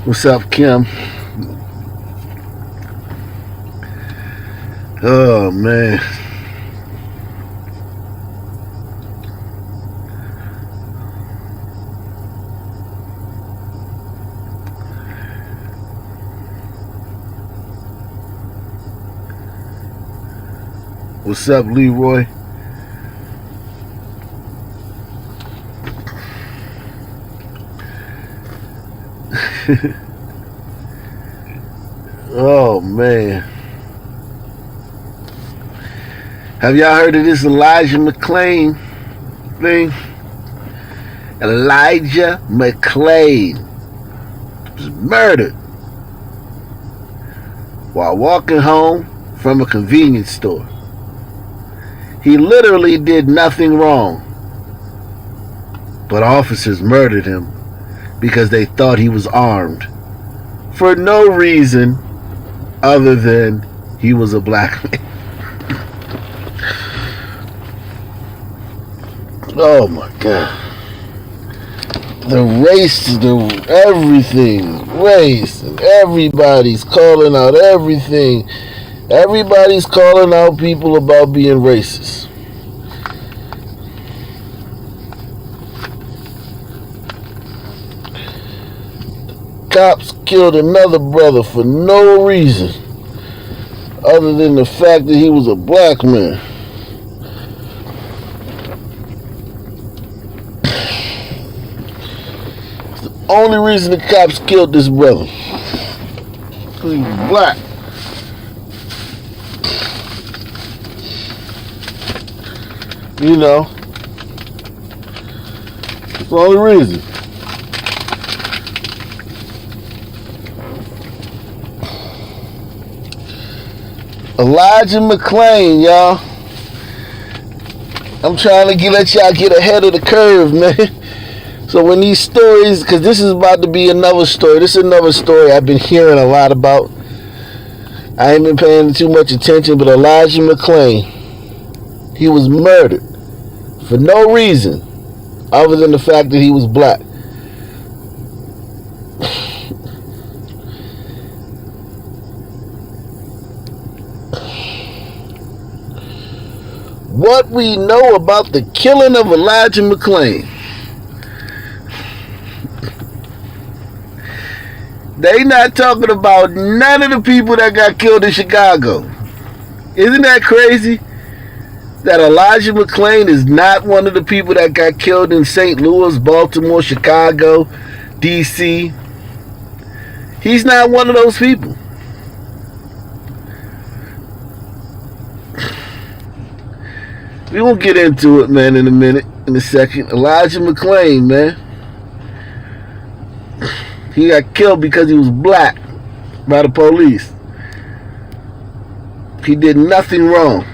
What's up, Kim? Oh, man. What's up, Leroy? Oh, man. Have y'all heard of this Elijah McClain thing? Elijah McClain was murdered while walking home from a convenience store. He literally did nothing wrong, but officers murdered him because they thought he was armed for no reason other than he was a black man. Oh my God. The race, everything, race, and everybody's calling out everything. Everybody's calling out people about being racist. Cops killed another brother for no reason other than the fact that he was a black man. Only reason the cops killed this brother, because he was black. You know, it's the only reason. Elijah McClain, y'all. I'm trying to let y'all get ahead of the curve, man. So when these stories, because this is about to be another story. This is another story I've been hearing a lot about. I ain't been paying too much attention, but Elijah McClain, he was murdered for no reason other than the fact that he was black. What we know about the killing of Elijah McClain. They not talking about none of the people that got killed in Chicago. Isn't that crazy? That Elijah McClain is not one of the people that got killed in St. Louis, Baltimore, Chicago, D.C. He's not one of those people. We won't get into it, man, in a second. Elijah McClain, man. He got killed because he was black by the police. He did nothing wrong.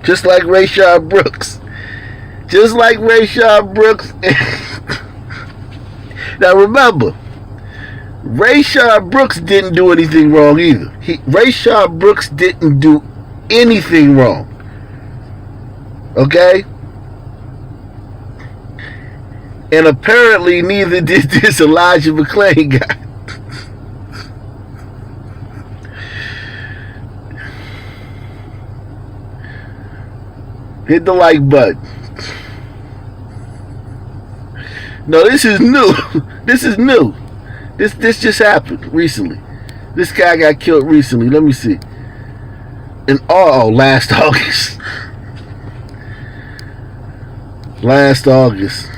Just like Rayshard Brooks. Just like Rayshard Brooks. Now remember, Rayshard Brooks didn't do anything wrong either. Rayshard Brooks didn't do anything wrong. Okay? And apparently neither did this Elijah McClain guy. Hit the like button. No, this is new. This is new. This just happened recently. This guy got killed recently. Let me see. Last August. Last August.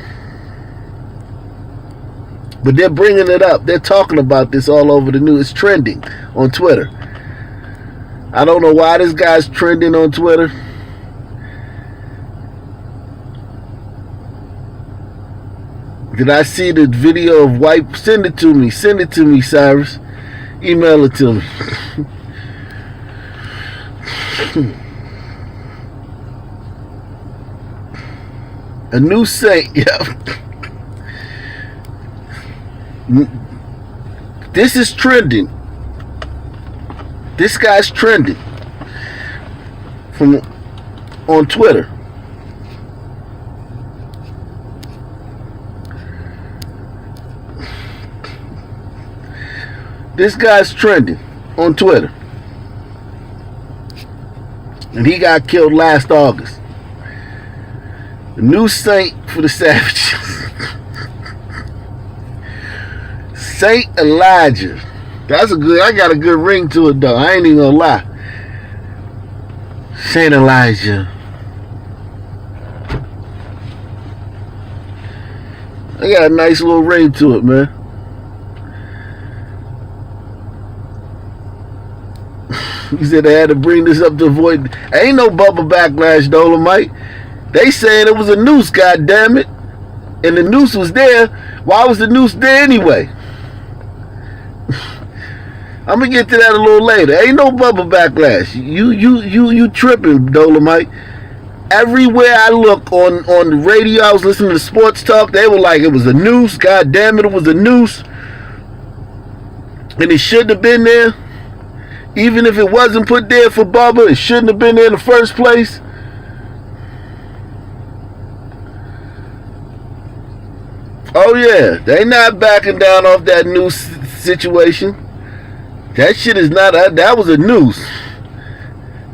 But they're bringing it up. They're talking about this all over the news. It's trending on Twitter. I don't know why this guy's trending on Twitter. Did I see the video of white? Send it to me. Send it to me, Cyrus. Email it to me. A new saint. Yeah. This is trending. This guy's trending on Twitter. This guy's trending on Twitter. And he got killed last August. The new saint for the savages. Saint Elijah. I got a good ring to it though. I ain't even gonna lie. Saint Elijah. I got a nice little ring to it, man. He said they had to bring this up to avoid. Ain't no bubble backlash, Dolomite. They saying it was a noose, goddammit. And the noose was there. Why was the noose there anyway? I'm gonna get to that a little later. Ain't no bubble backlash. You tripping, Dolomite. Everywhere I look on the radio, I was listening to sports talk. They were like, it was a noose. God damn it, it was a noose. And it shouldn't have been there. Even if it wasn't put there for Bubba, it shouldn't have been there in the first place. Oh yeah, they not backing down off that noose situation. That shit is not, that was a noose.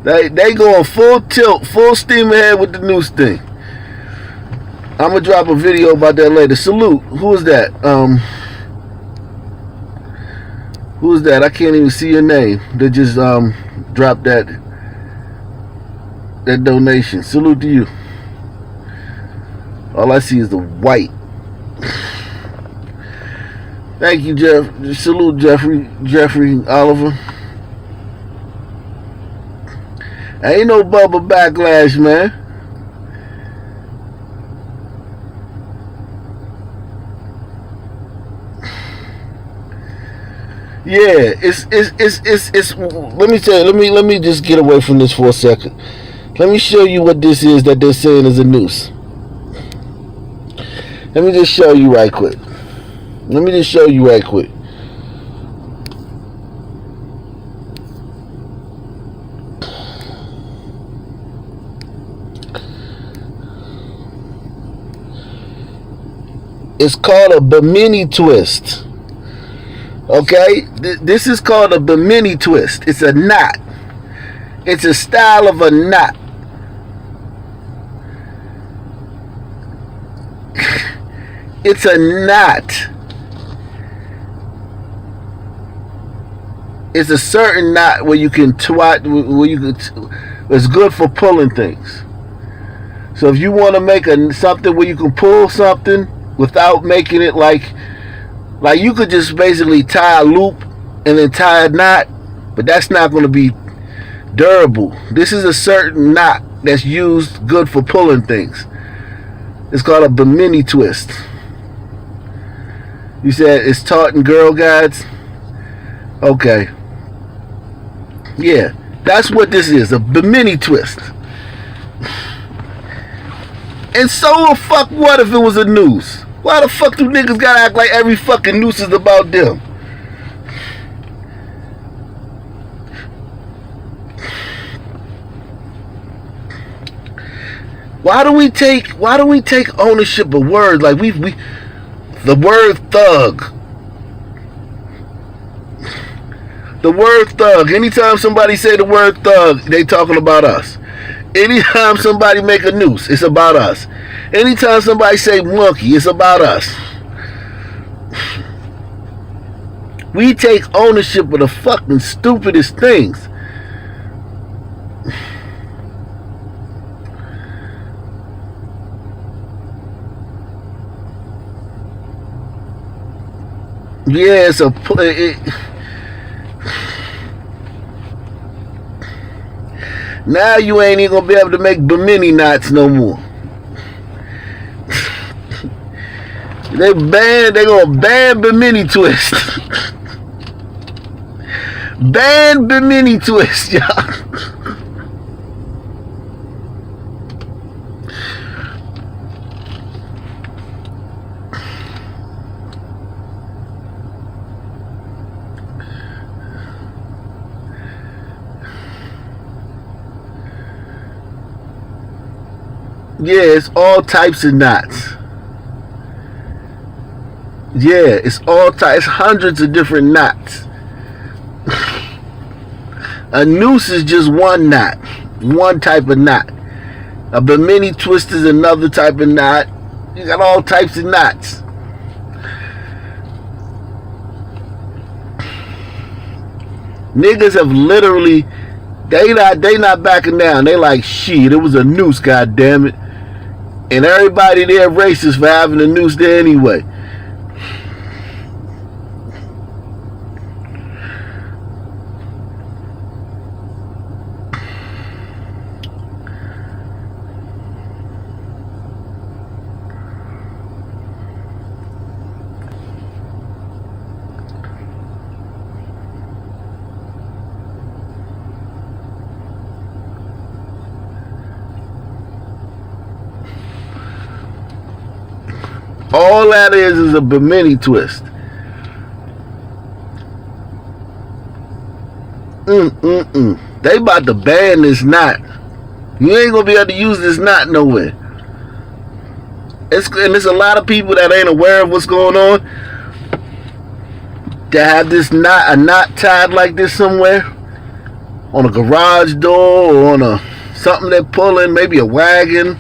They going full tilt, full steam ahead with the noose thing. I'm gonna drop a video about that later. Salute. Who is that? Who is that? I can't even see your name. They just dropped that donation. Salute to you. All I see is the white. Thank you, Jeff. Salute, Jeffrey Oliver. Ain't no bubble backlash, man. Yeah, it's let me tell you, let me just get away from this for a second. Let me show you what this is that they're saying is a noose. Let me just show you right quick. It's called a Bimini twist. Okay? This is called a Bimini twist. It's a knot. It's a style of a knot. It's a knot. It's a certain knot where you can it's good for pulling things. So if you want to make something where you can pull something without making it like you could just basically tie a loop and then tie a knot, but that's not going to be durable. This is a certain knot that's used good for pulling things. It's called a Bimini twist. You said it's taught in Girl Guides? Okay. Yeah, that's what this is, a Bimini twist. And so the fuck what if it was a noose? Why the fuck do niggas gotta act like every fucking noose is about them? Why do we take ownership of words? Like the word thug. The word thug. Anytime somebody say the word thug, they talking about us. Anytime somebody make a noose, it's about us. Anytime somebody say monkey, it's about us. We take ownership of the fucking stupidest things. Yeah, it's now you ain't even gonna be able to make Bimini knots no more. They gonna ban Bimini twist. Ban Bimini twist, y'all. Yeah, it's all types of knots. Yeah, it's all types, hundreds of different knots. A noose is just one knot, one type of knot. A bimini twist is another type of knot. You got all types of knots. Niggas have literally, they not backing down. They like, shit, it was a noose, goddammit. And everybody there racist for having a noose there anyway. All that is a bimini twist. They about to ban this knot. You ain't gonna be able to use this knot nowhere. And there's a lot of people that ain't aware of what's going on. That have this knot, a knot tied like this somewhere, on a garage door or on a something they're pulling, maybe a wagon.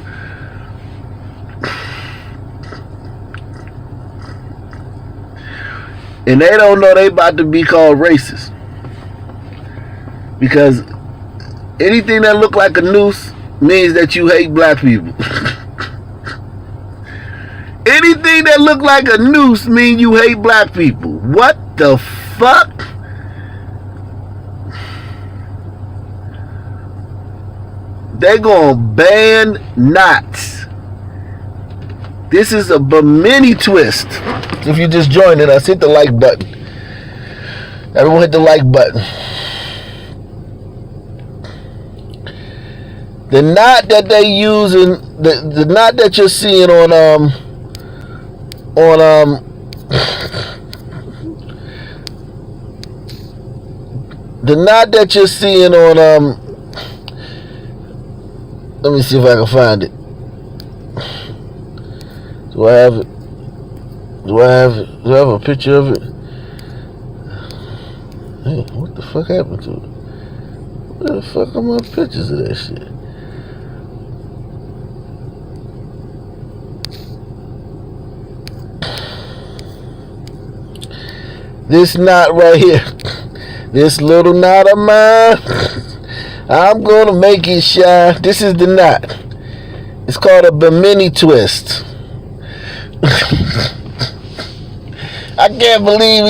And they don't know they about to be called racist. Because anything that look like a noose means that you hate black people. Anything that look like a noose means you hate black people. What the fuck? They gonna ban knots. This is a bimini twist. If you just joined us, hit the like button. Everyone hit the like button. The knot that they using, the knot that you're seeing on the knot that you're seeing on let me see if I can find it. Do I have it? Do I have a picture of it? Hey, what the fuck happened to it? Where the fuck are my pictures of that shit? This knot right here. This little knot of mine. I'm gonna make it shine. This is the knot. It's called a bimini twist. I can't believe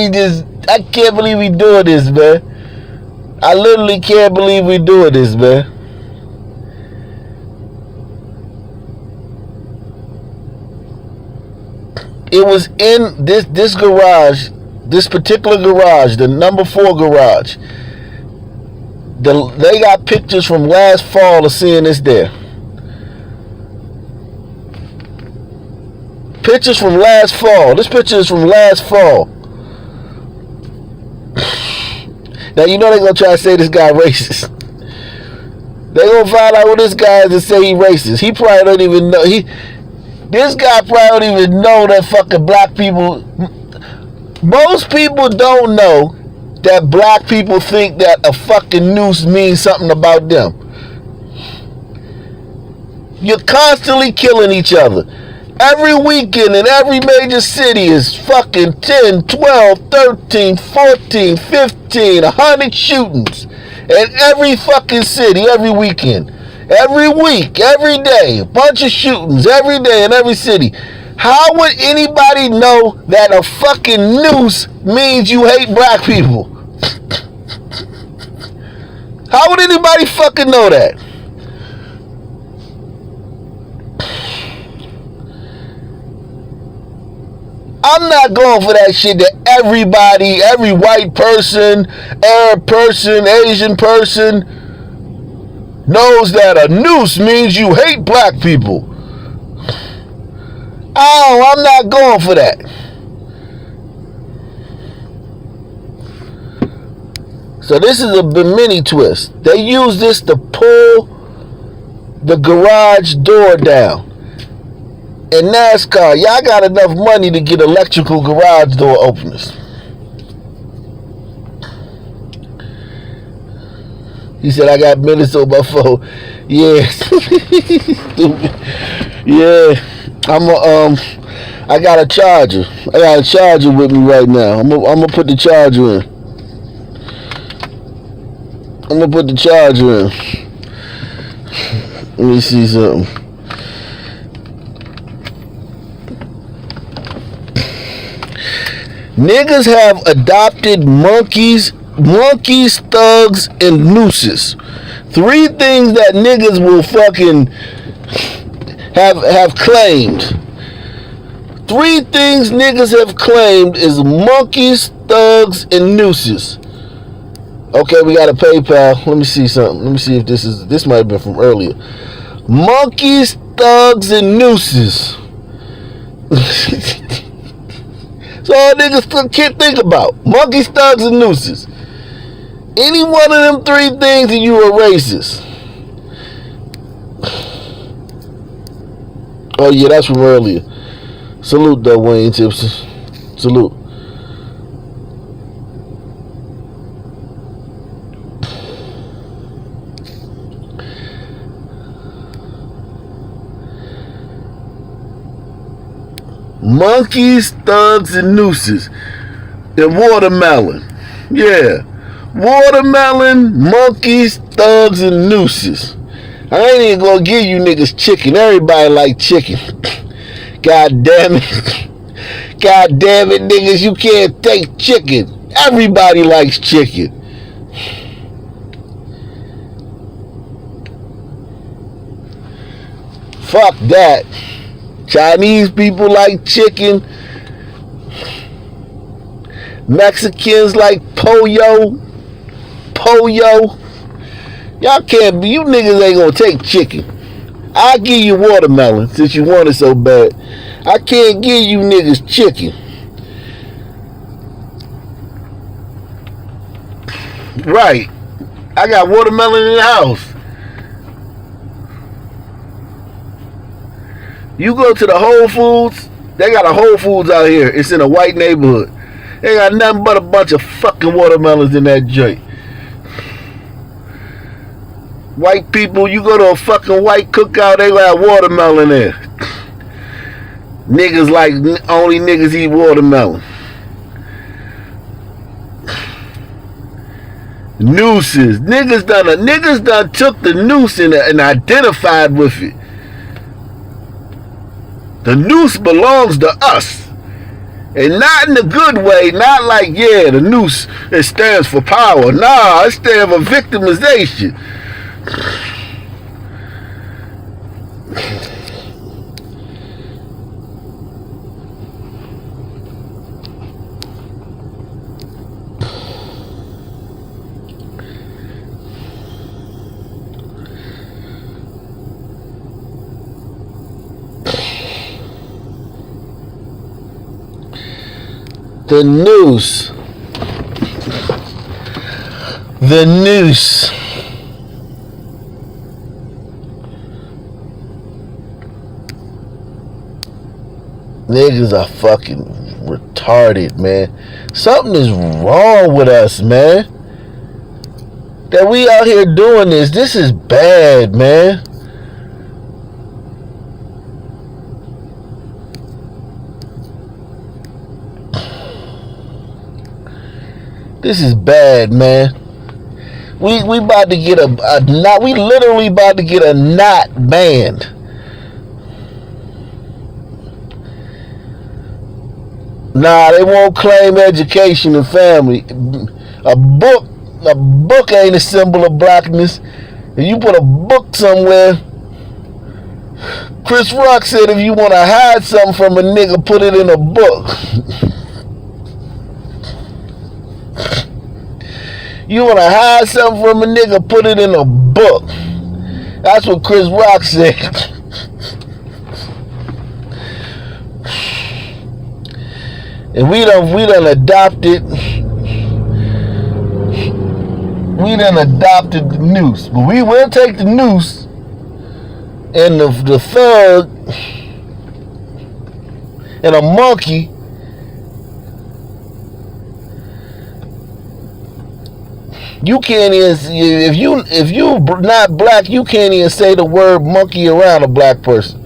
we doing this, man. I literally can't believe we doing this, man. It was in this garage, this particular garage, the number 4 garage. They got pictures from last fall of seeing this there. Pictures from last fall. This picture is from last fall. Now you know they're gonna try to say this guy racist. They're gonna find out what this guy is and say he racist. He probably don't even know. This guy probably don't even know that fucking black people. Most people don't know that black people think that a fucking noose means something about them. You're constantly killing each other. Every weekend in every major city is fucking 10, 12, 13, 14, 15, 100 shootings. In every fucking city, every weekend. Every week, every day, a bunch of shootings every day in every city. How would anybody know that a fucking noose means you hate black people? How would anybody fucking know that? I'm not going for that shit that everybody, every white person, Arab person, Asian person knows that a noose means you hate black people. Oh, I'm not going for that. So this is a bimini twist. They use this to pull the garage door down. In NASCAR, y'all got enough money to get electrical garage door openers. He said I got minutes on my phone. Yeah. Stupid. Yeah. I got a charger. I got a charger with me right now. I'm gonna put the charger in. I'm gonna put the charger in. Let me see something. Niggas have adopted monkeys, thugs, and nooses. 3 things that niggas will fucking have claimed. 3 things niggas have claimed is monkeys, thugs, and nooses. Okay, we got a PayPal. Let me see something. Let me see if this might have been from earlier. Monkeys, thugs, and nooses. So all niggas can't think about. Monkeys, thugs, and nooses. Any one of them 3 things and you a racist. Oh yeah, that's from earlier. Salute though, Wayne Tipson. Salute. Monkeys, thugs, and nooses. And watermelon. Yeah. Watermelon, monkeys, thugs, and nooses. I ain't even gonna give you niggas chicken. Everybody like chicken. God damn it. God damn it, niggas. You can't take chicken. Everybody likes chicken. Fuck that. Chinese people like chicken. Mexicans like pollo. Y'all can't be, you niggas ain't gonna take chicken. I'll give you watermelon since you want it so bad. I can't give you niggas chicken. Right. I got watermelon in the house. You go to the Whole Foods, they got a Whole Foods out here. It's in a white neighborhood. They got nothing but a bunch of fucking watermelons in that joint. White people, you go to a fucking white cookout, they got watermelon there. Niggas like only niggas eat watermelon. Nooses. Niggas done took the noose and identified with it. The noose belongs to us. And not in a good way. Not like, yeah, the noose, it stands for power. Nah, it stands for victimization. The noose. The noose. Niggas are fucking retarded, man. Something is wrong with us, man. That we out here doing this. This is bad, man. This is bad, man. We about to get a knot. We literally about to get a knot banned. Nah, they won't claim education and family. A book ain't a symbol of blackness. If you put a book somewhere, Chris Rock said if you want to hide something from a nigga, put it in a book. You want to hide something from a nigga, put it in a book. That's what Chris Rock said. And we done adopted the noose. But we will take the noose and the thug and a monkey You can't even, if you not black, you can't even say the word monkey around a black person.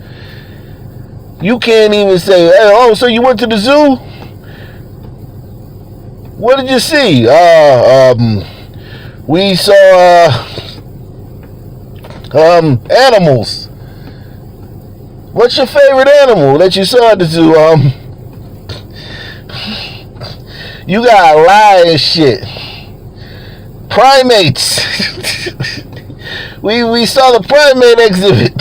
You can't even say, hey, oh, so you went to the zoo? What did you see? We saw animals. What's your favorite animal that you saw at the zoo? You gotta lie and shit. Primates. we saw the primate exhibit.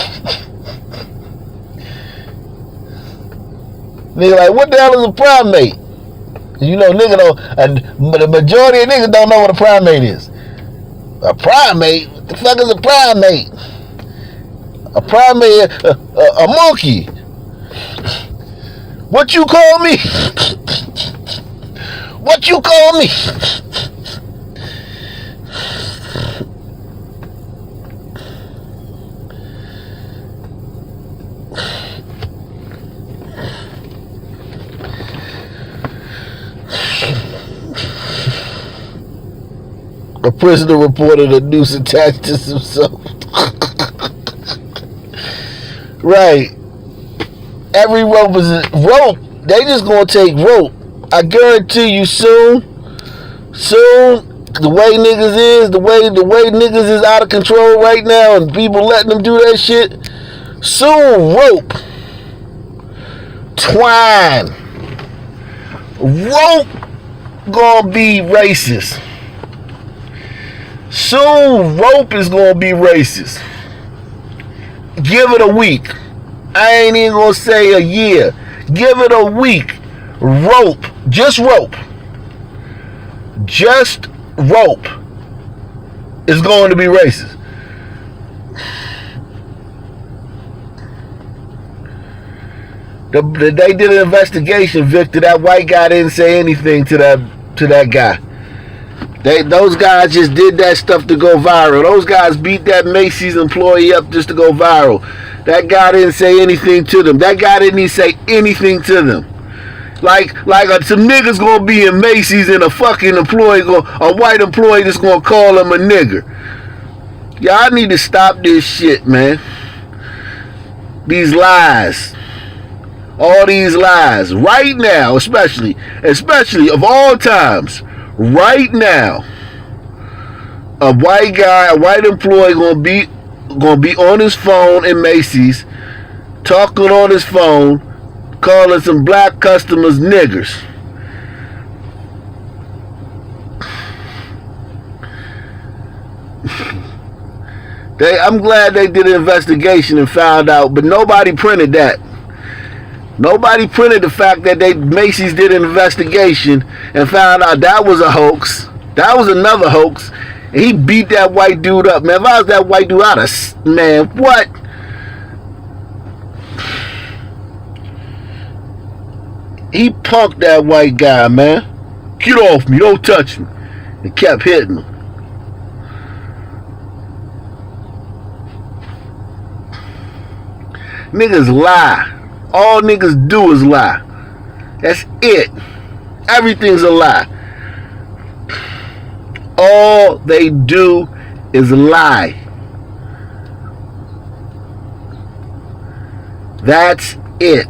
Nigga like, what the hell is a primate? You know, nigga don't, the majority of niggas don't know what a primate is. A primate? What the fuck is a primate? A primate, a monkey. What you call me? What you call me? A prisoner reported a noose attached to himself. Right. Every rope is rope. They just gonna take rope. I guarantee you soon, the way niggas is, the way niggas is out of control right now and people letting them do that shit, soon rope, twine, rope gonna be racist. Soon rope is gonna be racist. Give it a week. I ain't even gonna say a year. Give it a week. Rope. Just rope. Just rope is going to be racist. They did an investigation, Victor. That white guy didn't say anything to that guy. Those guys just did that stuff to go viral. Those guys beat that Macy's employee up just to go viral. That guy didn't say anything to them. That guy didn't even say anything to them. Like some niggas gonna be in Macy's and a fucking employee, a white employee just gonna call him a nigger. Y'all need to stop this shit, man. These lies. All these lies. Right now, especially of all times. Right now, a white employee gonna be on his phone in Macy's, talking on his phone, calling some black customers niggers. I'm glad they did an investigation and found out, but nobody printed that. Nobody printed the fact that Macy's did an investigation and found out that was a hoax. That was another hoax. And he beat that white dude up. Man, if I was that white dude, man, what? He punked that white guy, man. Get off me, don't touch me. And kept hitting him. Niggas lie. All niggas do is lie. That's it. Everything's a lie. All they do is lie. That's it.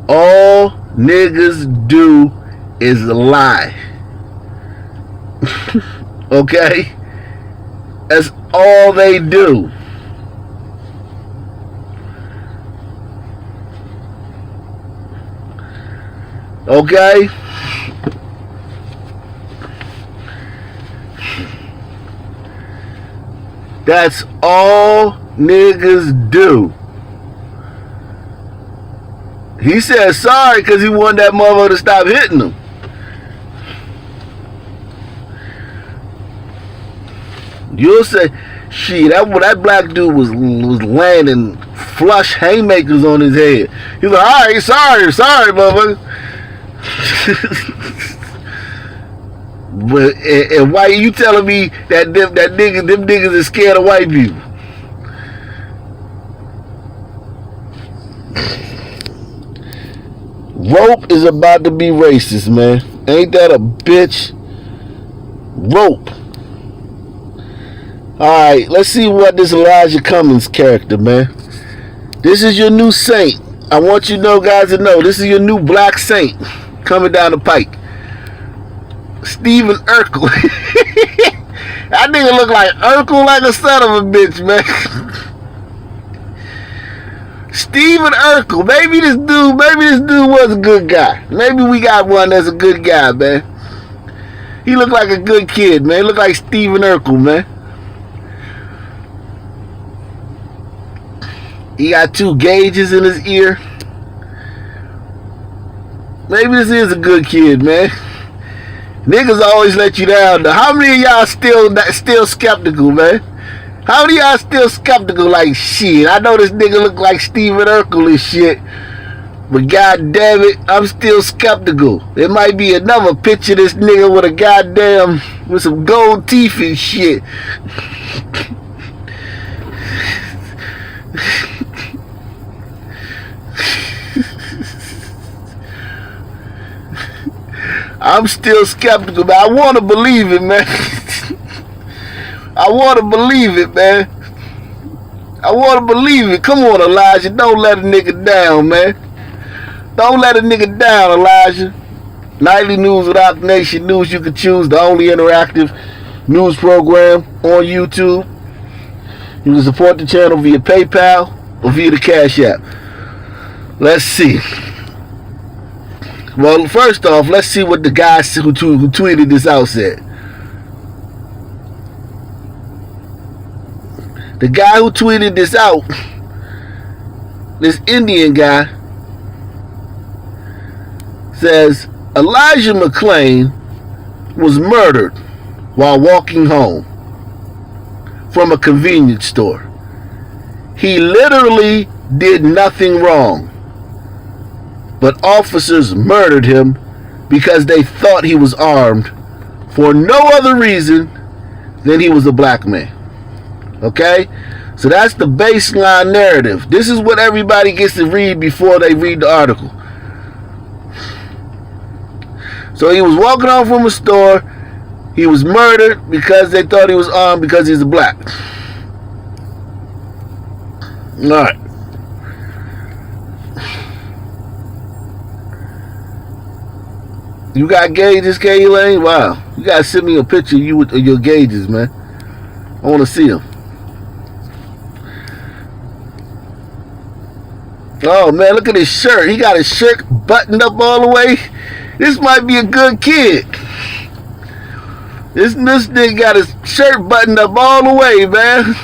All niggas do is lie. Okay? That's all they do. Okay? That's all niggas do. He said sorry because he wanted that motherfucker to stop hitting him. You'll say, shit, that black dude was landing flush haymakers on his head. He's like, alright, sorry, motherfucker. But and why are you telling me that them niggas is scared of white people? Rope is about to be racist, man. Ain't that a bitch? rope. Alright, let's see what this Elijah Cummings character, man. This is your new saint. I want you guys to know, this is your new black saint coming down the pike. Stephen Urkel. That nigga look like Urkel like a son of a bitch, man. Stephen Urkel. Maybe this dude was a good guy. Maybe we got one that's a good guy, man. He looked like a good kid, man. He looked like Stephen Urkel, man. He got 2 gauges in his ear. Maybe this is a good kid, man. Niggas always let you down. How many of y'all still skeptical, man? How many of y'all still skeptical? Like, shit, I know this nigga look like Stephen Urkel and shit, but god damn it, I'm still skeptical. There might be another picture of this nigga with some gold teeth and shit. I'm still skeptical, but I want to believe it, man. I want to believe it, man. I want to believe it. Come on, Elijah. Don't let a nigga down, man. Don't let a nigga down, Elijah. Nightly News without the Nation News you can choose. The only interactive news program on YouTube. You can support the channel via PayPal or via the Cash App. Let's see. Well, first off, let's see what the guy who tweeted this out said. The guy who tweeted this out, this Indian guy, says Elijah McClain was murdered while walking home from a convenience store. He literally did nothing wrong, but officers murdered him because they thought he was armed for no other reason than he was a black man. Okay? So that's the baseline narrative. This is what everybody gets to read before they read the article. So he was walking home from a store. He was murdered because they thought he was armed because he's a black. Alright. You got gauges, K-Lane? Wow. You gotta send me a picture of you with your gauges, man. I want to see them. Oh, man, look at his shirt. He got his shirt buttoned up all the way. This might be a good kid. This nigga got his shirt buttoned up all the way, man.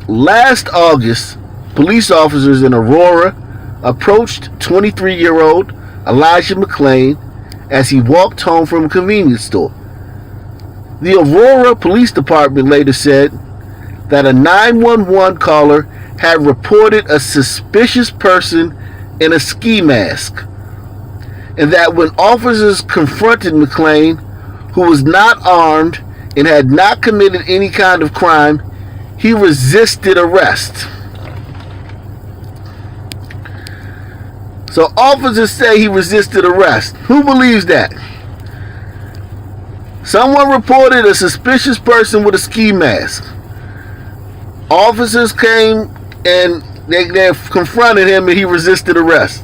Last August, police officers in Aurora approached 23-year-old Elijah McClain as he walked home from a convenience store. The Aurora Police Department later said that a 911 caller had reported a suspicious person in a ski mask, and that when officers confronted McClain, who was not armed and had not committed any kind of crime, he resisted arrest. So officers say he resisted arrest. Who believes that? Someone reported a suspicious person with a ski mask. Officers came and they confronted him and he resisted arrest.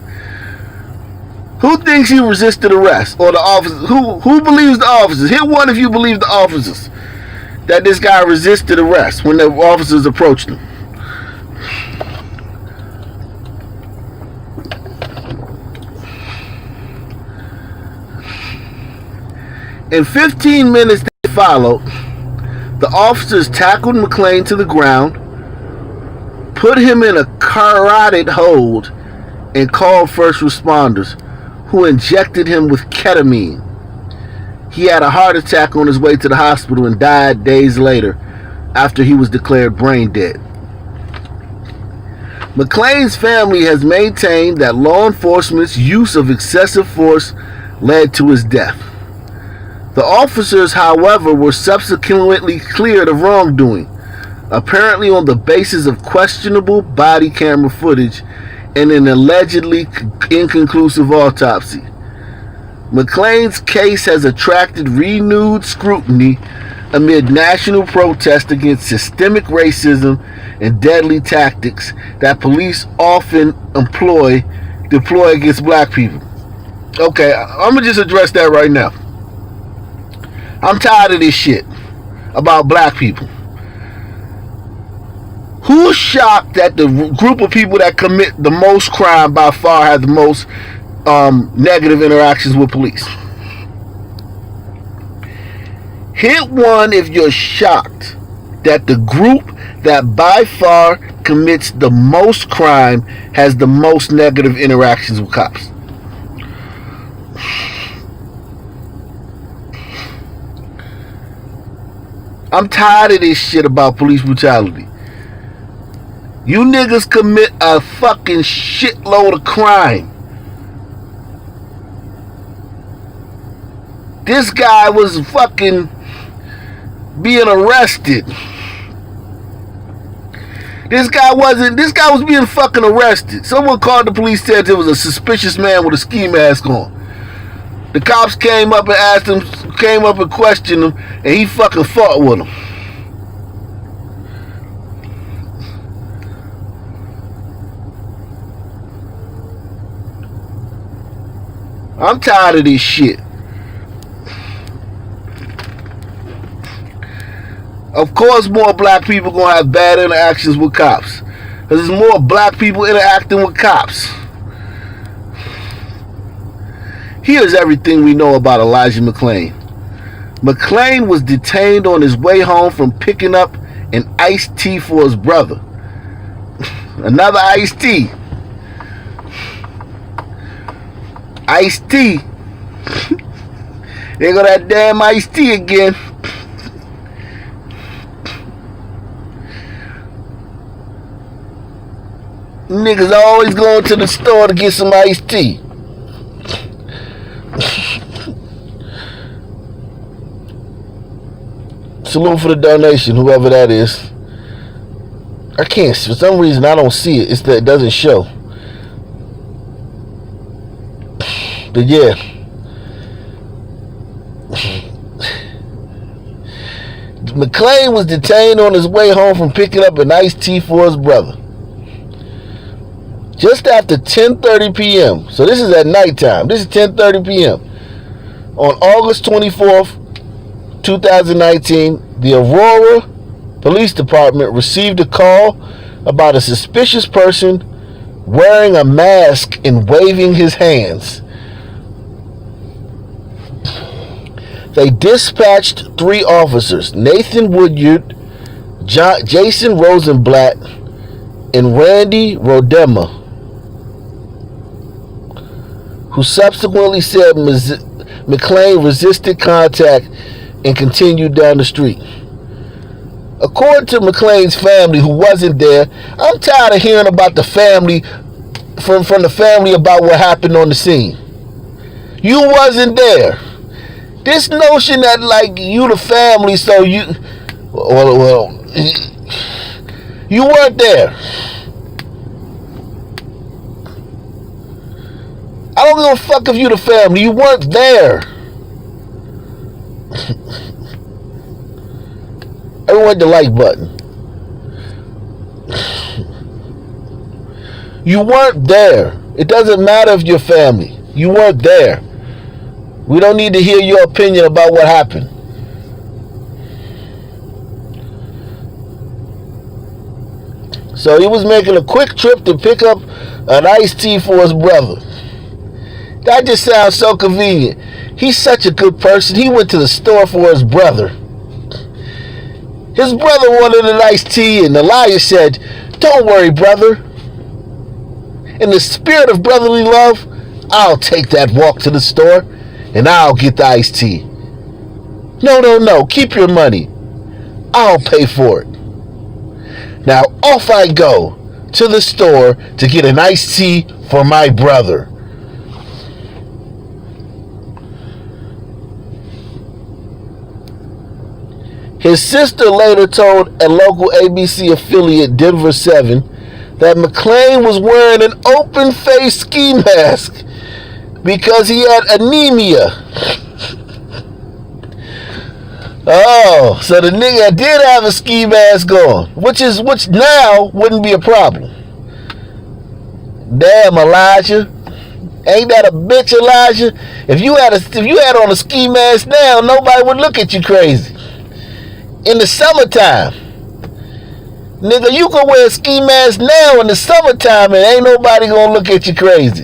Who thinks he resisted arrest? Or the officers? Who believes the officers? Hit one if you believe the officers that this guy resisted arrest when the officers approached him. In 15 minutes that followed, the officers tackled McClain to the ground, put him in a carotid hold, and called first responders, who injected him with ketamine. He had a heart attack on his way to the hospital and died days later after he was declared brain dead. McClain's family has maintained that law enforcement's use of excessive force led to his death. The officers, however, were subsequently cleared of wrongdoing, apparently on the basis of questionable body camera footage and an allegedly inconclusive autopsy. McClain's case has attracted renewed scrutiny amid national protest against systemic racism and deadly tactics that police often deploy against black people. Okay, I'm gonna just address that right now. I'm tired of this shit about black people. Who's shocked that the group of people that commit the most crime by far have the most negative interactions with police? Hit one if you're shocked that the group that by far commits the most crime has the most negative interactions with cops. I'm tired of this shit about police brutality. You niggas commit a fucking shitload of crime. This guy was fucking being arrested. This guy was being fucking arrested. Someone called the police, said there was a suspicious man with a ski mask on. The cops came up and questioned him, and he fucking fought with them. I'm tired of this shit. Of course, more black people gonna have bad interactions with cops, because there's more black people interacting with cops. Here's everything we know about Elijah McClain. McClain was detained on his way home from picking up an iced tea for his brother. Another iced tea. Iced tea. There go that damn iced tea again. Niggas always going to the store to get some iced tea. Salute for the donation, whoever that is. I can't, for some reason I don't see it. It's that it doesn't show. But yeah. McClain was detained on his way home from picking up an iced tea for his brother. Just after 10:30 p.m. So this is at nighttime. This is 10:30 p.m. On August 24th, 2019, the Aurora Police Department received a call about a suspicious person wearing a mask and waving his hands. They dispatched 3 officers, Nathan Woodyard, Jason Rosenblatt, and Randy Rodema, who subsequently said McClain resisted contact and continued down the street. According to McClain's family, who wasn't there, I'm tired of hearing about the family, from the family, about what happened on the scene. You wasn't there. This notion that, like, you the family, so you, well, you weren't there. I don't give a fuck if you the family. You weren't there. Everyone hit the like button. You weren't there. It doesn't matter if you're family. You weren't there. We don't need to hear your opinion about what happened. So he was making a quick trip to pick up an iced tea for his brother. That just sounds so convenient. He's such a good person. He went to the store for his brother. His brother wanted an iced tea, and the liar said, "Don't worry, brother. In the spirit of brotherly love, I'll take that walk to the store, and I'll get the iced tea." No. Keep your money. I'll pay for it. Now off I go to the store to get an iced tea for my brother. His sister later told a local ABC affiliate, Denver 7, that McClain was wearing an open-face ski mask because he had anemia. Oh, so the nigga did have a ski mask on, which now wouldn't be a problem. Damn, Elijah. Ain't that a bitch, Elijah? If you had on a ski mask now, nobody would look at you crazy. In the summertime, nigga, you can wear a ski mask now in the summertime and ain't nobody gonna look at you crazy.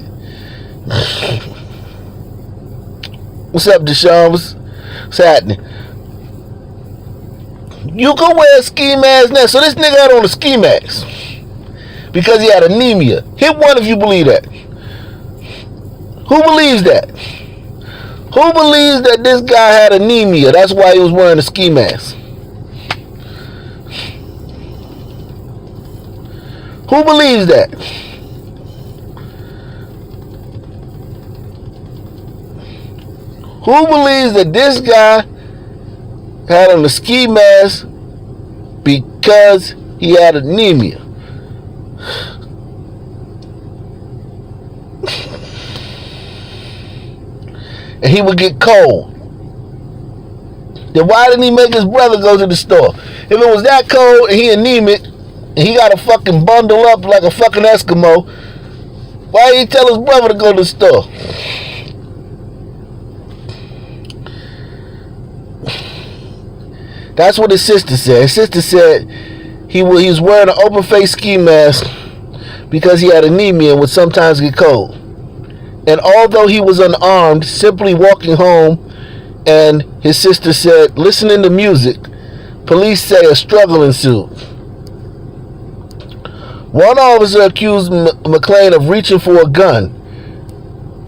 What's up, Deshaun? What's happening? You can wear a ski mask now. So this nigga had on a ski mask because he had anemia. Hit one if you believe that. Who believes that? Who believes that this guy had anemia? That's why he was wearing a ski mask. Who believes that? Who believes that this guy had on a ski mask because he had anemia? And he would get cold. Then why didn't he make his brother go to the store? If it was that cold and he anemic and he got to fucking bundle up like a fucking Eskimo, why didn't he tell his brother to go to the store? That's what his sister said. His sister said he was wearing an open face ski mask because he had anemia and would sometimes get cold. And although he was unarmed, simply walking home, and his sister said, listening to music, police say a struggle ensued. One officer accused McClain of reaching for a gun,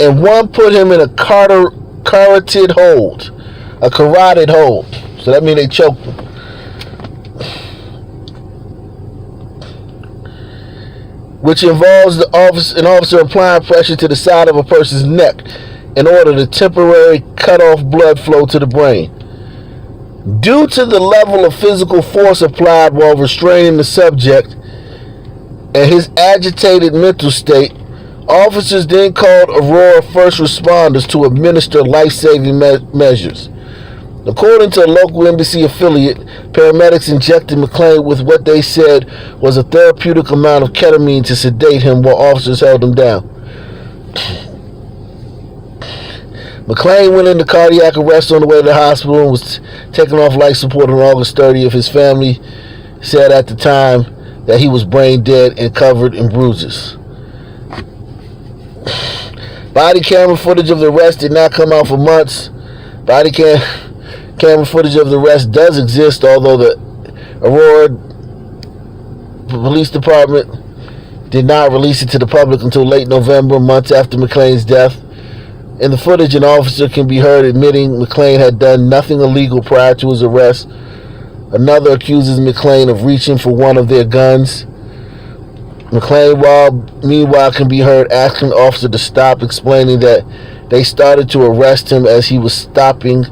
and one put him in a carotid hold. So that means they choked him. Which involves an officer applying pressure to the side of a person's neck in order to temporarily cut off blood flow to the brain. Due to the level of physical force applied while restraining the subject and his agitated mental state, officers then called Aurora first responders to administer life-saving measures. According to a local embassy affiliate, paramedics injected McClain with what they said was a therapeutic amount of ketamine to sedate him while officers held him down. McClain went into cardiac arrest on the way to the hospital and was taken off life support on August 30th. His family said at the time that he was brain dead and covered in bruises. Body camera footage of the arrest did not come out for months. Camera footage of the arrest does exist, although the Aurora Police Department did not release it to the public until late November, months after McClain's death. In the footage, an officer can be heard admitting McClain had done nothing illegal prior to his arrest. Another accuses McClain of reaching for one of their guns. McClain, meanwhile, can be heard asking the officer to stop, explaining that they started to arrest him as he was stopping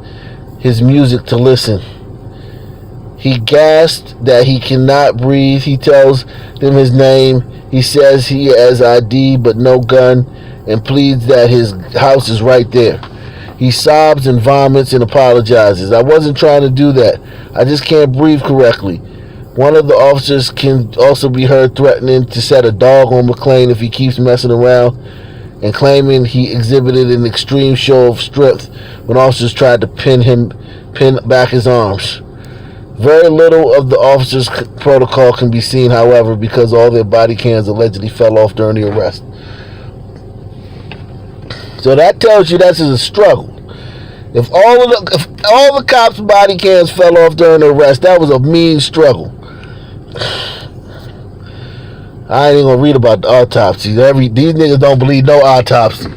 his music to listen. He gasped that he cannot breathe. He tells them his name. He says he has ID but no gun and pleads that his house is right there. He sobs and vomits and apologizes. I wasn't trying to do that. I just can't breathe correctly. One of the officers can also be heard threatening to set a dog on McClain if he keeps messing around, and claiming he exhibited an extreme show of strength when officers tried to pin back his arms. Very little of the officers' protocol can be seen, however, because all their body cams allegedly fell off during the arrest. So that tells you that's a struggle. If all the cops' body cams fell off during the arrest, that was a mean struggle. I ain't even gonna read about the autopsy. These niggas don't believe no autopsy.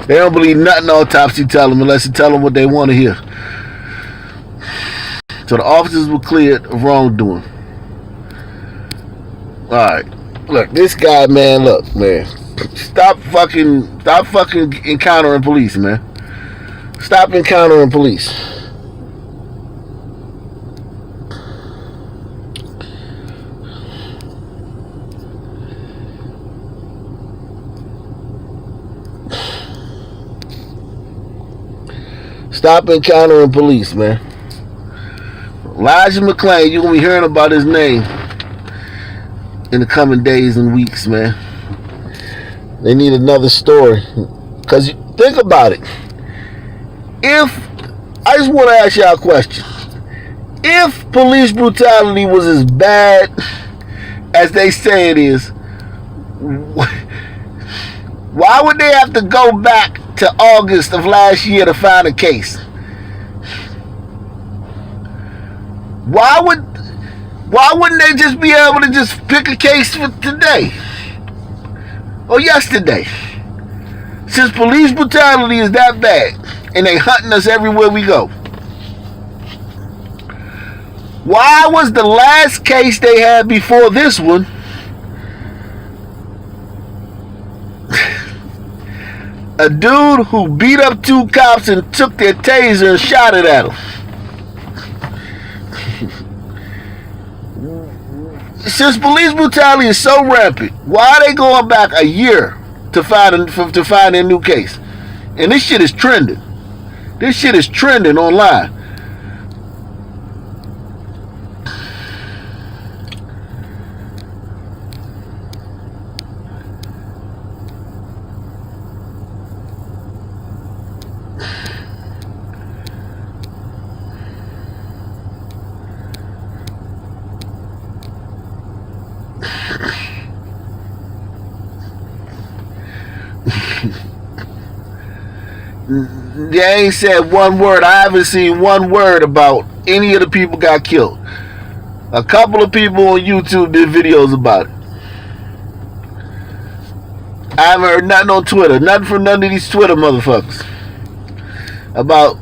They don't believe nothing autopsy tell them unless you tell them what they want to hear. So the officers were cleared of wrongdoing. Alright. Look, this guy, man, stop fucking encountering police, man. Stop encountering police. Stop encountering police, man. Elijah McClain, you're going to be hearing about his name in the coming days and weeks, man. They need another story. Because think about it. I just want to ask y'all a question. If police brutality was as bad as they say it is, why would they have to go back to August of last year to find a case? Why wouldn't they just be able to just pick a case for today or yesterday? Since police brutality is that bad and they hunting us everywhere we go, why was the last case they had before this one a dude who beat up two cops and took their taser and shot it at them? Since police brutality is so rampant, why are they going back a year to find a new case? And this shit is trending. This shit is trending online. They ain't said one word. I haven't seen one word about any of the people got killed. A couple of people on YouTube did videos about it. I haven't heard nothing on Twitter. Nothing from none of these Twitter motherfuckers about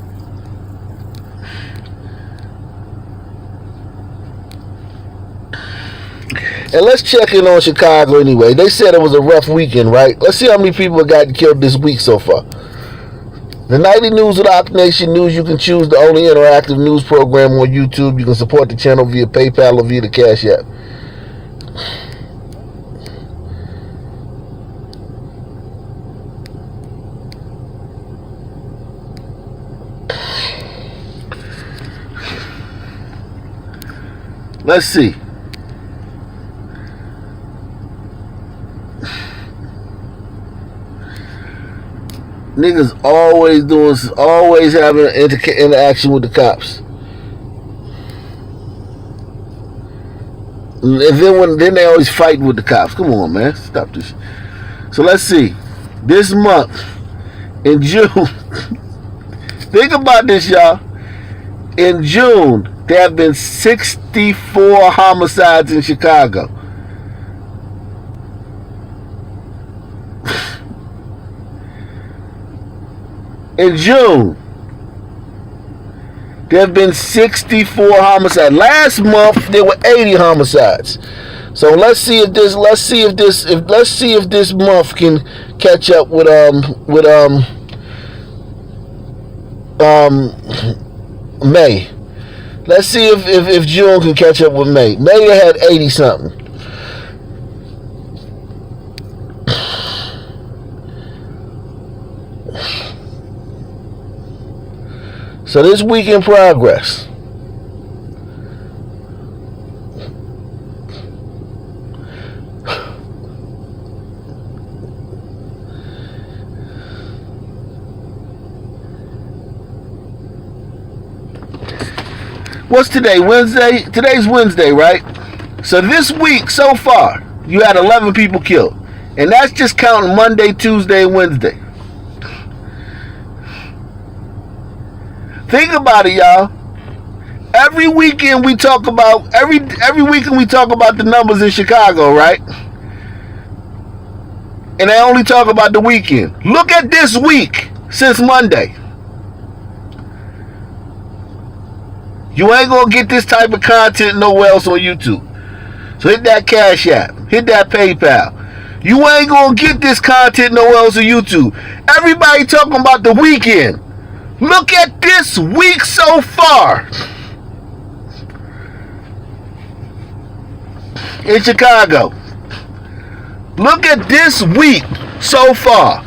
and let's check in on Chicago anyway. They said it was a rough weekend, right? Let's see how many people got killed this week so far. The Nightly News with Ox Nation News. You can choose the only interactive news program on YouTube. You can support the channel via PayPal or via the Cash App. Let's see. Niggas always having interaction with the cops. And then they always fight with the cops. Come on, man. Stop this. So let's see. This month, in June, think about this, y'all. In June, there have been 64 homicides in Chicago. In June, there have been 64 homicides. Last month there were 80 homicides. So let's see if this month can catch up with May. Let's see if June can catch up with May. May had 80 something. So this week in progress. What's today? Wednesday? Today's Wednesday, right? So this week so far, you had 11 people killed. And that's just counting Monday, Tuesday, and Wednesday. Think about it, y'all. Every weekend we talk about every weekend we talk about the numbers in Chicago, right? And they only talk about the weekend. Look at this week since Monday. You ain't gonna get this type of content nowhere else on YouTube. So hit that Cash App, hit that PayPal. You ain't gonna get this content nowhere else on YouTube. Everybody talking about the weekend. Look at this week so far in Chicago. Look at this week so far.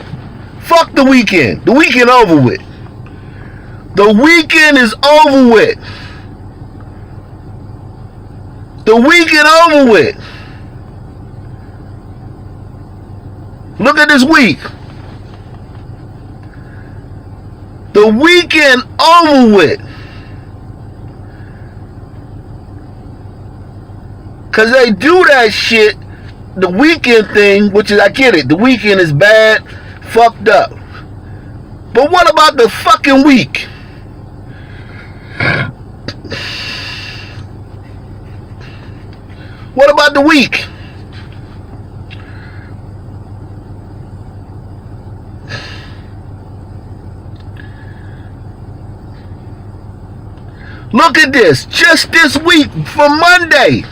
Fuck the weekend. The weekend over with. The weekend is over with. The weekend over with. Look at this week. The weekend over with. Because they do that shit, the weekend thing, which is, I get it, the weekend is bad, fucked up. But what about the fucking week? What about the week? Look at this. Just this week, from Monday.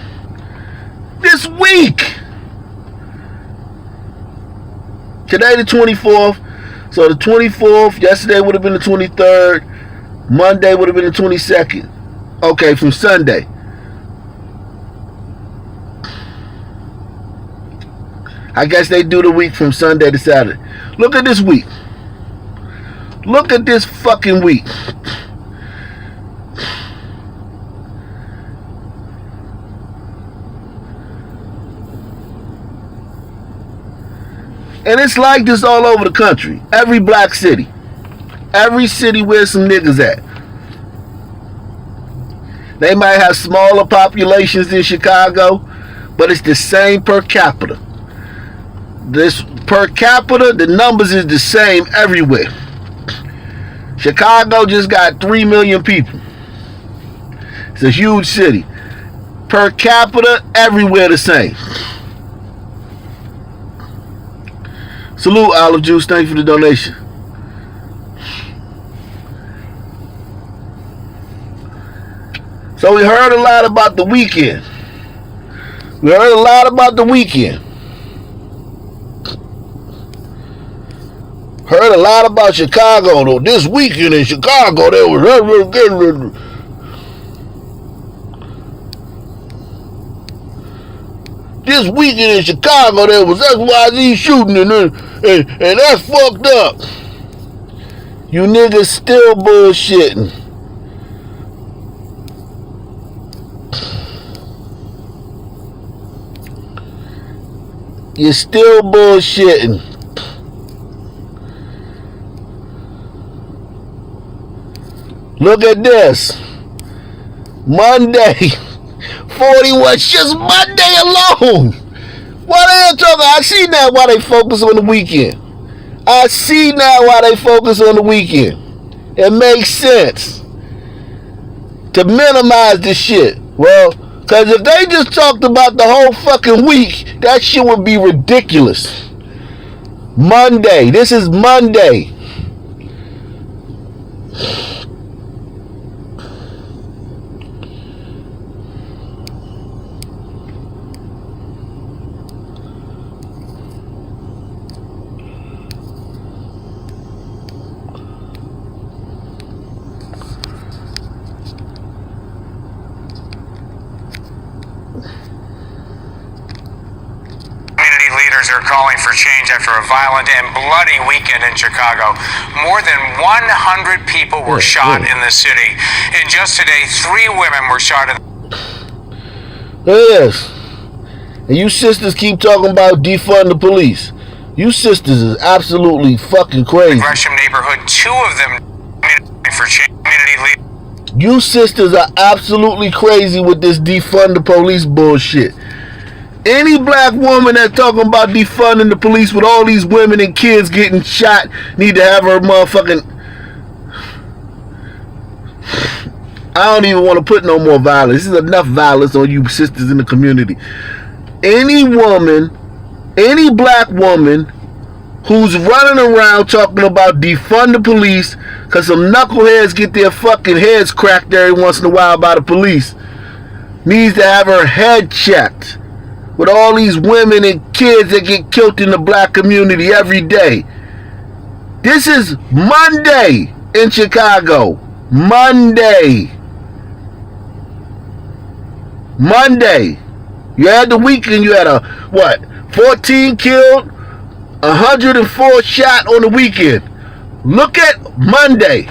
This week. Today the 24th. So the 24th, yesterday would have been the 23rd. Monday would have been the 22nd. Okay, from Sunday. I guess they do the week from Sunday to Saturday. Look at this week. Look at this fucking week. And it's like this all over the country. Every black city. Every city where some niggas at. They might have smaller populations in Chicago, but it's the same per capita. This per capita, the numbers is the same everywhere. Chicago just got 3 million people. It's a huge city. Per capita, everywhere the same. Salute, Olive Juice. Thank you for the donation. So we heard a lot about the weekend. We heard a lot about the weekend. Heard a lot about Chicago, though. This weekend in Chicago, there was... This weekend in Chicago, there was XYZ shooting, and that's fucked up. You niggas still bullshitting. You're still bullshitting. Look at this. Monday. 41, just Monday alone. Why they talking? I see now why they focus on the weekend. I see now why they focus on the weekend. It makes sense to minimize this shit. Well, because if they just talked about the whole fucking week, that shit would be ridiculous. Monday. This is Monday. Leaders are calling for change after a violent and bloody weekend in Chicago. More than 100 people were shot in the city. And just today, 3 women were shot in... Yes. And you sisters keep talking about defund the police. You sisters is absolutely fucking crazy. Gresham neighborhood, 2 of them for change. You sisters are absolutely crazy with this defund the police bullshit. Any black woman that's talking about defunding the police with all these women and kids getting shot need to have her motherfucking... I don't even want to put no more violence. There's enough violence on you sisters in the community. Any woman, any black woman who's running around talking about defund the police because some knuckleheads get their fucking heads cracked every once in a while by the police needs to have her head checked. With all these women and kids that get killed in the black community every day. This is Monday in Chicago. Monday. You had the weekend, you had 14 killed, 104 shot on the weekend. Look at Monday.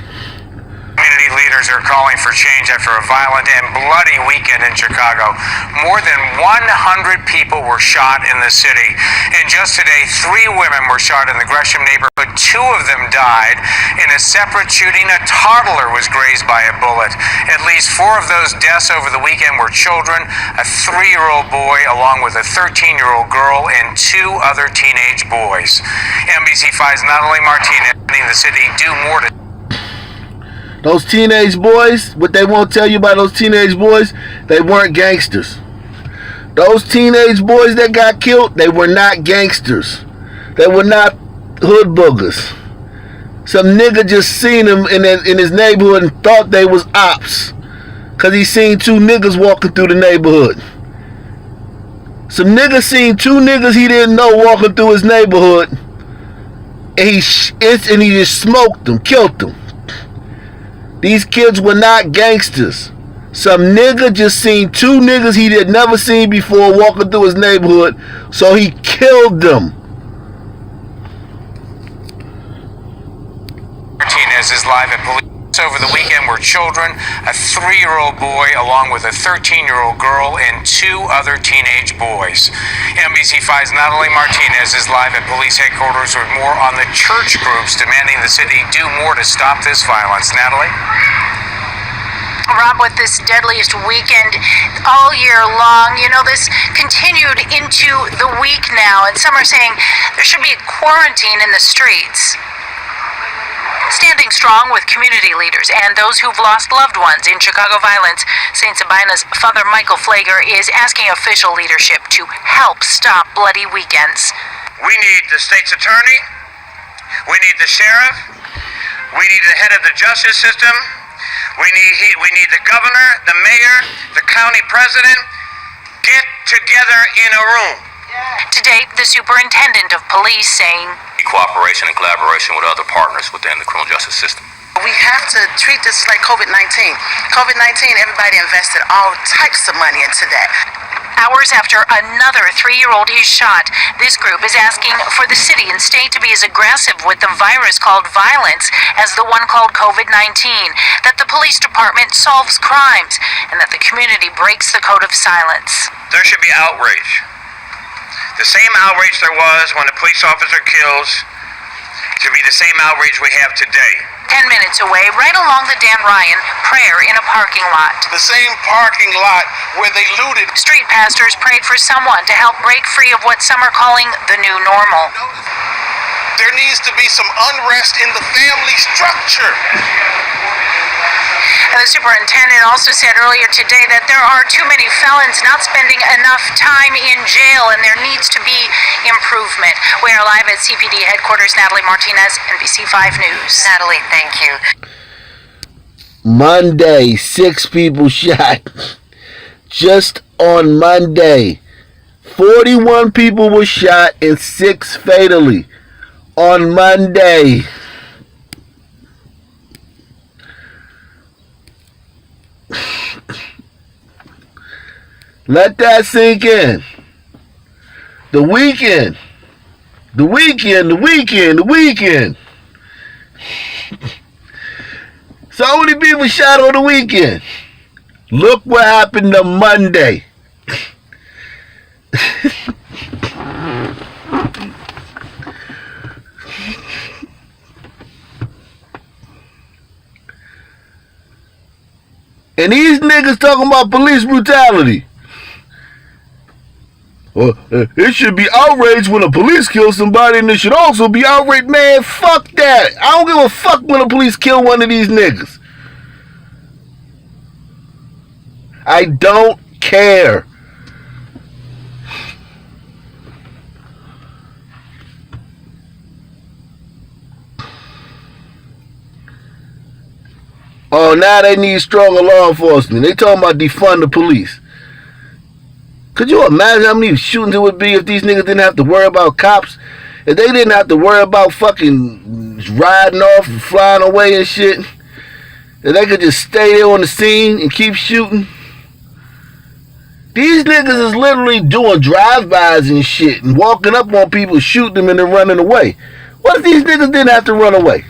Community leaders are calling for change after a violent and bloody weekend in Chicago. More than 100 people were shot in the city. And just today, 3 women were shot in the Gresham neighborhood. 2 of them died. In a separate shooting, a toddler was grazed by a bullet. At least 4 of those deaths over the weekend were children, a 3-year-old boy along with a 13-year-old girl and 2 other teenage boys. NBC5's Natalie Martinez in the city do more to... Those teenage boys, what they won't tell you about those teenage boys, they weren't gangsters. Those teenage boys that got killed, they were not gangsters. They were not hood boogers. Some nigga just seen them in his neighborhood and thought they was ops. Because he seen 2 niggas walking through the neighborhood. Some nigga seen 2 niggas he didn't know walking through his neighborhood. And he just smoked them, killed them. These kids were not gangsters. Some nigga just seen 2 niggas he had never seen before walking through his neighborhood, so he killed them. Martinez is live at police. Over the weekend were children, a 3-year-old boy along with a 13-year-old girl and 2 other teenage boys. NBC5's Natalie Martinez is live at police headquarters with more on the church groups demanding the city do more to stop this violence. Natalie? Rob, with this deadliest weekend all year long, you know, this continued into the week now, and some are saying there should be a quarantine in the streets. Standing strong with community leaders and those who've lost loved ones in Chicago violence, St. Sabina's Father Michael Flager is asking official leadership to help stop bloody weekends. We need the state's attorney, we need the sheriff, we need the head of the justice system, we need the governor, the mayor, the county president. Get together in a room. To date, the superintendent of police saying, cooperation and collaboration with other partners within the criminal justice system. We have to treat this like COVID-19. COVID-19, everybody invested all types of money into that. Hours after another 3-year-old is shot, this group is asking for the city and state to be as aggressive with the virus called violence as the one called COVID-19, that the police department solves crimes, and that the community breaks the code of silence. There should be outrage. The same outrage there was when a police officer kills should be the same outrage we have today. 10 minutes away, right along the Dan Ryan, prayer in a parking lot. The same parking lot where they looted. Street pastors prayed for someone to help break free of what some are calling the new normal. There needs to be some unrest in the family structure. And the superintendent also said earlier today that there are too many felons not spending enough time in jail and there needs to be improvement. We are live at CPD headquarters. Natalie Martinez, NBC5 News. Natalie, thank you. Monday, 6 people shot. Just on Monday, 41 people were shot and 6 fatally. On Monday. Let that sink in. The weekend. So many people shot on the weekend. Look what happened on Monday. And these niggas talking about police brutality. Well, it should be outrage when the police kill somebody, and it should also be outrage. Man, fuck that. I don't give a fuck when the police kill one of these niggas. I don't care. Oh, now they need stronger law enforcement. They talking about defund the police. Could you imagine how many shootings it would be if these niggas didn't have to worry about cops? If they didn't have to worry about fucking riding off and flying away and shit. If they could just stay there on the scene and keep shooting. These niggas is literally doing drive-bys and shit and walking up on people, shooting them and then running away. What if these niggas didn't have to run away?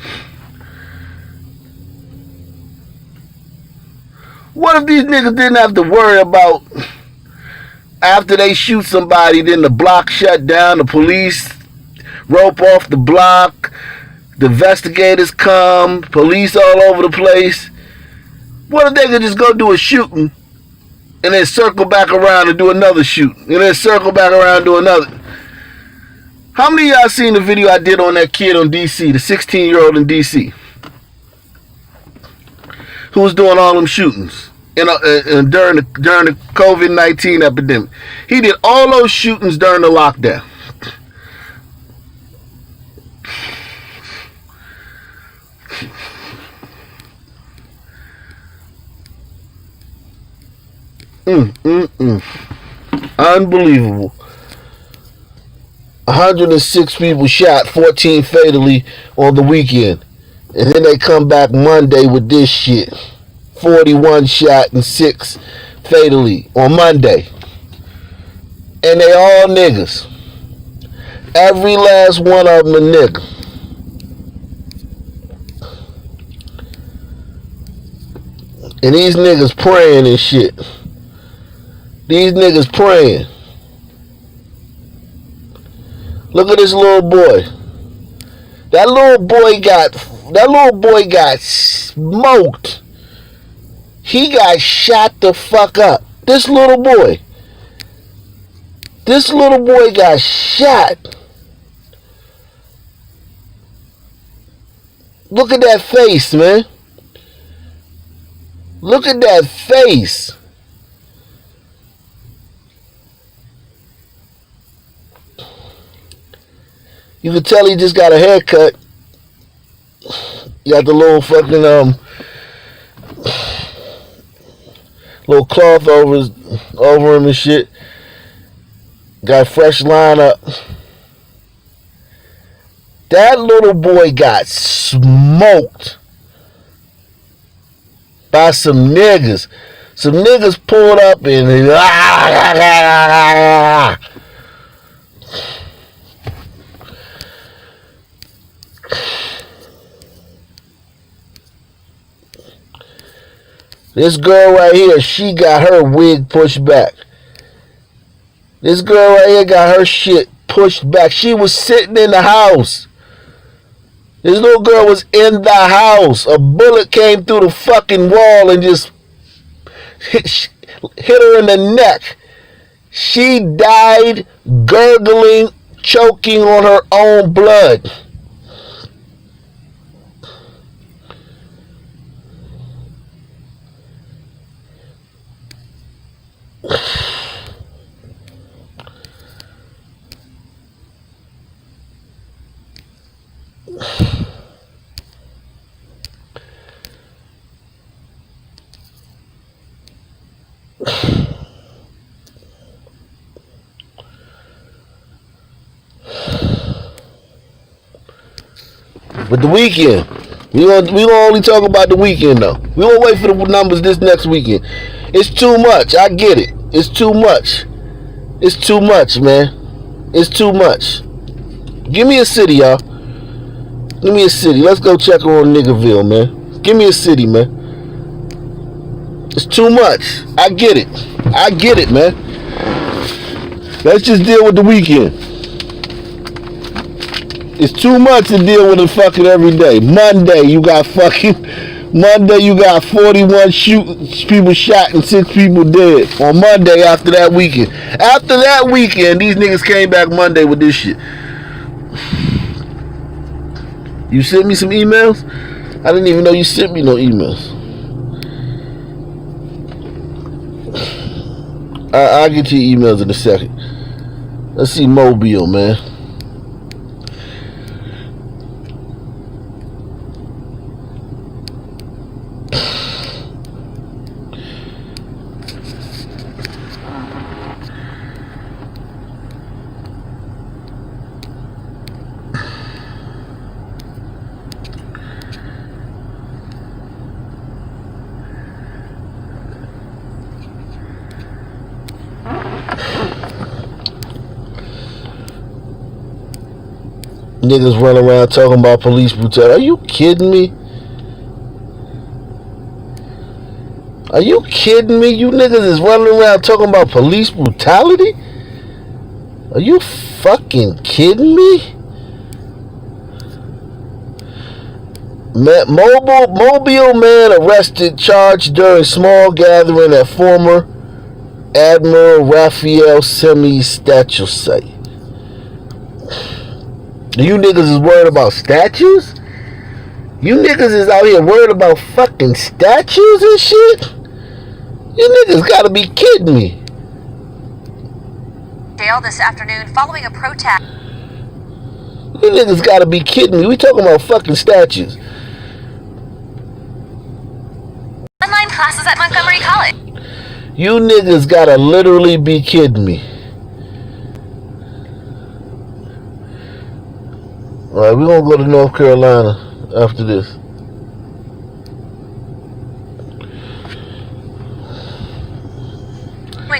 What if these niggas didn't have to worry about after they shoot somebody, then the block shut down, the police rope off the block, the investigators come, police all over the place. What if they could just go do a shooting and then circle back around and do another shooting, and then circle back around and do another? How many of y'all seen the video I did on that kid on DC, the 16-year-old in DC, who was doing all them shootings during the COVID-19 epidemic? He did all those shootings during the lockdown. Unbelievable. 106 people shot, 14 fatally on the weekend. And then they come back Monday with this shit. 41 shot and 6 fatally on Monday. And they all niggas. Every last one of them a nigga. And these niggas praying and shit. These niggas praying. Look at this little boy. That little boy got smoked. He got shot the fuck up. This little boy got shot. Look at that face, man. Look at that face. You can tell he just got a haircut. He got the little fucking little cloth over him and shit. Got a fresh line up. That little boy got smoked by some niggas. Some niggas pulled up and this girl right here, she got her wig pushed back. This girl right here got her shit pushed back. She was sitting in the house. This little girl was in the house. A bullet came through the fucking wall and just hit her in the neck. She died gurgling, choking on her own blood. But the weekend, we gonna only talk about the weekend though. We gonna wait for the numbers this next weekend. It's too much. I get it. It's too much. It's too much, man. It's too much. Give me a city, y'all. Give me a city. Let's go check on Niggerville, man. Give me a city, man. It's too much. I get it. I get it, man. Let's just deal with the weekend. It's too much to deal with it fucking every day. Monday, you got 41 people shot and 6 people dead. On Monday after that weekend. After that weekend, these niggas came back Monday with this shit. You sent me some emails? I didn't even know you sent me no emails. I'll get to your emails in a second. Let's see Mobile, man. Niggas run around talking about police brutality. Are you kidding me? Are you kidding me? You niggas is running around talking about police brutality? Are you fucking kidding me? Mobile man arrested, charged during small gathering at former Admiral Raphael Semi's statue site. You niggas is worried about statues? You niggas is out here worried about fucking statues and shit? You niggas gotta be kidding me. Jail this afternoon following a protest. You niggas gotta be kidding me. We talking about fucking statues. Online classes at Montgomery College. You niggas gotta literally be kidding me. Alright, we're gonna go to North Carolina after this.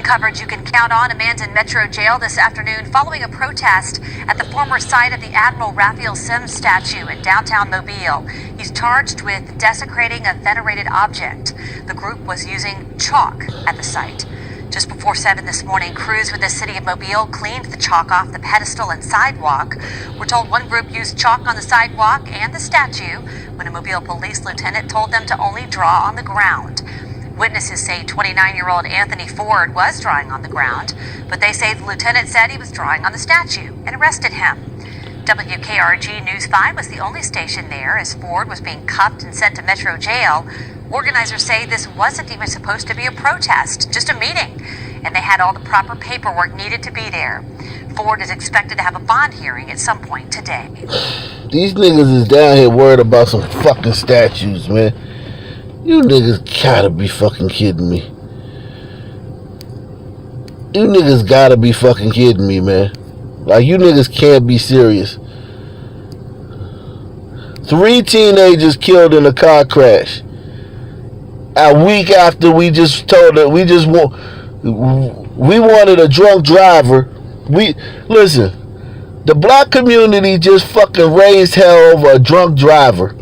Coverage you can count on. A man's in Metro Jail this afternoon following a protest at the former site of the Admiral Raphael Sims statue in downtown Mobile. He's charged with desecrating a venerated object. The group was using chalk at the site. Just before 7 this morning, crews with the city of Mobile cleaned the chalk off the pedestal and sidewalk. We're told one group used chalk on the sidewalk and the statue when a Mobile police lieutenant told them to only draw on the ground. Witnesses say 29-year-old Anthony Ford was drawing on the ground, but they say the lieutenant said he was drawing on the statue and arrested him. WKRG News 5 was the only station there as Ford was being cuffed and sent to Metro Jail. Organizers say this wasn't even supposed to be a protest, just a meeting, and they had all the proper paperwork needed to be there. Ford is expected to have a bond hearing at some point today. These niggas is down here worried about some fucking statues, man. You niggas gotta be fucking kidding me. You niggas gotta be fucking kidding me, man. Like, you niggas can't be serious. 3 teenagers killed in a car crash. A week after we just told that we wanted a drunk driver. Listen, the black community just fucking raised hell over a drunk driver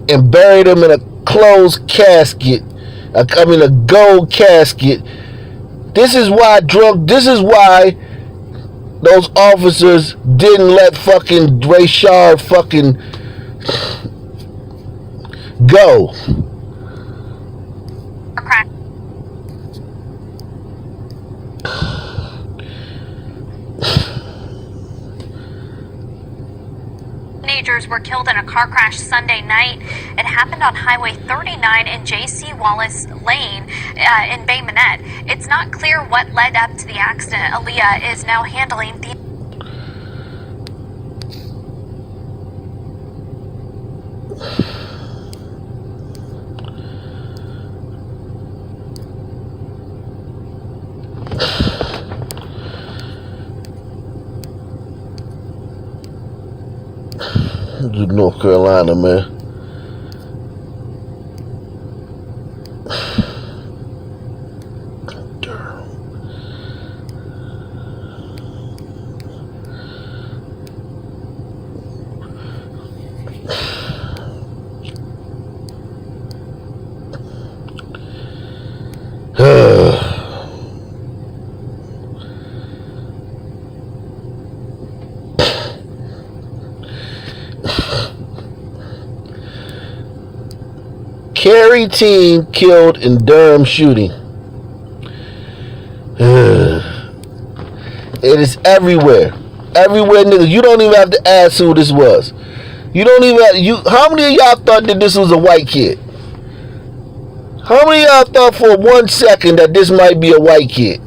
and buried him in a closed casket. A gold casket. This is why those officers didn't let fucking Rayshard fucking go. Teenagers were killed in a car crash Sunday night. It happened on Highway 39 in J.C. Wallace Lane in Bay Minette. It's not clear what led up to the accident. Aaliyah is now handling the... North Carolina, man. Cary teen killed in Durham shooting. It is everywhere. Everywhere, niggas. You don't even have to ask who this was. You don't even have, how many of y'all thought that this was a white kid? How many of y'all thought for 1 second that this might be a white kid?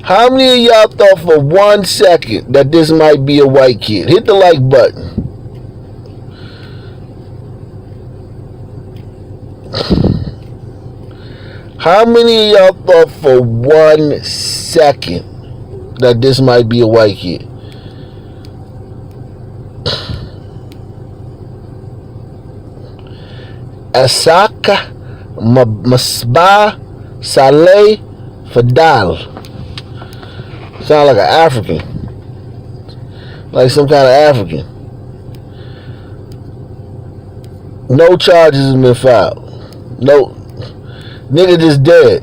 How many of y'all thought for 1 second that this might be a white kid? Hit the like button. How many of y'all thought for 1 second that this might be a white kid? Asaka Masbah Saleh Fadal. Sound like an African. Like some kind of African. No charges have been filed. No. Nigga just dead.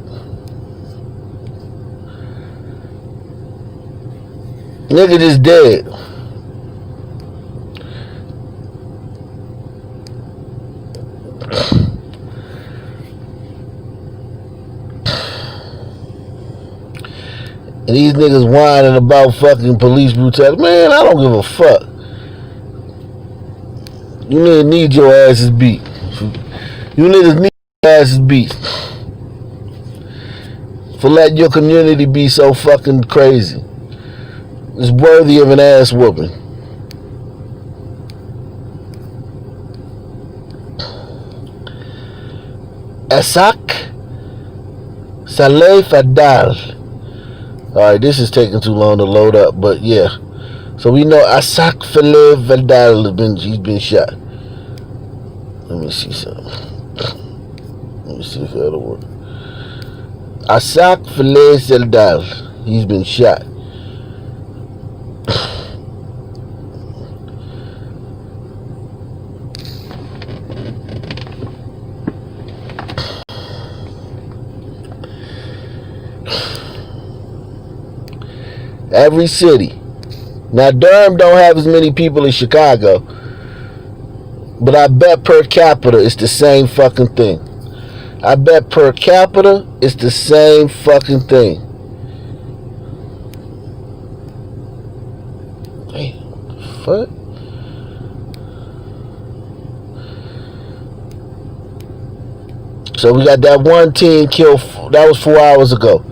Nigga just dead. And these niggas whining about fucking police brutality. Man, I don't give a fuck. You niggas need your asses beat. You niggas need your asses beat. For letting your community be so fucking crazy. It's worthy of an ass whooping. Asak Saleh Fadal. Alright, this is taking too long to load up, but yeah. So we know Asak Saleh Fadal he's been shot. Let me see something. Let me see if that'll work. Asak Saleh Fadal, he's been shot. Every city. Now Durham don't have as many people as Chicago, but I bet per capita it's the same fucking thing. I bet per capita it's the same fucking thing. Hey, fuck. So we got that one teen killed. That was 4 hours ago.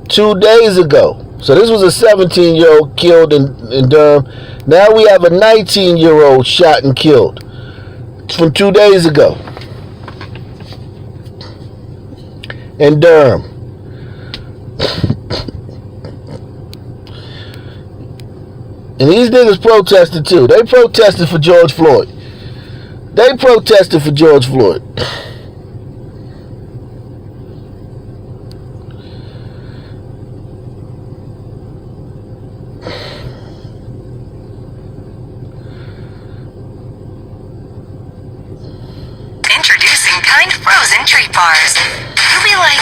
2 days ago. So this was a 17-year-old killed in Durham. Now we have a 19-year-old shot and killed from 2 days ago in Durham. And these niggas protested too. They protested for George Floyd. They protested for George Floyd. Frozen treat bars. You'll be like,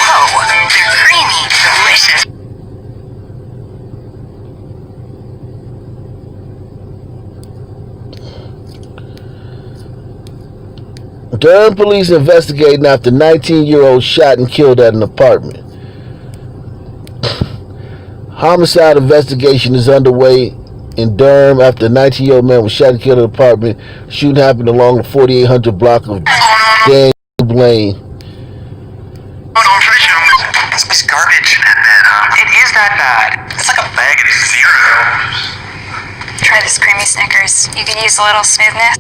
whoa, they're creamy, delicious. Durham police investigating after 19-year-old shot and killed at an apartment. Homicide investigation is underway in Durham after a 19-year-old man was shot and killed at an apartment. Shooting happened along the 4800 block of Dan Lane. It's garbage, and then it is that bad. It's like a bag of cereal. Try this creamy Snickers. You can use a little smoothness.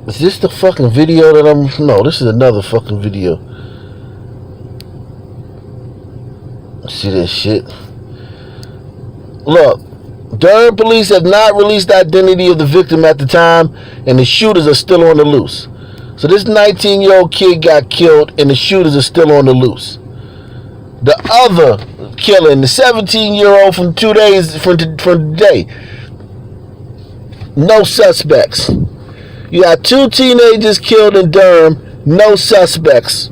Is this the fucking video that I'm... No, this is another fucking video. See this shit? Look. Durham police have not released the identity of the victim at the time, and the shooters are still on the loose. So this 19-year-old kid got killed, and the shooters are still on the loose. The other killing, the 17-year-old from 2 days from today, no suspects. You got 2 teenagers killed in Durham, no suspects.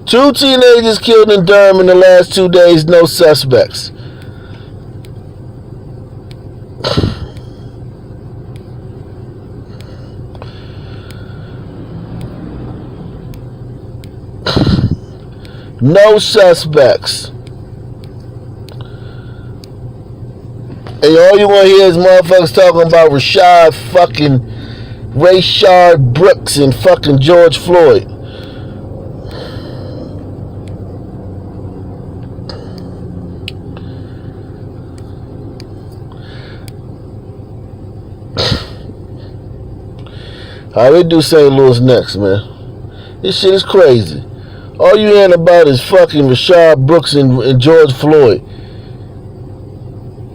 Two teenagers killed in Durham in the last 2 days, no suspects. No suspects. And all you want to hear is motherfuckers talking about Rayshard Brooks and fucking George Floyd. Alright, we do St. Louis next, man. This shit is crazy. All you hearing about is fucking Rayshard Brooks and George Floyd.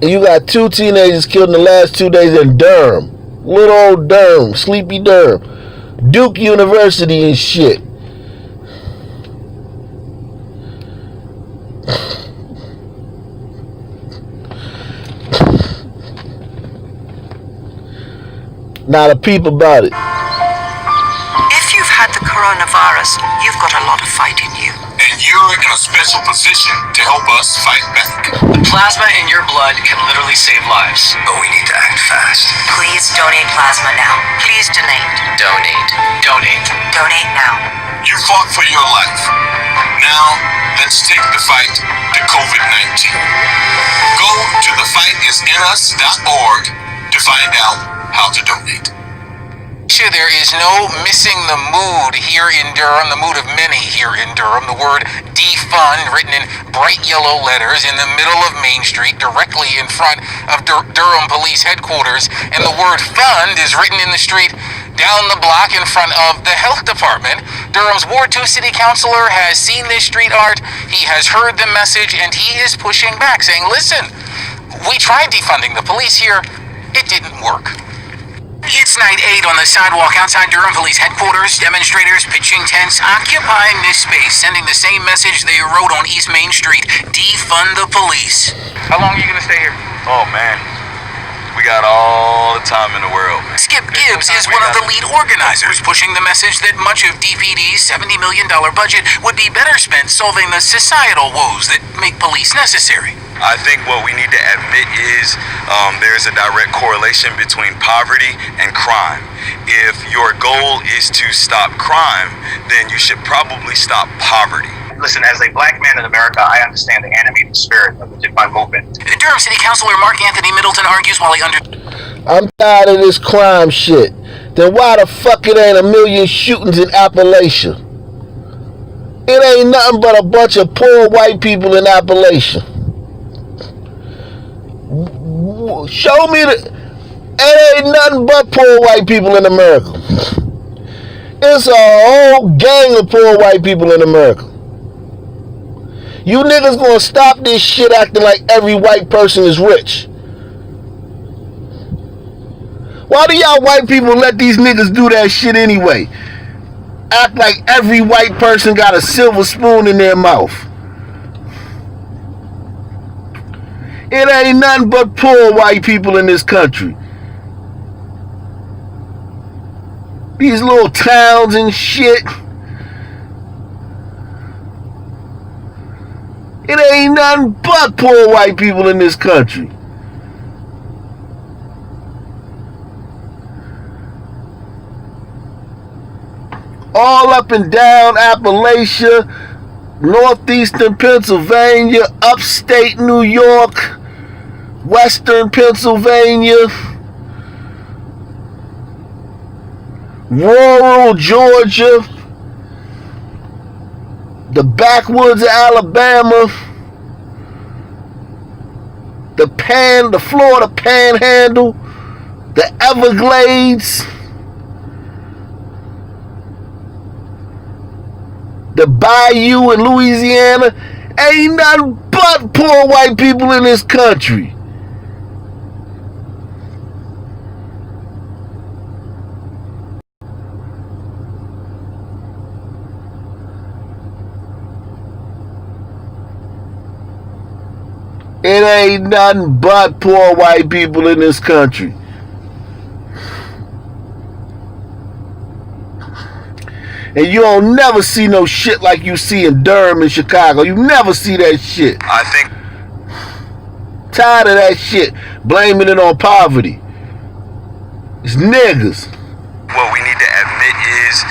And you got 2 teenagers killed in the last 2 days in Durham. Little old Durham, sleepy Durham. Duke University and shit. Not a peep about it. If you've had the coronavirus, you've got a lot of fight in you. And you're in a special position to help us fight back. The plasma in your blood can literally save lives. But we need to act fast. Please donate plasma now. Please donate. Donate. Donate. Donate now. You fought for your life. Now, let's take the fight to COVID-19. Go to thefightisinuS.org to find out how to donate. Sure, there is no missing the mood here in Durham, the mood of many here in Durham. The word defund written in bright yellow letters in the middle of Main Street, directly in front of Durham Police Headquarters. And the word fund is written in the street down the block in front of the Health Department. Durham's Ward 2 City Councilor has seen this street art. He has heard the message, and he is pushing back, saying, listen, we tried defunding the police here. It didn't work. It's night 8 on the sidewalk outside Durham Police Headquarters. Demonstrators pitching tents, occupying this space, sending the same message they wrote on East Main Street: defund the police. How long are you going to stay here? Oh, man. We got all the time in the world, man. Skip Gibbs is one of the lead organizers, pushing the message that much of DPD's $70 million budget would be better spent solving the societal woes that make police necessary. I think what we need to admit is there's a direct correlation between poverty and crime. If your goal is to stop crime, then you should probably stop poverty. Listen, as a black man in America, I understand the animated spirit of the defund movement. Durham City Councilor Mark Anthony Middleton argues while he I'm tired of this crime shit. Then why the fuck it ain't a million shootings in Appalachia? It ain't nothing but a bunch of poor white people in Appalachia. Show me it ain't nothing but poor white people in America. It's a whole gang of poor white people in America. You niggas gonna stop this shit acting like every white person is rich. Why do y'all white people let these niggas do that shit anyway? Act like every white person got a silver spoon in their mouth. It ain't nothing but poor white people in this country. These little towns and shit. It ain't nothing but poor white people in this country. All up and down Appalachia, northeastern Pennsylvania, upstate New York, western Pennsylvania, rural Georgia, the backwoods of Alabama, the Florida Panhandle, the Everglades, the Bayou in Louisiana. Ain't nothing but poor white people in this country. It ain't nothing but poor white people in this country. And you don't never see no shit like you see in Durham and Chicago. You never see that shit. I think... Tired of that shit. Blaming it on poverty. It's niggas. What we need to admit is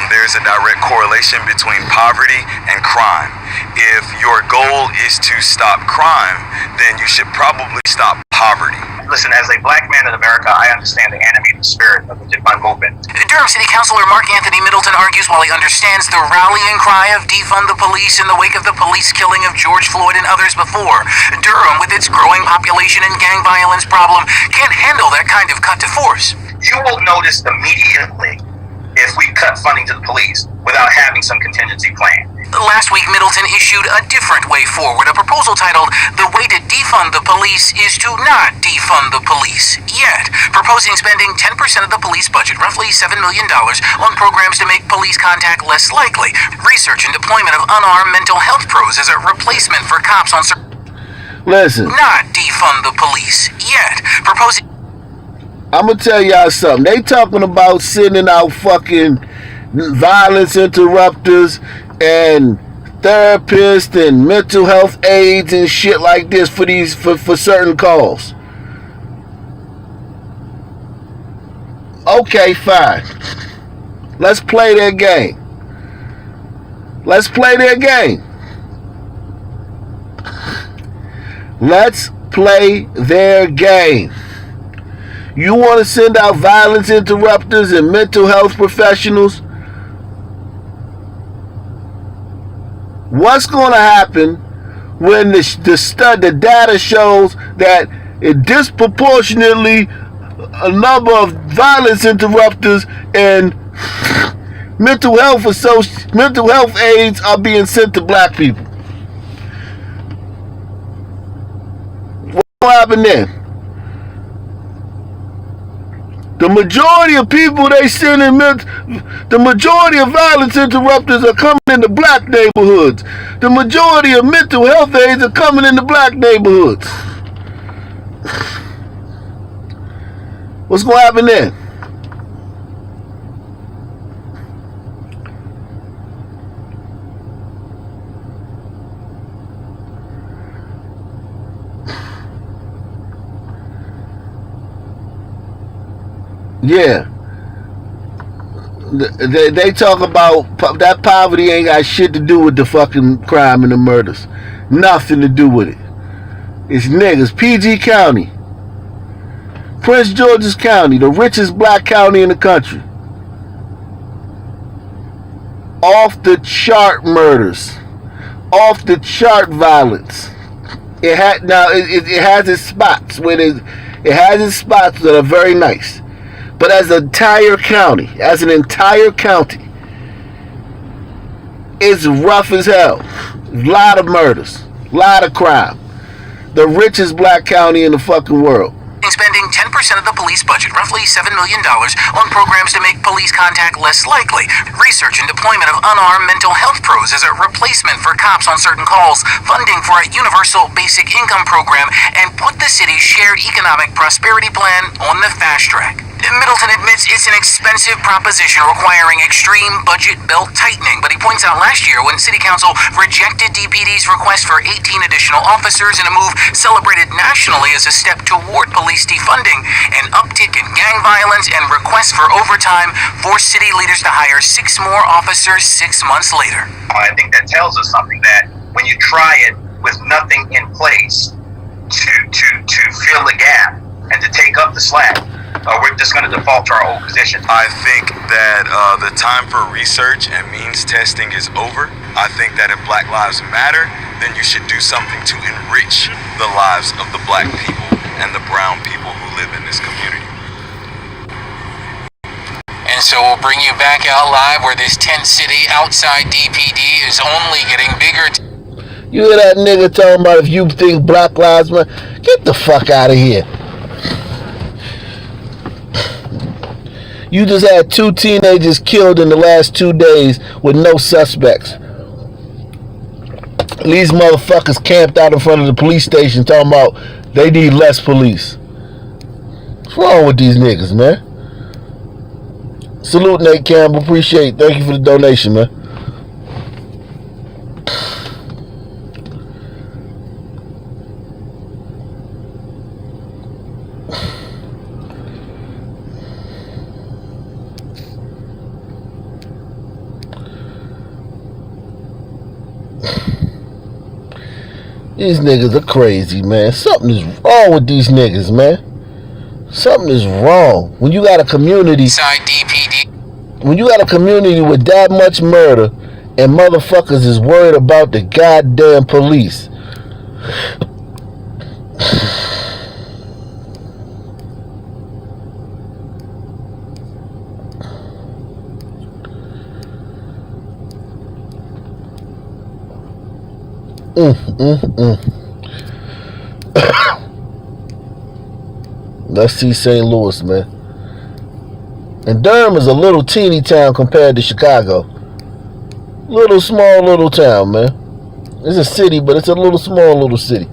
there's a direct correlation between poverty and crime. If your goal is to stop crime, then you should probably stop poverty. Listen, as a black man in America, I understand the animated spirit of the defund movement. Durham City Councilor Mark Anthony Middleton argues while he understands the rallying cry of defund the police in the wake of the police killing of George Floyd and others before. Durham, with its growing population and gang violence problem, can't handle that kind of cut to force. You will notice immediately if we cut funding to the police without having some contingency plan. Last week, Middleton issued a different way forward, a proposal titled The Way to Defund defund the police is to not defund the police yet, proposing spending 10% of the police budget, roughly $7 million, on programs to make police contact less likely, research and deployment of unarmed mental health pros as a replacement for cops on certain... Listen. Not defund the police yet, proposing... I'm gonna tell y'all something. They talking about sending out fucking violence interrupters and therapists and mental health aides and shit like this for certain calls. Okay, fine. Let's play their game. Let's play their game. Let's play their game. You want to send out violence interrupters and mental health professionals? What's going to happen when the data shows that it disproportionately a number of violence interrupters and mental health aides are being sent to black people? What will happen then? The majority of people they send in, the majority of violence interrupters are coming into black neighborhoods. The majority of mental health aides are coming into black neighborhoods. What's going to happen then? Yeah. They talk about that poverty ain't got shit to do with the fucking crime and the murders. Nothing to do with it. It's niggas. PG County. Prince George's County, the richest black county in the country. Off the chart murders. Off the chart violence. It has its spots where it has its spots that are very nice. But as an entire county, it's rough as hell. A lot of murders, a lot of crime. The richest black county in the fucking world. Spending 10% of the police budget, roughly $7 million, on programs to make police contact less likely, research and deployment of unarmed mental health pros as a replacement for cops on certain calls, funding for a universal basic income program, and put the city's shared economic prosperity plan on the fast track. Middleton admits it's an expensive proposition requiring extreme budget belt tightening, but he points out last year when City Council rejected DPD's request for 18 additional officers in a move celebrated nationally as a step toward police defunding, an uptick in gang violence and requests for overtime forced city leaders to hire 6 more officers 6 months later. I think that tells us something, that when you try it with nothing in place to fill the gap and to take up the slack, we're just going to default to our old position. I think that the time for research and means testing is over. I think that if Black Lives Matter, then you should do something to enrich the lives of the black people and the brown people who live in this community. And so we'll bring you back out live where this tent city outside DPD is only getting bigger. You hear that nigga talking about if you think Black Lives Matter? Get the fuck out of here. You just had 2 teenagers killed in the last 2 days with no suspects. These motherfuckers camped out in front of the police station talking about they need less police. What's wrong with these niggas, man? Salute, Nate Campbell. Appreciate it. Thank you for the donation, man. These niggas are crazy, man. Something is wrong with these niggas, man. Something is wrong. When you got a community, when you got a community with that much murder and motherfuckers is worried about the goddamn police. Let's see St. Louis, man. And Durham is a little teeny town compared to Chicago. Little small little town, man. It's a city, but it's a little small little city.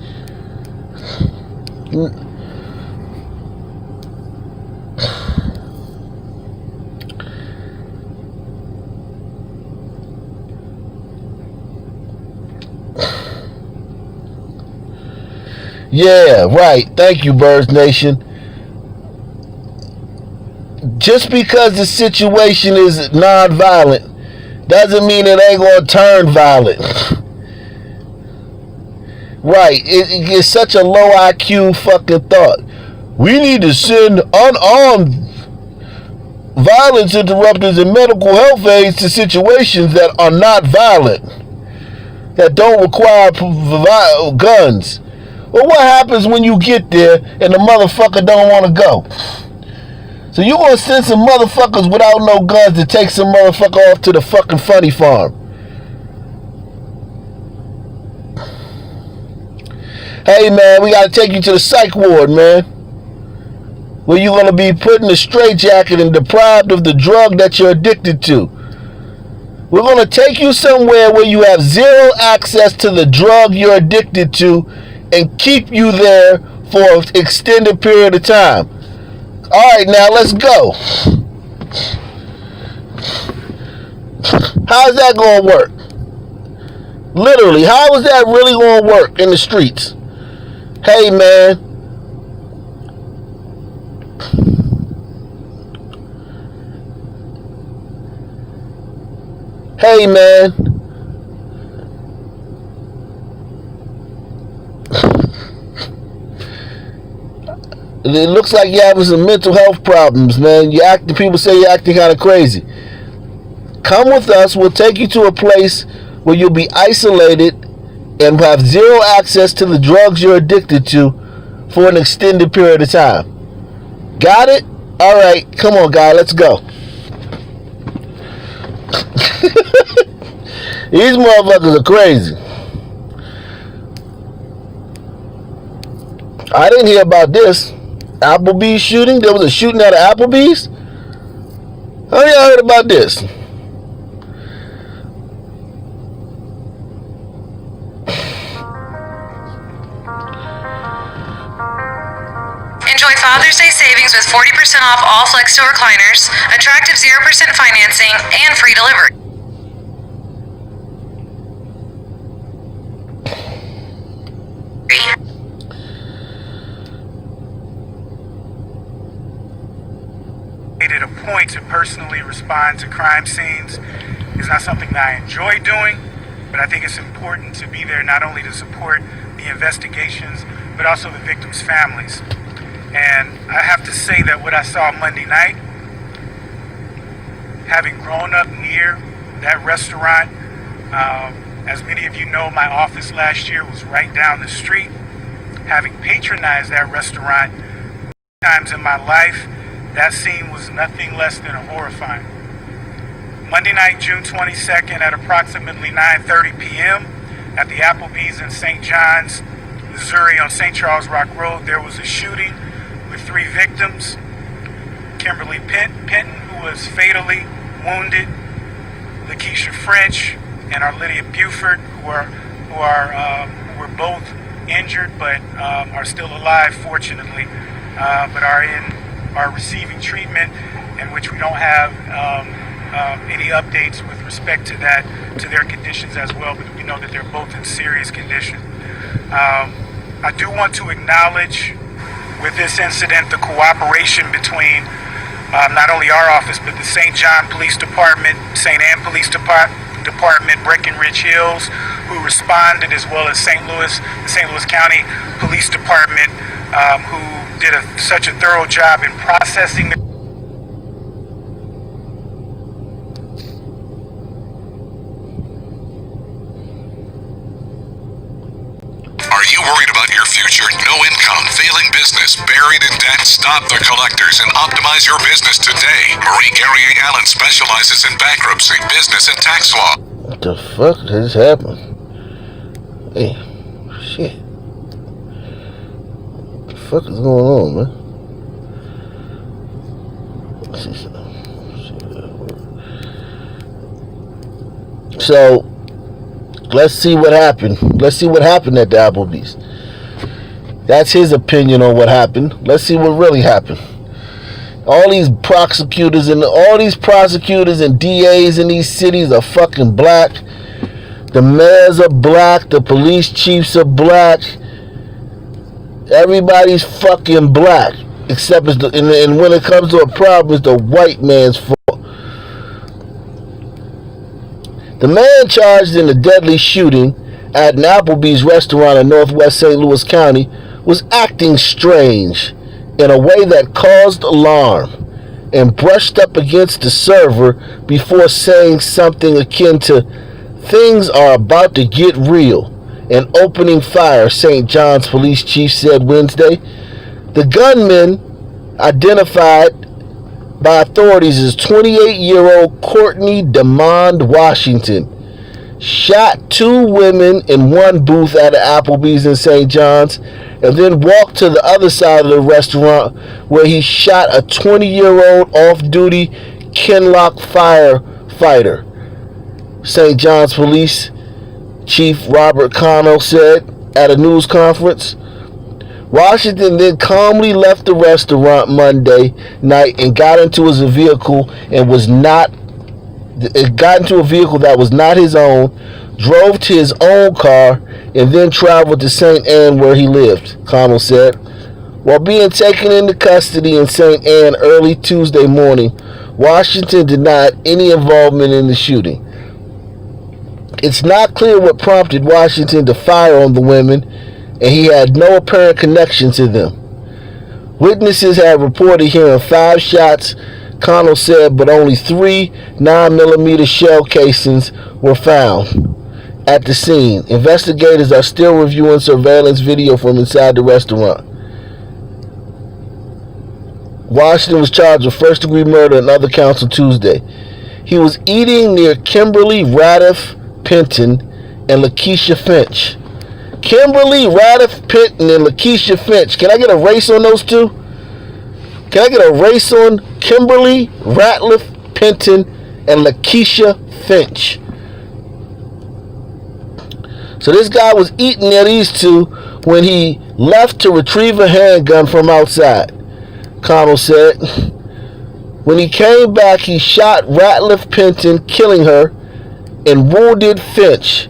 Yeah, right. Thank you, Birds Nation. Just because the situation is non-violent doesn't mean it ain't gonna turn violent. Right. It's such a low IQ fucking thought. We need to send unarmed violence interrupters and medical health aides to situations that are not violent, that don't require guns. Well, what happens when you get there and the motherfucker don't want to go? So you gonna send some motherfuckers without no guns to take some motherfucker off to the fucking funny farm? Hey man, we gotta take you to the psych ward, man, where you're gonna be put in a straitjacket and deprived of the drug that you're addicted to. We're gonna take you somewhere where you have zero access to the drug you're addicted to and keep you there for an extended period of time. Alright, now let's go. How's that gonna work? Literally, how is that really gonna work in the streets? Hey man. Hey man. It looks like you're having some mental health problems, man. People say you're acting kind of crazy. Come with us. We'll take you to a place where you'll be isolated and have zero access to the drugs you're addicted to for an extended period of time. Got it? All right. Come on, guy. Let's go. These motherfuckers are crazy. I didn't hear about this. Applebee's shooting? There was a shooting at Applebee's? How y'all heard about this? Enjoy Father's Day savings with 40% off all Flex Store recliners, attractive 0% financing, and free delivery. Made it a point to personally respond to crime scenes. It's not something that I enjoy doing, but I think it's important to be there not only to support the investigations, but also the victims' families. And I have to say that what I saw Monday night, having grown up near that restaurant, as many of you know, my office last year was right down the street. Having patronized that restaurant times in my life, that scene was nothing less than horrifying. Monday night, June 22nd at approximately 9:30 p.m. at the Applebee's in St. John's, Missouri on St. Charles Rock Road, there was a shooting with 3 victims. Kimberly Penton, who was fatally wounded, Lakeisha French, and our Lydia Buford, who were both injured but are still alive, fortunately, but are receiving treatment, in which we don't have any updates with respect to their conditions as well, but we know that they're both in serious condition. I do want to acknowledge with this incident the cooperation between not only our office, but the St. John Police Department, St. Anne Police Department, Breckenridge Hills, who responded, as well as the St. Louis County Police Department, who did such a thorough job in processing the Are you worried about your future? No income, failing business, buried in debt? Stop the collectors and optimize your business today. Marie Guerrier Allen specializes in bankruptcy, business, and tax law. What the fuck has happened? Hey, shit. fuck is going on, man? So, let's see what happened. Let's see what happened at the Applebee's. That's his opinion on what happened. Let's see what really happened. All these prosecutors and DAs in these cities are fucking black. The mayors are black. The police chiefs are black. Everybody's fucking black. Except and when it comes to a problem, it's the white man's fault. The man charged in the deadly shooting at an Applebee's restaurant in northwest St. Louis County was acting strange in a way that caused alarm and brushed up against the server before saying something akin to "things are about to get real" and opening fire, St. John's police chief said Wednesday. The gunman, identified by authorities as 28-year-old Courtney DeMond Washington, shot 2 women in one booth at an Applebee's in St. John's and then walked to the other side of the restaurant where he shot a 20-year-old off-duty Kinloch firefighter. St. John's Police Chief Robert Connell said at a news conference. Washington then calmly left the restaurant Monday night and got into a vehicle that was not his own, drove to his own car, and then traveled to St. Anne where he lived, Connell said. While being taken into custody in St. Anne early Tuesday morning, Washington denied any involvement in the shooting. It's not clear what prompted Washington to fire on the women, and he had no apparent connection to them. Witnesses have reported hearing 5 shots, Connell said, but only 3 9mm shell casings were found at the scene. Investigators are still reviewing surveillance video from inside the restaurant. Washington was charged with first-degree murder and other counts on Tuesday. He was eating near Kimberly Radiff Penton and Lakeisha Finch. Kimberly Radiff Penton and Lakeisha Finch. Can I get a race on those two? Can I get a race on Kimberly Ratliff Penton and Lakeisha Finch? So this guy was eating near these two when he left to retrieve a handgun from outside, Connell said. When he came back, he shot Ratliff Penton, killing her, and wounded Finch,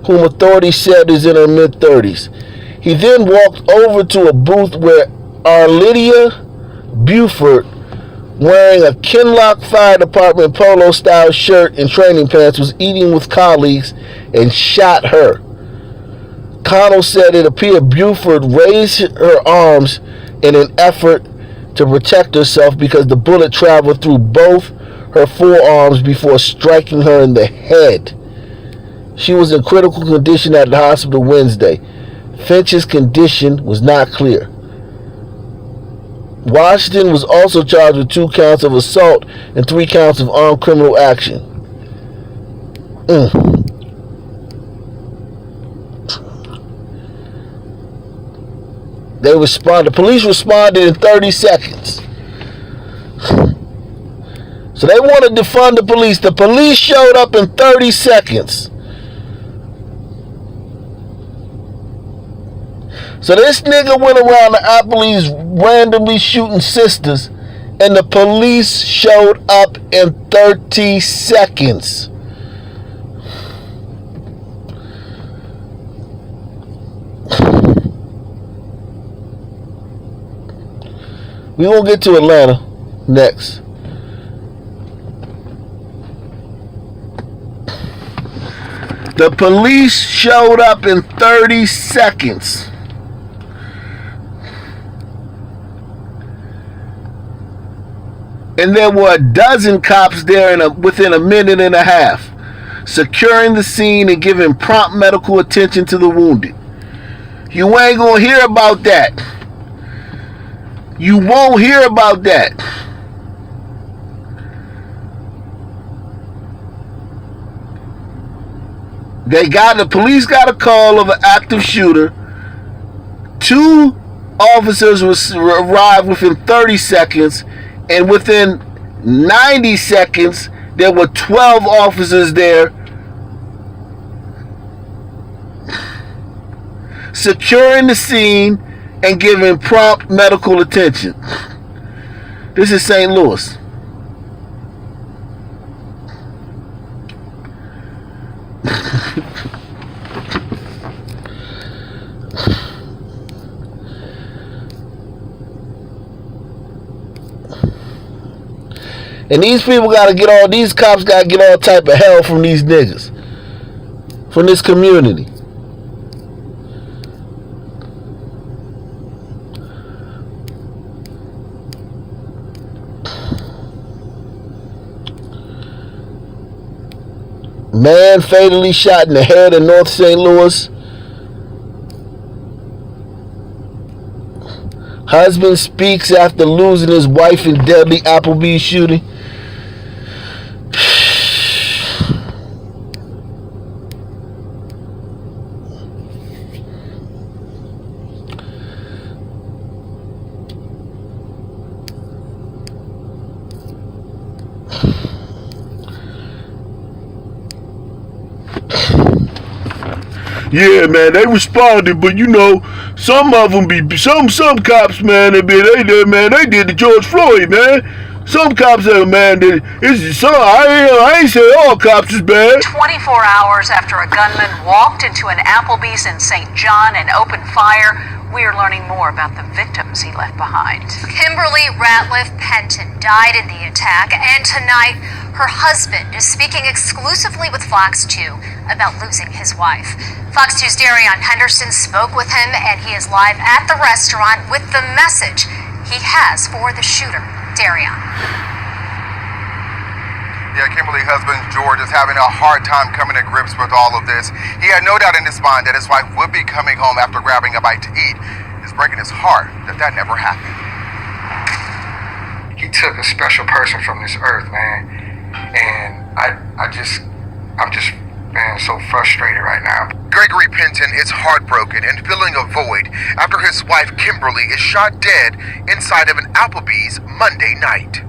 whom authorities said is in her mid-30s. He then walked over to a booth where Arlydia Buford, wearing a Kinloch Fire Department polo-style shirt and training pants, was eating with colleagues and shot her. Connell said it appeared Buford raised her arms in an effort to protect herself because the bullet traveled through both her forearms before striking her in the head. She was in critical condition at the hospital Wednesday. Finch's condition was not clear. Washington was also charged with 2 counts of assault and 3 counts of armed criminal action. The police responded in 30 seconds. So they wanted to defund the police. The police showed up in 30 seconds. So this nigga went around the Applebee's randomly shooting sisters, and the police showed up in 30 seconds. We won't get to Atlanta next. The police showed up in 30 seconds. And there were a dozen cops there within a minute and a half, securing the scene and giving prompt medical attention to the wounded. You ain't gonna hear about that. You won't hear about that. The police got a call of an active shooter. 2 officers arrived within 30 seconds, and within 90 seconds, there were 12 officers there securing the scene and giving prompt medical attention. This is St. Louis. And these people these cops gotta get all type of hell from these niggas. From this community. Man fatally shot in the head in North St. Louis. Husband speaks after losing his wife in deadly Applebee's shooting. Yeah, man, they responded, but you know, some of them some cops, man, they did the George Floyd, man. Some cops say, man, I ain't say all cops is bad. 24 hours after a gunman walked into an Applebee's in St. John and opened fire, we are learning more about the victims he left behind. Kimberly Ratliff Penton died in the attack, and tonight her husband is speaking exclusively with Fox 2 about losing his wife. Fox 2's Darion Henderson spoke with him, and he is live at the restaurant with the message he has for the shooter. Darion. Yeah, Kimberly's husband, George, is having a hard time coming to grips with all of this. He had no doubt in his mind that his wife would be coming home after grabbing a bite to eat. It's breaking his heart that never happened. He took a special person from this earth, man. And I'm just, man, so frustrated right now. Gregory Penton is heartbroken and filling a void after his wife, Kimberly, is shot dead inside of an Applebee's Monday night.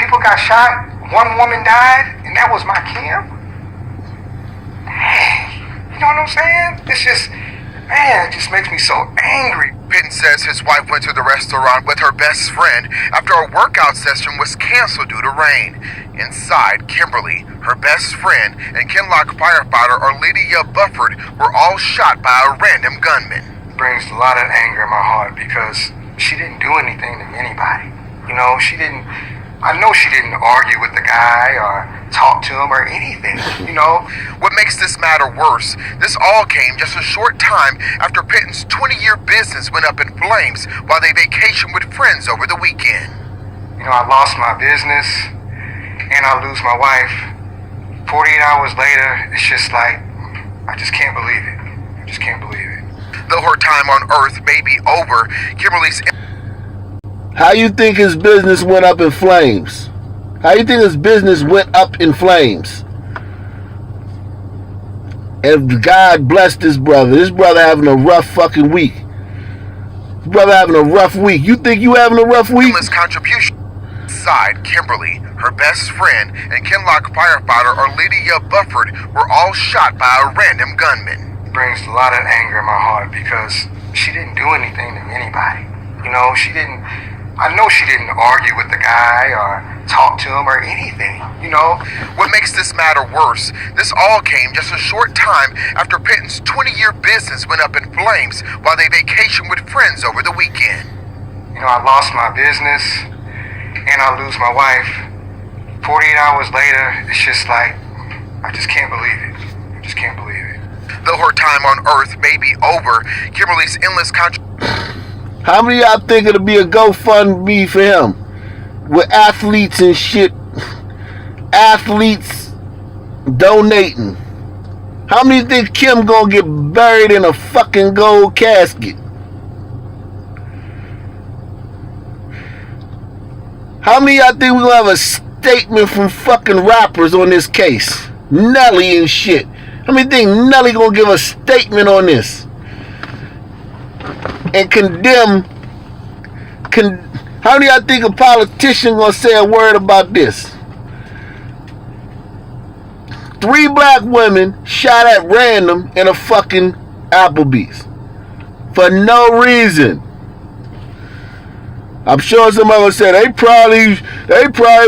People got shot, one woman died, and that was my Kim? Dang, you know what I'm saying? It's just, man, it just makes me so angry. Penton says his wife went to the restaurant with her best friend after a workout session was canceled due to rain. Inside, Kimberly, her best friend, and Kinlock firefighter Lydia Bufford were all shot by a random gunman. It brings a lot of anger in my heart because she didn't do anything to anybody. You know, I know she didn't argue with the guy or talk to him or anything, you know. What makes this matter worse, this all came just a short time after Penton's 20-year business went up in flames while they vacationed with friends over the weekend. You know, I lost my business and I lose my wife. 48 hours later, it's just like, I just can't believe it. I just can't believe it. Though her time on Earth may be over, Kimberly's... How you think his business went up in flames? How you think his business went up in flames? And God bless this brother. This brother having a rough fucking week. This brother having a rough week. You think you having a rough week? Contribution. Side, Kimberly, her best friend, and Kinlock firefighter Lydia Bufford were all shot by a random gunman. It brings a lot of anger in my heart because she didn't do anything to anybody. You know, I know she didn't argue with the guy or talk to him or anything, you know. What makes this matter worse, this all came just a short time after Penton's 20-year business went up in flames while they vacationed with friends over the weekend. You know, I lost my business and I lose my wife. 48 hours later, it's just like, I just can't believe it. I just can't believe it. Though her time on Earth may be over, Kimberly's endless How many of y'all think it'll be a GoFundMe for him? With athletes and shit. Athletes donating. How many think Kim gonna get buried in a fucking gold casket? How many of y'all think we're gonna have a statement from fucking rappers on this case? Nelly and shit. How many think Nelly gonna give a statement on this? and condemn. How do y'all think a politician gonna say a word about this? 3 black women shot at random in a fucking Applebee's for no reason. I'm sure somebody will say they probably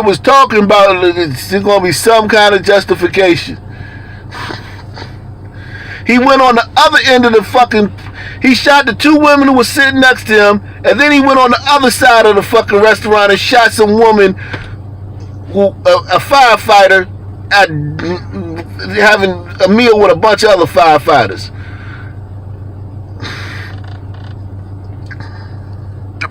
was talking about it. There's gonna be some kind of justification. He went on the other end of the fucking. He shot the 2 women who were sitting next to him, and then he went on the other side of the fucking restaurant and shot some woman, a firefighter, at having a meal with a bunch of other firefighters.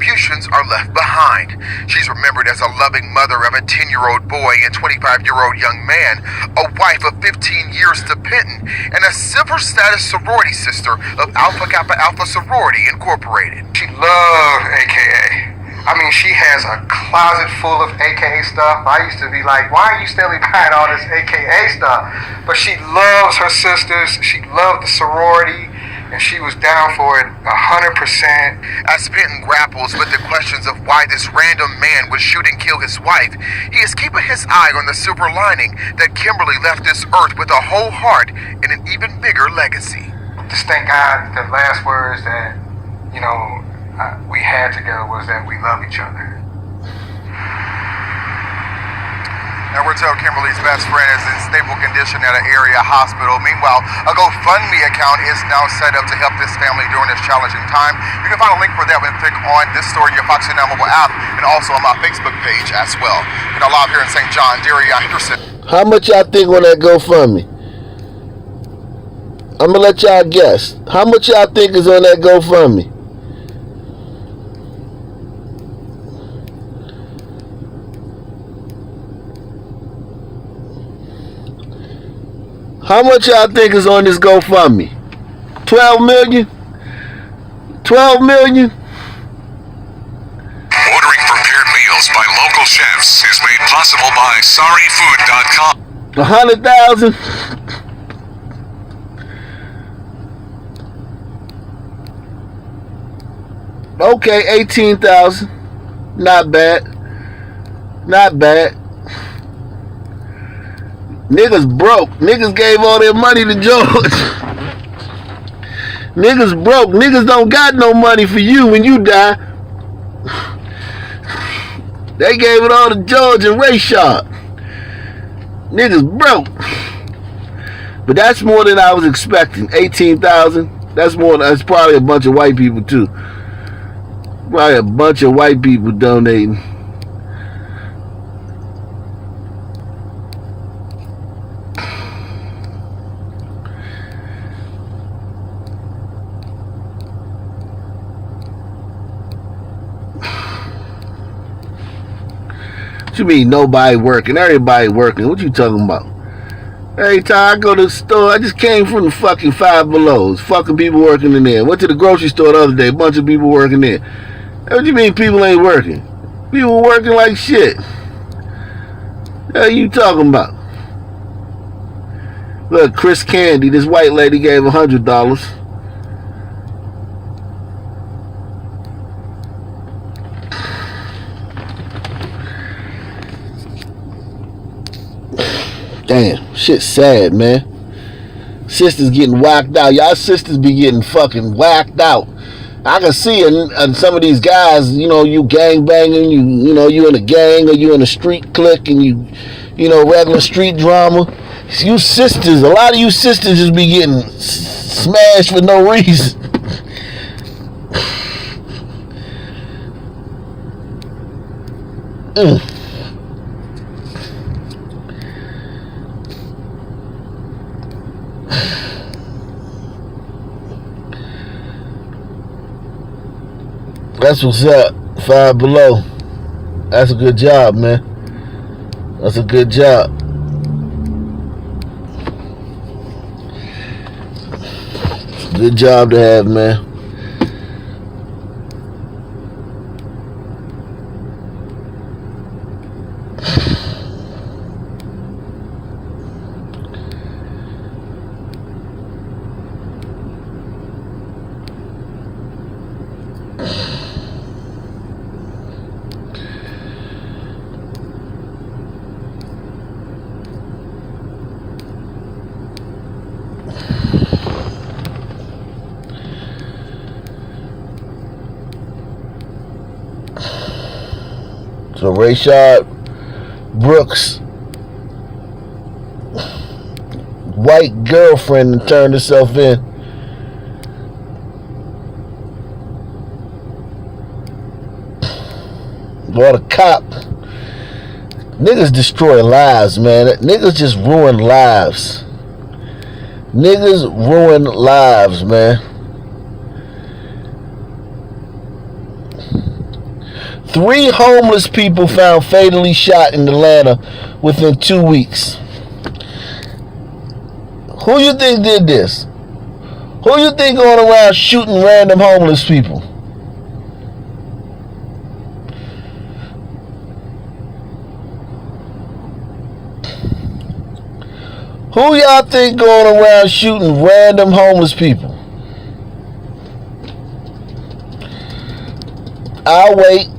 Contributions are left behind. She's remembered as a loving mother of a 10-year-old boy and 25-year-old young man, a wife of 15 years to Penton, and a silver status sorority sister of Alpha Kappa Alpha Sorority Incorporated. She loved AKA. I mean, she has a closet full of AKA stuff. I used to be like, why are you still buying all this AKA stuff? But she loves her sisters. She loved the sorority. And she was down for it 100%. As Penton grapples with the questions of why this random man would shoot and kill his wife, he is keeping his eye on the silver lining that Kimberly left this earth with a whole heart and an even bigger legacy. Just thank God the last words that, we had together was that we love each other. Now we're told Kimberly's best friend is in stable condition at an area hospital. Meanwhile, a GoFundMe account is now set up to help this family during this challenging time. You can find a link for that when you click on this story in your Fox Now mobile app and also on my Facebook page as well. You know, live here in St. John, Daria Henderson. How much y'all think on that GoFundMe? I'm gonna let y'all guess. How much y'all think is on that GoFundMe? How much y'all think is on this GoFundMe? 12 million? 12 million? Ordering prepared meals by local chefs is made possible by SorryFood.com. 100,000? Okay, 18,000. Not bad. Not bad. Niggas broke. Niggas gave all their money to George. Niggas broke. Niggas don't got no money for you when you die. They gave it all to George and Ray Sharp. Niggas broke. But that's more than I was expecting. 18,000. That's more. That's probably a bunch of white people too. Probably a bunch of white people donating. What you mean nobody working? Everybody working. What you talking about? Every time I go to the store, I just came from the fucking Five Belows. Fucking people working in there. Went to the grocery store the other day. A bunch of people working there. What you mean people ain't working? People working like shit. What are you talking about? Look, Chris Candy, this white lady gave $100. Damn, shit's sad, man. Sisters getting whacked out. Y'all sisters be getting fucking whacked out. I can see in some of these guys, you gang banging, you in a gang or you in a street clique and you regular street drama. You sisters, a lot of you sisters just be getting smashed for no reason. That's what's up. Five Below. That's a good job, man. That's a good job. Good job to have, man. So Rayshard Brooks' white girlfriend turned herself in. Boy, the cop. Niggas destroy lives, man. Niggas just ruin lives. Niggas ruin lives, man. 3 homeless people found fatally shot in Atlanta within 2 weeks. Who you think did this? Who you think going around shooting random homeless people? Who y'all think going around shooting random homeless people? I'll wait.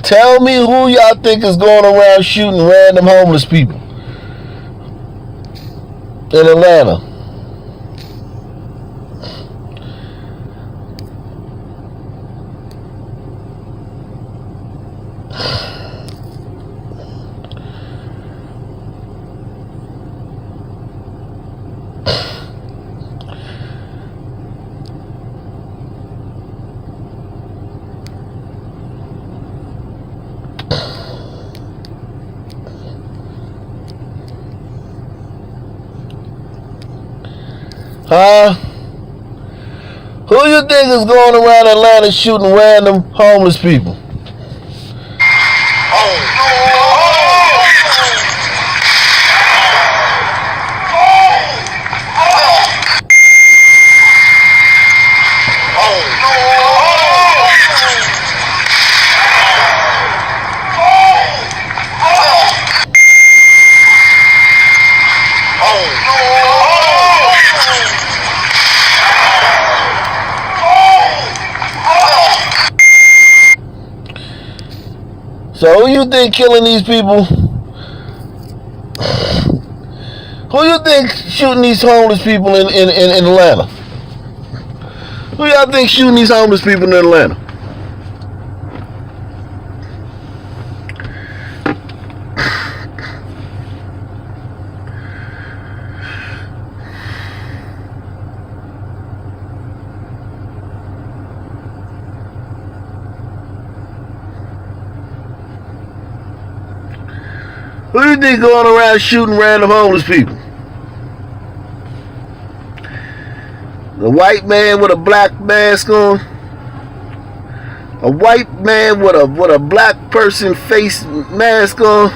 Tell me who y'all think is going around shooting random homeless people in Atlanta. Huh? Who you think is going around Atlanta shooting random homeless people? So who you think killing these people? Who you think shooting these homeless people in Atlanta? Who y'all think shooting these homeless people in Atlanta? Who do you think going around shooting random homeless people? The white man with a black mask on? A white man with a black person face mask on?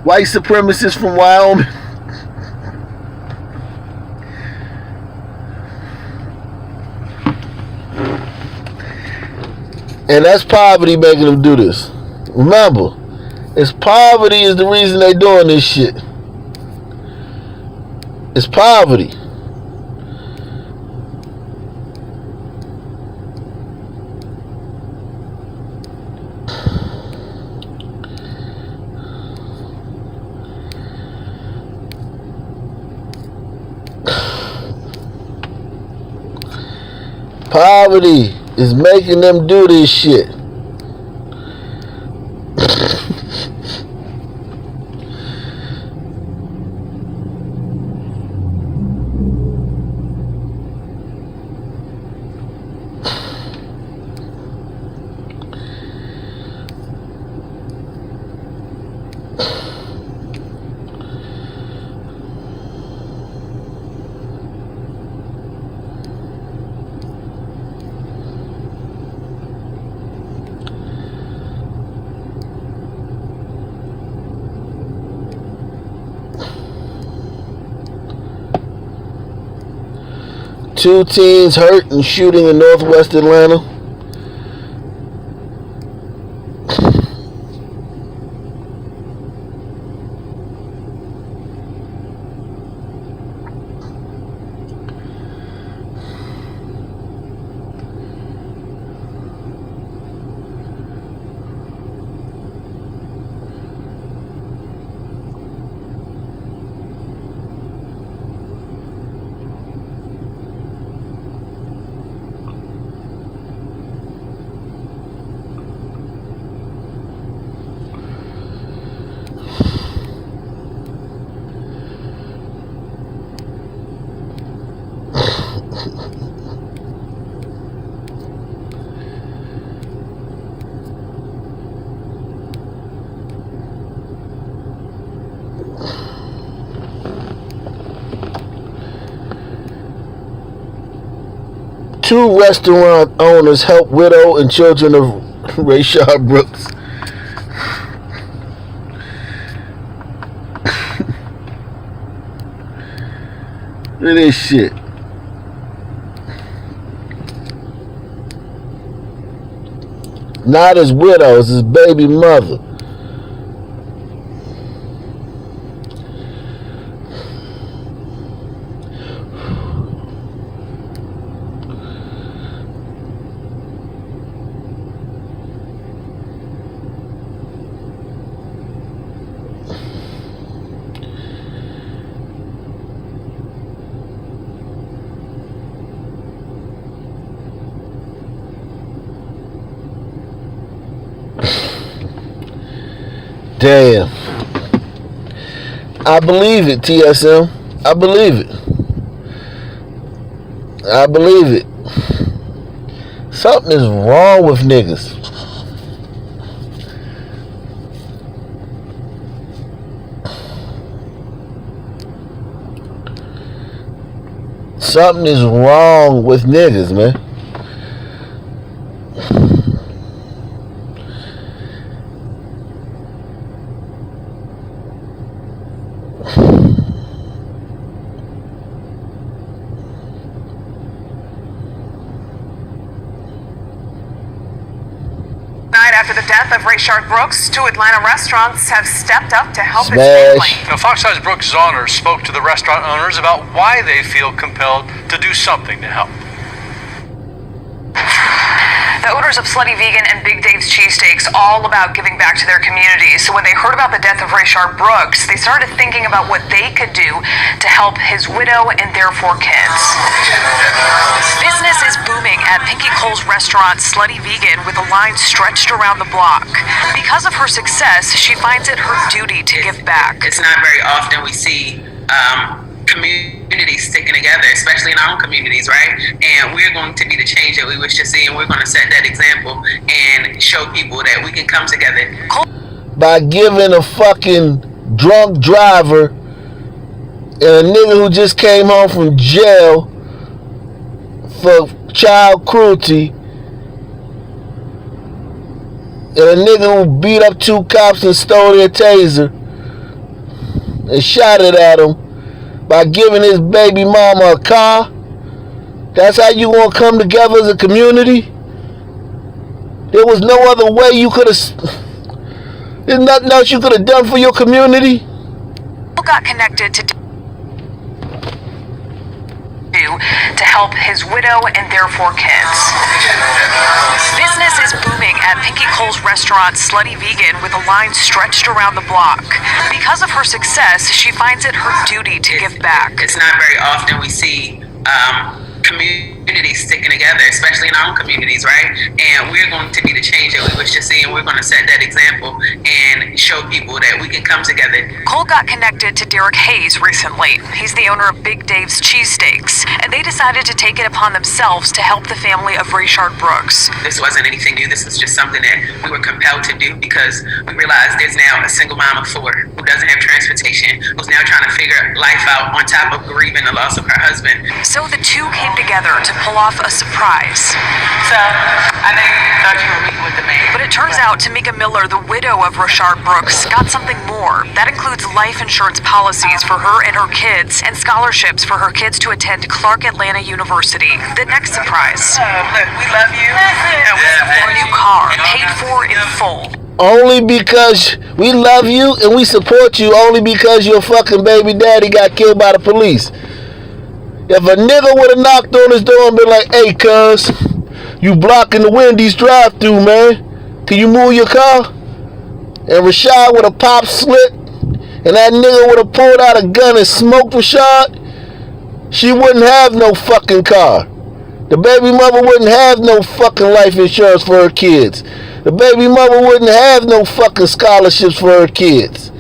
White supremacists from Wyoming. And that's poverty making them do this. Remember, it's poverty is the reason they doing this shit. It's poverty. Poverty is making them do this shit. Two teens hurt in shooting in northwest Atlanta. 2 restaurant owners help widow and children of Rayshard Brooks. Look at this shit. Not his widows, his baby mother. Damn. I believe it, TSM. I believe it. I believe it. Something is wrong with niggas. Something is wrong with niggas, man. After the death of Rayshard Brooks, 2 Atlanta restaurants have stepped up to help his Smash. family. Now, Fox News Brooks' honor spoke to the restaurant owners about why they feel compelled to do something to help. The owners of Slutty Vegan and Big Dave's Cheesesteaks all about giving back to their communities. So when they heard about the death of Rayshard Brooks, they started thinking about what they could do to help his widow and their 4 kids. Business is booming at Pinky Cole's restaurant Slutty Vegan with a line stretched around the block. Because of her success, she finds it her duty to give back. It's not very often we see communities sticking together, especially in our own communities, right? And we're going to be the change that we wish to see, and we're going to set that example and show people that we can come together. By giving a fucking drunk driver and a nigga who just came home from jail for child cruelty and a nigga who beat up 2 cops and stole their taser and shot it at him, by giving his baby mama a car. That's how you gonna come together as a community? There was no other way you could have. There's nothing else you could have done for your community. Got connected to help his widow and their 4 kids. Business is booming at Pinky Cole's restaurant Slutty Vegan with a line stretched around the block. Because of her success, she finds it her duty to give back. It's not very often we see communities sticking together, especially in our own communities, right? And we're going to be the change that we wish to see, and we're going to set that example and show people that we can come together. Cole got connected to Derek Hayes recently. He's the owner of Big Dave's Cheesesteaks, and they decided to take it upon themselves to help the family of Rayshard Brooks. This wasn't anything new. This was just something that we were compelled to do because we realized there's now a single mom of 4 who doesn't have transportation, who's now trying to figure life out on top of grieving the loss of her husband. So the 2 came together to pull off a surprise. So, I know you thought you were meeting with the mayor. But it turns out Tamika Miller, the widow of Rayshard Brooks, got something more. That includes life insurance policies for her and her kids and scholarships for her kids to attend Clark Atlanta University. The next surprise. Look, we love you. A new car, paid for in full. Only because we love you and we support you, only because your fucking baby daddy got killed by the police. If a nigga would have knocked on his door and been like, hey, cuz, you blocking the Wendy's drive-thru, man. Can you move your car? And Rashad would have popped slit, and that nigga would have pulled out a gun and smoked Rashad, she wouldn't have no fucking car. The baby mother wouldn't have no fucking life insurance for her kids. The baby mother wouldn't have no fucking scholarships for her kids.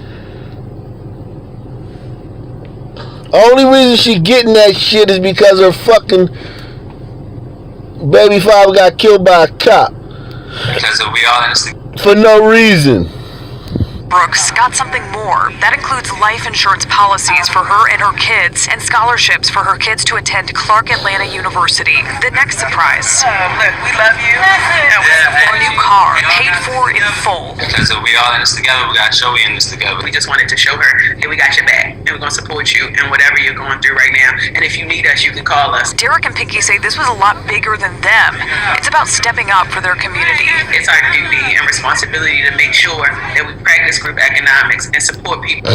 Only reason she getting that shit is because her fucking baby father got killed by a cop. Because it'll be honest. For no reason. Brooks got something more. That includes life insurance policies for her and her kids and scholarships for her kids to attend Clark Atlanta University. The next surprise. We love you. A new car, paid for in full. Because if we all in this together, we gotta show we in this together. We just wanted to show her, hey, we got your back, and we're going to support you in whatever you're going through right now. And if you need us, you can call us. Derek and Pinky say this was a lot bigger than them. It's about stepping up for their community. It's our duty and responsibility to make sure that we practice group economics and support people.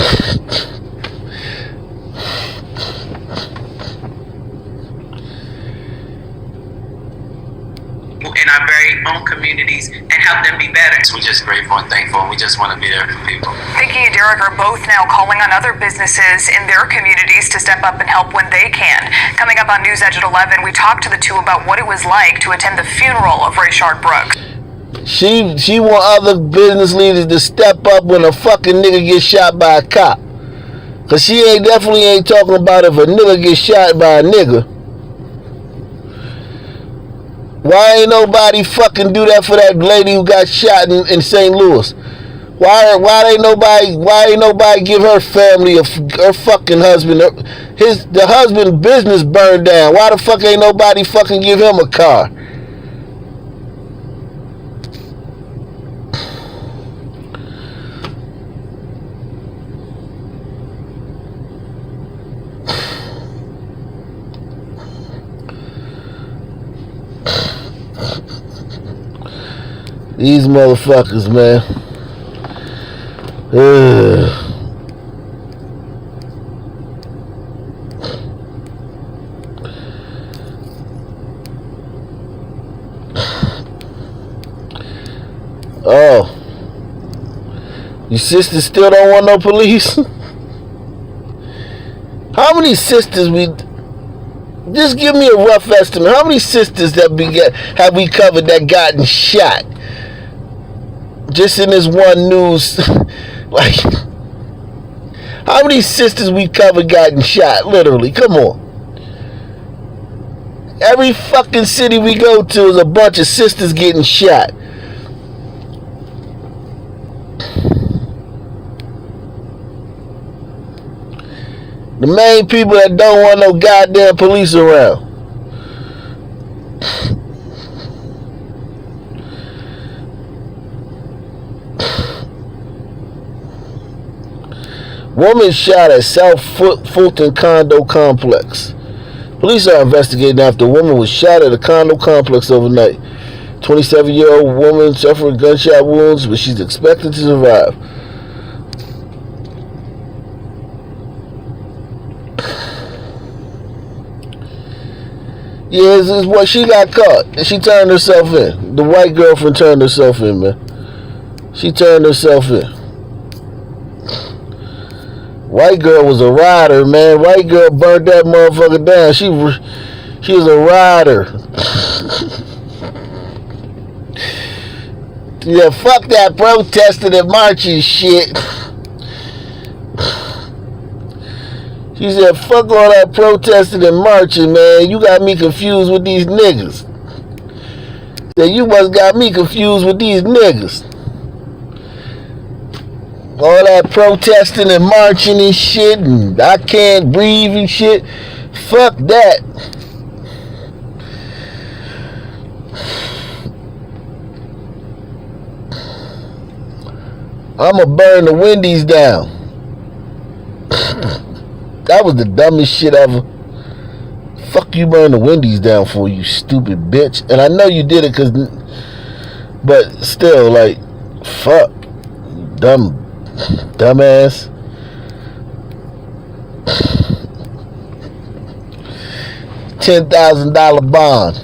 In our very own communities and help them be better. We're just grateful and thankful, and we just want to be there for people. Pinky and Derek are both now calling on other businesses in their communities to step up and help when they can. Coming up on News Edge at 11, we talked to the two about what it was like to attend the funeral of Rayshard Brooks. She want other business leaders to step up when a fucking nigga gets shot by a cop. Cause she definitely ain't talking about if a nigga gets shot by a nigga. Why ain't nobody fucking do that for that lady who got shot in St. Louis? Why ain't nobody give her family her fucking husband the husband business burned down? Why the fuck ain't nobody fucking give him a car? These motherfuckers, man. Oh. Your sisters still don't want no police? How many sisters just give me a rough estimate. How many sisters have we covered that gotten shot? Just in this one news, like, how many sisters we covered gotten shot? Literally, come on. Every fucking city we go to is a bunch of sisters getting shot. The main people that don't want no goddamn police around. Woman shot at South Fulton condo complex. Police are investigating after a woman was shot at a condo complex overnight. 27-year-old woman suffered gunshot wounds, but she's expected to survive. Yeah, this is what she got caught. She turned herself in. The white girlfriend turned herself in, man. She turned herself in. White girl was a rider, man. White girl burnt that motherfucker down. She was a rider. Yeah, fuck that protesting and marching shit. She said, fuck all that protesting and marching, man. You got me confused with these niggas. Said, you must got me confused with these niggas. All that protesting and marching and shit, and I can't breathe and shit. Fuck that. I'ma burn the Wendy's down. That was the dumbest shit ever. Fuck you burn the Wendy's down for, you stupid bitch. And I know you did it but still, like, fuck. Dumbass. $10,000 bond.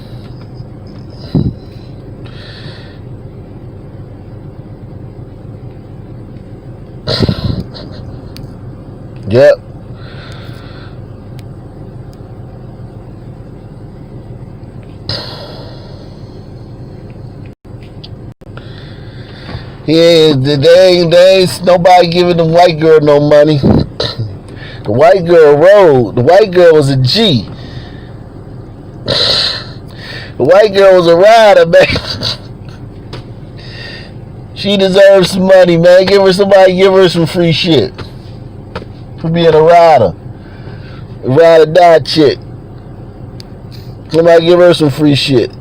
Yep. Yeah, they ain't nobody giving the white girl no money. The white girl rode. The white girl was a G. The white girl was a rider, man. She deserves some money, man. Give her some free shit. For being a rider. A ride or die chick. Somebody give her some free shit.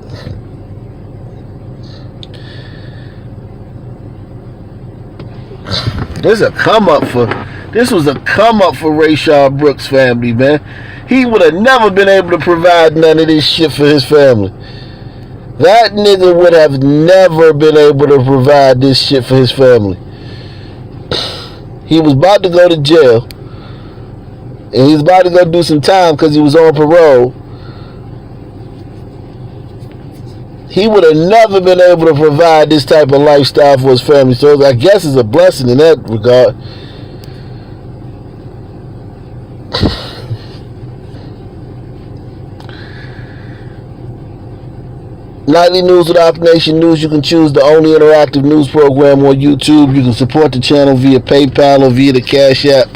This was a come up for Rayshard Brooks' family, man. He would have never been able to provide none of this shit for his family. That nigga would have never been able to provide this shit for his family. He was about to go to jail. And he was about to go do some time because he was on parole. He would have never been able to provide this type of lifestyle for his family. So I guess it's a blessing in that regard. Nightly News with Operation News. You can choose the only interactive news program on YouTube. You can support the channel via PayPal or via the Cash App.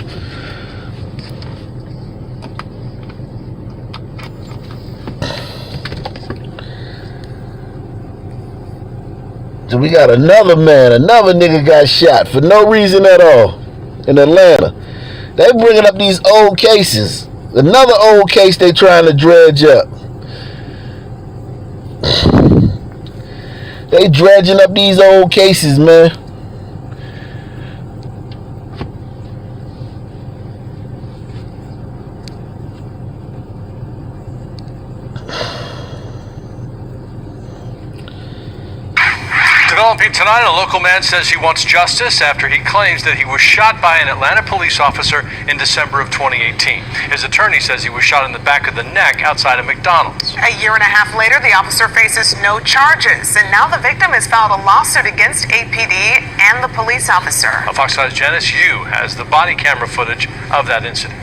So we got another nigga got shot for no reason at all in Atlanta. They bringing up these old cases. Another old case they trying to dredge up. They dredging up these old cases, man. Developing tonight, a local man says he wants justice after he claims that he was shot by an Atlanta police officer in December of 2018. His attorney says he was shot in the back of the neck outside of McDonald's. A year and a half later, the officer faces no charges, and now the victim has filed a lawsuit against APD and the police officer. Fox 5's Janice Yu has the body camera footage of that incident.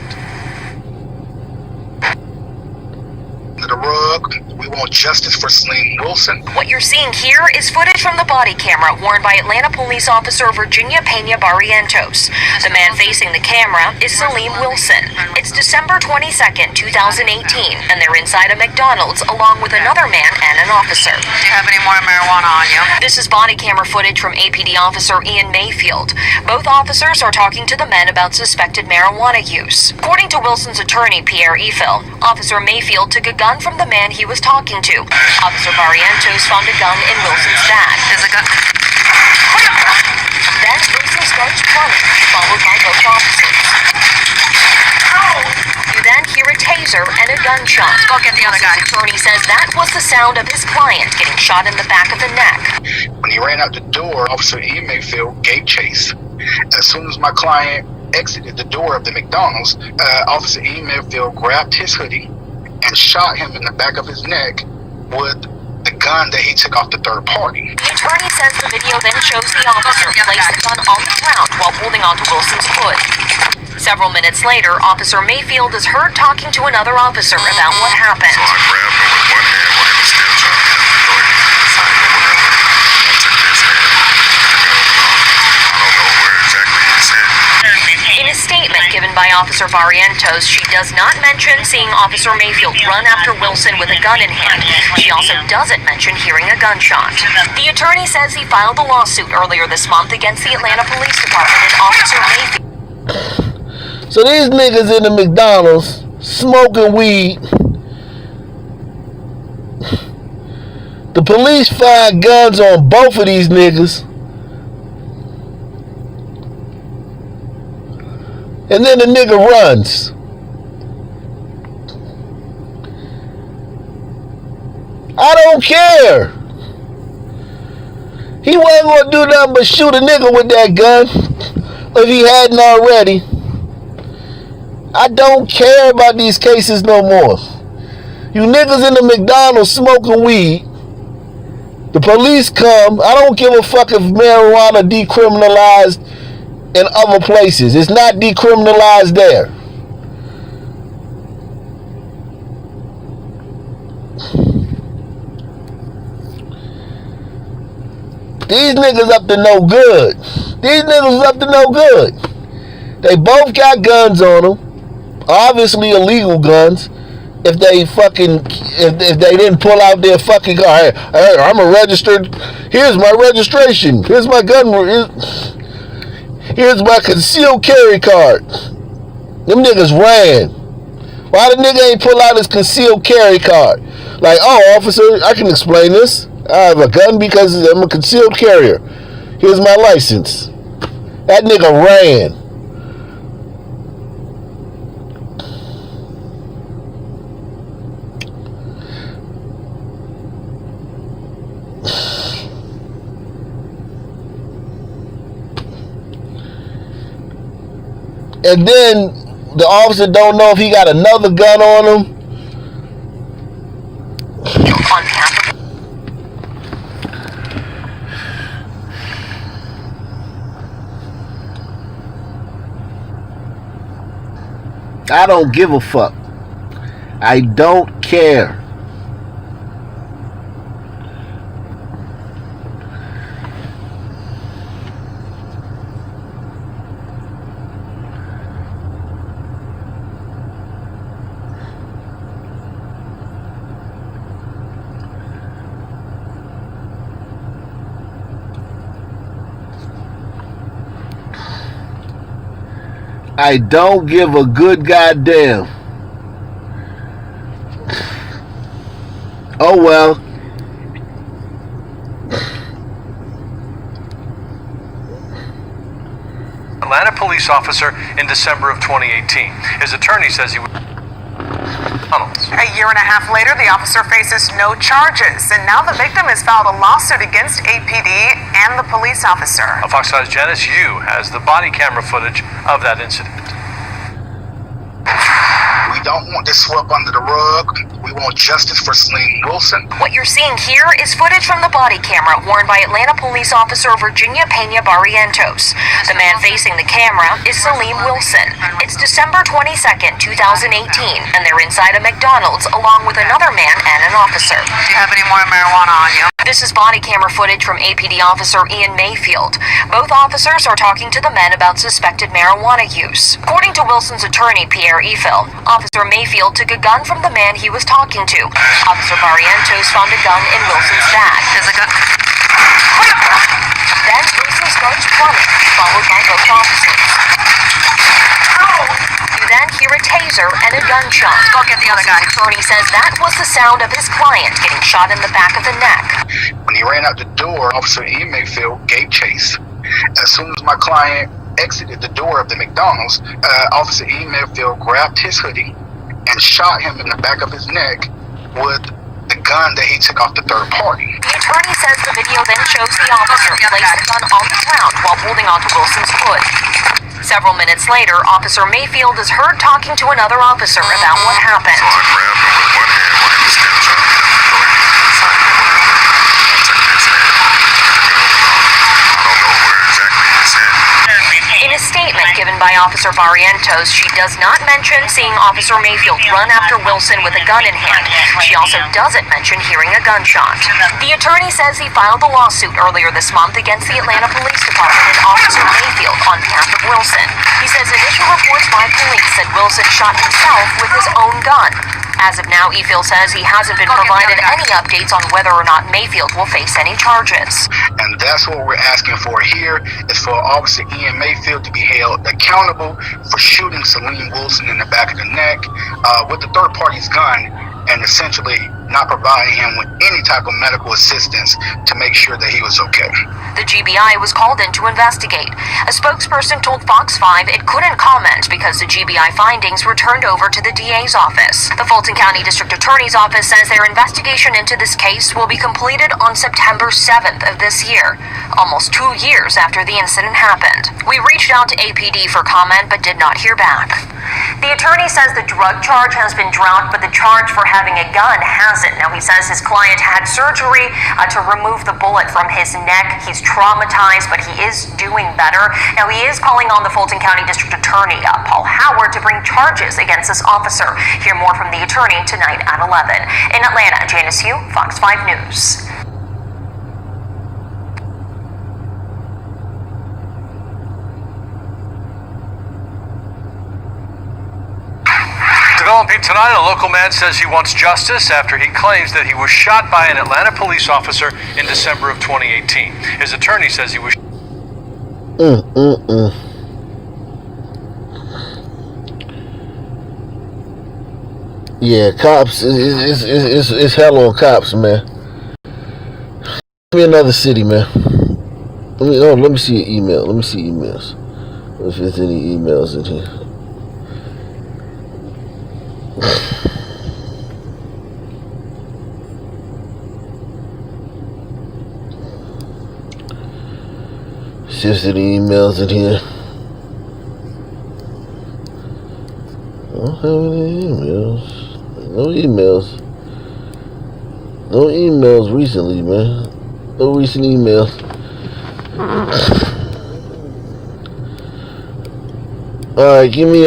The rug. We want justice for Celine Wilson. What you're seeing here is footage from the body camera worn by Atlanta police officer Virginia Pena Barrientos. The man facing the camera is Celine Wilson. It's December 22nd, 2018, and they're inside a McDonald's along with another man and an officer. Do you have any more marijuana on you? This is body camera footage from APD officer Ian Mayfield. Both officers are talking to the men about suspected marijuana use. According to Wilson's attorney, Pierre Eiffel, Officer Mayfield took a gun from the man he was talking to. Officer Barrientos found a gun in Wilson's bag. There's a gun. Then Wilson starts running, followed by both officers. You then hear a taser and a gunshot. Go get the other guy. Wilson's attorney says that was the sound of his client getting shot in the back of the neck. When he ran out the door, Officer E. Mayfield gave chase. As soon as my client exited the door of the McDonald's, Officer E. Mayfield grabbed his hoodie and shot him in the back of his neck with the gun that he took off the third party. The attorney says the video then shows the officer place the gun on the ground while holding onto Wilson's hood. Several minutes later, Officer Mayfield is heard talking to another officer about what happened. So I grabbed him with one hand while he was still trying to get the door. I took his hand. I don't know where exactly his head. In a statement given by Officer Barrientos, she does not mention seeing Officer Mayfield run after Wilson with a gun in hand. She also doesn't mention hearing a gunshot. The attorney says he filed a lawsuit earlier this month against the Atlanta Police Department and Officer Mayfield. So these niggas in the McDonald's smoking weed. The police find guns on both of these niggas. And then the nigga runs. I don't care. He wasn't going to do nothing but shoot a nigga with that gun if he hadn't already. I don't care about these cases no more. You niggas in the McDonald's smoking weed. The police come. I don't give a fuck if marijuana decriminalized in other places. It's not decriminalized there. These niggas up to no good. These niggas up to no good. They both got guns on them. Obviously illegal guns. if they fucking if they didn't pull out their fucking car. Hey, I'm a registered. Here's my registration. Here's my gun. Here's my concealed carry card. Them niggas ran. Why the nigga ain't pull out his concealed carry card? Like, oh, officer, I can explain this. I have a gun because I'm a concealed carrier. Here's my license. That nigga ran. And then the officer don't know if he got another gun on him. I don't give a fuck. I don't care. I don't give a good goddamn. Oh well. Atlanta police officer in December of 2018. His attorney says he was... A year and a half later, the officer faces no charges, and now the victim has filed a lawsuit against APD and the police officer. A Fox 5's Janice Yu has the body camera footage of that incident. We don't want this swept under the rug. We want justice for Salim Wilson. What you're seeing here is footage from the body camera worn by Atlanta police officer Virginia Pena Barrientos. The man facing the camera is Salim Wilson. It's December 22nd, 2018, and they're inside a McDonald's along with another man and an officer. Do you have any more marijuana on you? This is body camera footage from APD officer Ian Mayfield. Both officers are talking to the men about suspected marijuana use. According to Wilson's attorney, Pierre Eiffel, Officer Mayfield took a gun from the man he was talking to. Officer Barrientos found a gun in Wilson's bag. There's a gun. Then Wilson starts running, followed by both officers. You then hear a taser and a gunshot. Go get the other guy. Wilson's attorney says that was the sound of his client getting shot in the back of the neck. When he ran out the door, Officer Ian Mayfield gave chase. As soon as my client exited the door of the McDonald's, Officer Ian Mayfield grabbed his hoodie and shot him in the back of his neck with the gun that he took off the third party. The attorney says the video then shows the officer place the gun on the ground while holding onto Wilson's hood. Several minutes later, Officer Mayfield is heard talking to another officer about what happened. So I grabbed him with one hand while he was still trying to get the door. I took his hand. I don't know where exactly his head. In a statement given by Officer Barrientos, she does not mention seeing Officer Mayfield run after Wilson with a gun in hand. She also doesn't mention hearing a gunshot. The attorney says he filed a lawsuit earlier this month against the Atlanta Police Department and Officer Mayfield on behalf of Wilson. He says initial reports by police said Wilson shot himself with his own gun. As of now, Eiffel says he hasn't been provided any updates on whether or not Mayfield will face any charges. And that's what we're asking for here, is for Officer Ian Mayfield to be held accountable for shooting Salim Wilson in the back of the neck with the third party's gun, and essentially not providing him with any type of medical assistance to make sure that he was okay. The GBI was called in to investigate. A spokesperson told Fox 5 it couldn't comment because the GBI findings were turned over to the DA's office. The Fulton County District Attorney's Office says their investigation into this case will be completed on September 7th of this year, almost 2 years after the incident happened. We reached out to APD for comment but did not hear back. The attorney says the drug charge has been dropped, but the charge for having a gun hasn't. Now, he says his client had surgery to remove the bullet from his neck. He's traumatized, but he is doing better. Now, he is calling on the Fulton County District Attorney, Paul Howard, to bring charges against this officer. Hear more from the attorney tonight at 11. In Atlanta, Janice Yu, Fox 5 News. Developing tonight, a local man says he wants justice after he claims that he was shot by an Atlanta police officer in December of 2018. His attorney says he was... Yeah, cops, it's hell on cops, man. Give me another city, man. Let me see your email. Let me see emails. If there's any emails in here. See if there's any emails in here. I don't have any emails. No emails. No emails recently, man. No recent emails. Alright, give me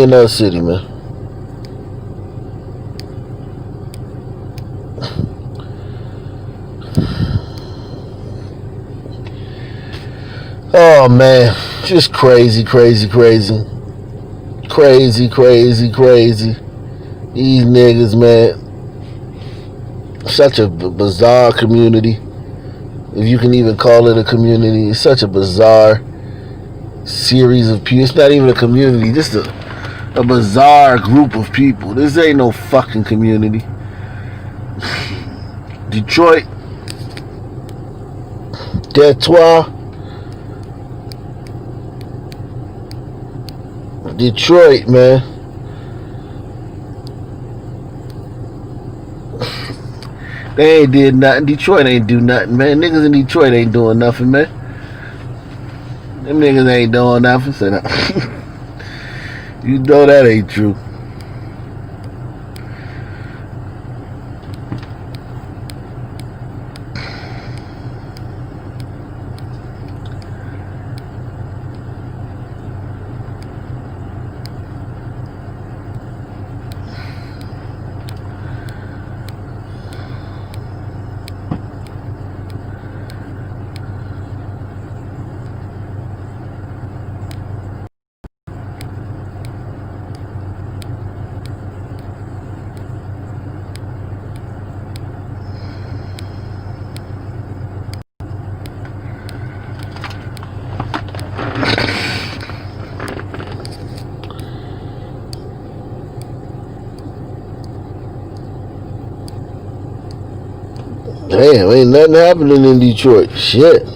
another city, man. Oh man, just crazy. These niggas, man. Such a bizarre community. If you can even call it a community, it's such a bizarre series of people. It's not even a community, just a bizarre group of people. This ain't no fucking community. Detroit, Detroit, man. They ain't did nothing. Detroit ain't do nothing, man. Niggas in Detroit ain't doing nothing, man. Them niggas ain't doing nothing. So you know that ain't true. Damn, ain't nothing happening in Detroit. Shit.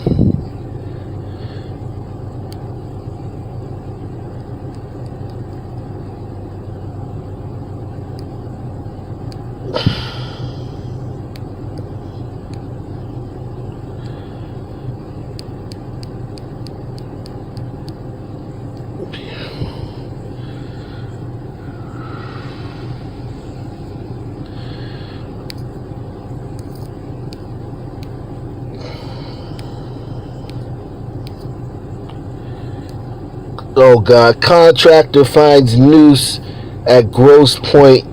Oh God, contractor finds noose at Grosse Point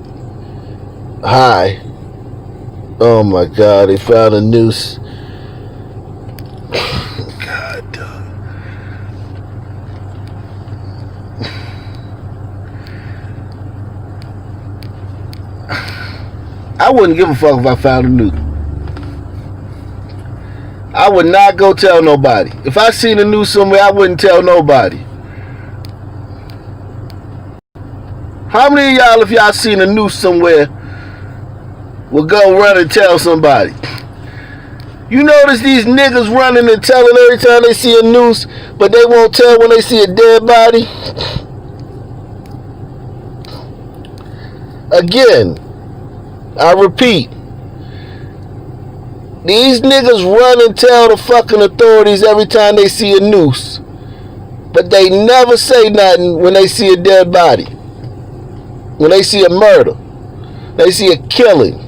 High. Oh my God, they found a noose. God, dog. I wouldn't give a fuck if I found a noose. I would not go tell nobody. If I seen a noose somewhere, I wouldn't tell nobody. How many of y'all, if y'all seen a noose somewhere, will go run and tell somebody? You notice these niggas running and telling every time they see a noose, but they won't tell when they see a dead body? Again, I repeat, these niggas run and tell the fucking authorities every time they see a noose, but they never say nothing when they see a dead body. When they see a murder, they see a killing.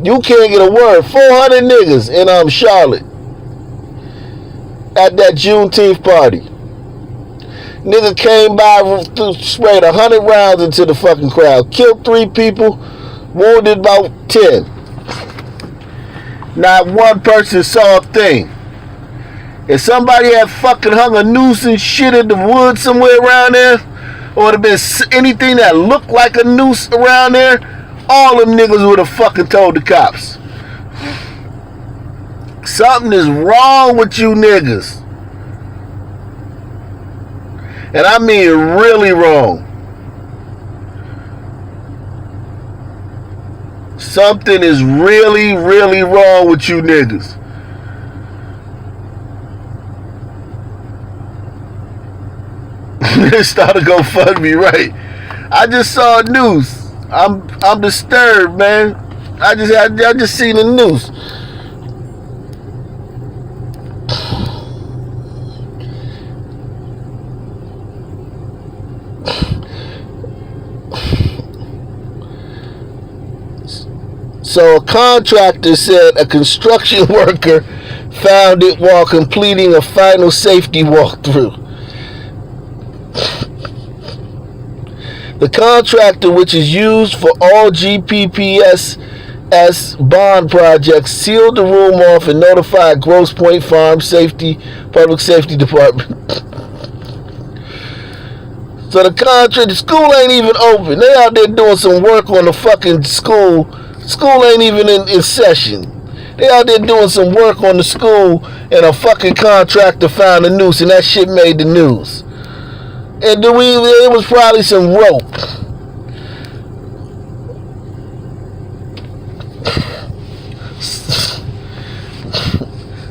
You can't get a word. 400 niggas in Charlotte at that Juneteenth party. Nigga came by, sprayed 100 rounds into the fucking crowd, killed 3 people, wounded about 10. Not one person saw a thing. If somebody had fucking hung a noose and shit in the woods somewhere around there, or there been anything that looked like a noose around there, all them niggas would have fucking told the cops. Something is wrong with you niggas. And I mean really wrong. Something is really, really wrong with you niggas. Started to GoFundMe, right? I just saw news. I'm disturbed, man. I just seen the news. So a contractor said a construction worker found it while completing a final safety walkthrough. The contractor, which is used for all GPPSS bond projects, sealed the room off and notified Grosse Pointe Farm Public Safety Department. So the school ain't even open. They out there doing some work on the fucking school. School ain't even in session. They out there doing some work on the school, and a fucking contractor found a noose, and that shit made the news. And it was probably some rope.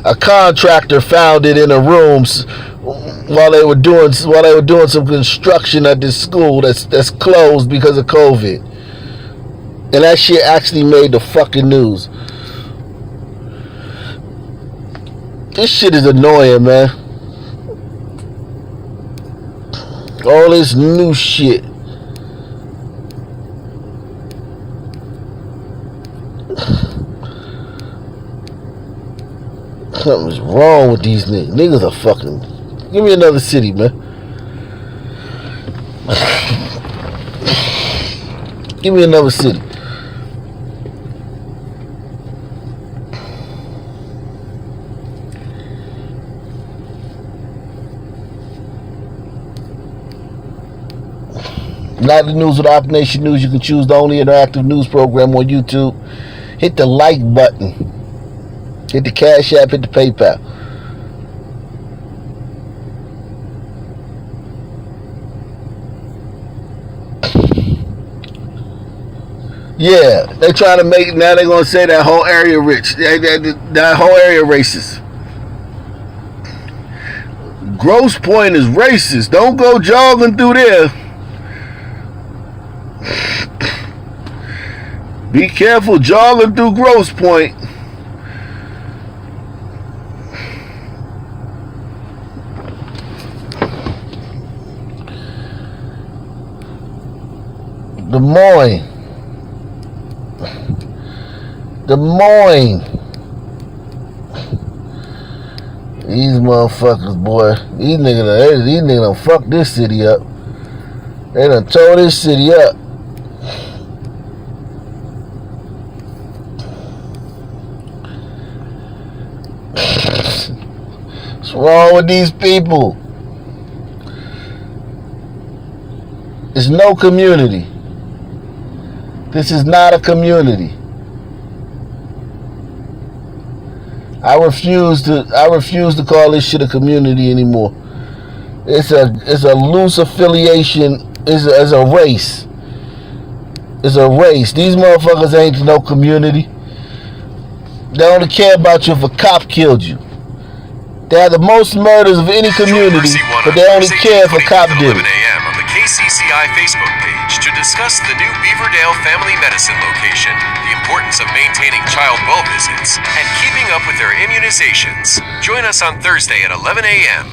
A contractor found it in the rooms while they were doing some construction at this school that's closed because of COVID. And that shit actually made the fucking news. This shit is annoying, man. All this new shit. Something's wrong with these niggas. Niggas are fucking... Give me another city, man. Give me another city. Not the news with Operation News. You can choose the only interactive news program on YouTube. Hit the like button. Hit the Cash App. Hit the PayPal. Yeah, they're trying to make it. Now they're going to say that whole area rich. That whole area racist. Grosse Pointe is racist. Don't go jogging through there. Be careful jogging through Grosse Pointe. Des Moines. These motherfuckers, boy. These niggas done fucked this city up. They done tore this city up. What's wrong with these people? There's no community. This is not a community. I refuse to call this shit a community anymore. It's a loose affiliation. It's a race. It's a race. These motherfuckers ain't no community. They only care about you if a cop killed you. They have the most murders of any community, but they only care if a cop did it. 11 a.m. on the KCCI Facebook page to discuss the new Beaverdale Family Medicine location, the importance of maintaining child well visits, and keeping up with their immunizations. Join us on Thursday at 11 a.m.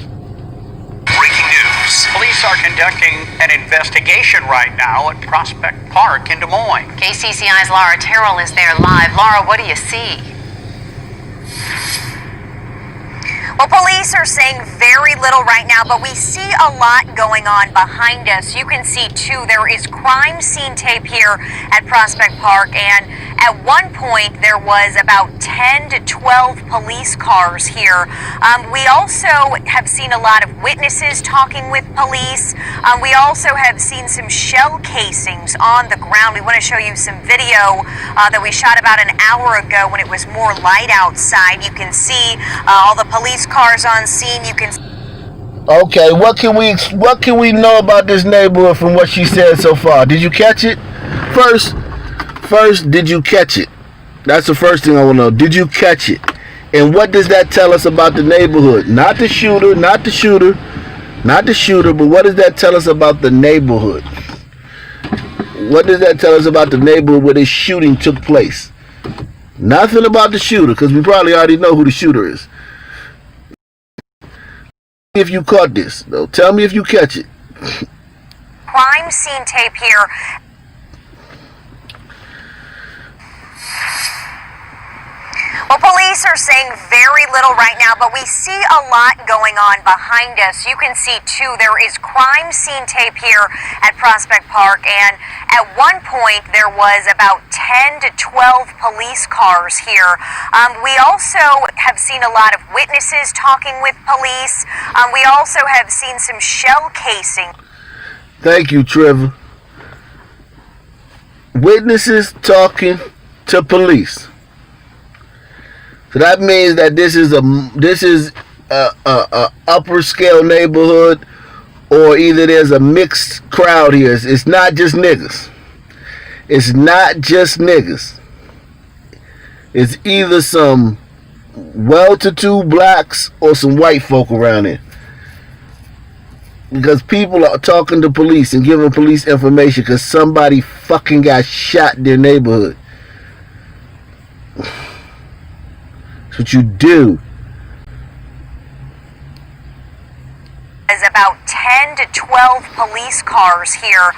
Breaking news. Police are conducting an investigation right now at Prospect Park in Des Moines. KCCI's Laura Terrell is there live. Laura, what do you see? Well, police are saying very little right now, but we see a lot going on behind us. You can see, too, there is crime scene tape here at Prospect Park, and at one point there was about 10 to 12 police cars here. We also have seen a lot of witnesses talking with police. We also have seen some shell casings on the ground. We want to show you some video that we shot about an hour ago when it was more light outside. You can see all the police cars on scene. You can. Okay, what can we know about this neighborhood from what she said so far? Did you catch it? First, did you catch it? That's the first thing I want to know. Did you catch it? And what does that tell us about the neighborhood? Not the shooter, but what does that tell us about the neighborhood? What does that tell us about the neighborhood where this shooting took place? Nothing about the shooter, because we probably already know who the shooter is. If you caught this, though, tell me if you catch it. Crime scene tape here. Well, police are saying very little right now, but we see a lot going on behind us. You can see, too, there is crime scene tape here at Prospect Park, and at one point there was about 10 to 12 police cars here. We also have seen a lot of witnesses talking with police. We also have seen some shell casing. Thank you, Trevor. Witnesses talking to police. So that means that this is a upper scale neighborhood, or either there's a mixed crowd here. It's not just niggas. It's not just niggas. It's either some well-to-do blacks or some white folk around here. Because people are talking to police and giving police information because somebody fucking got shot in their neighborhood. That's what you do. There's about 10 to 12 police cars here.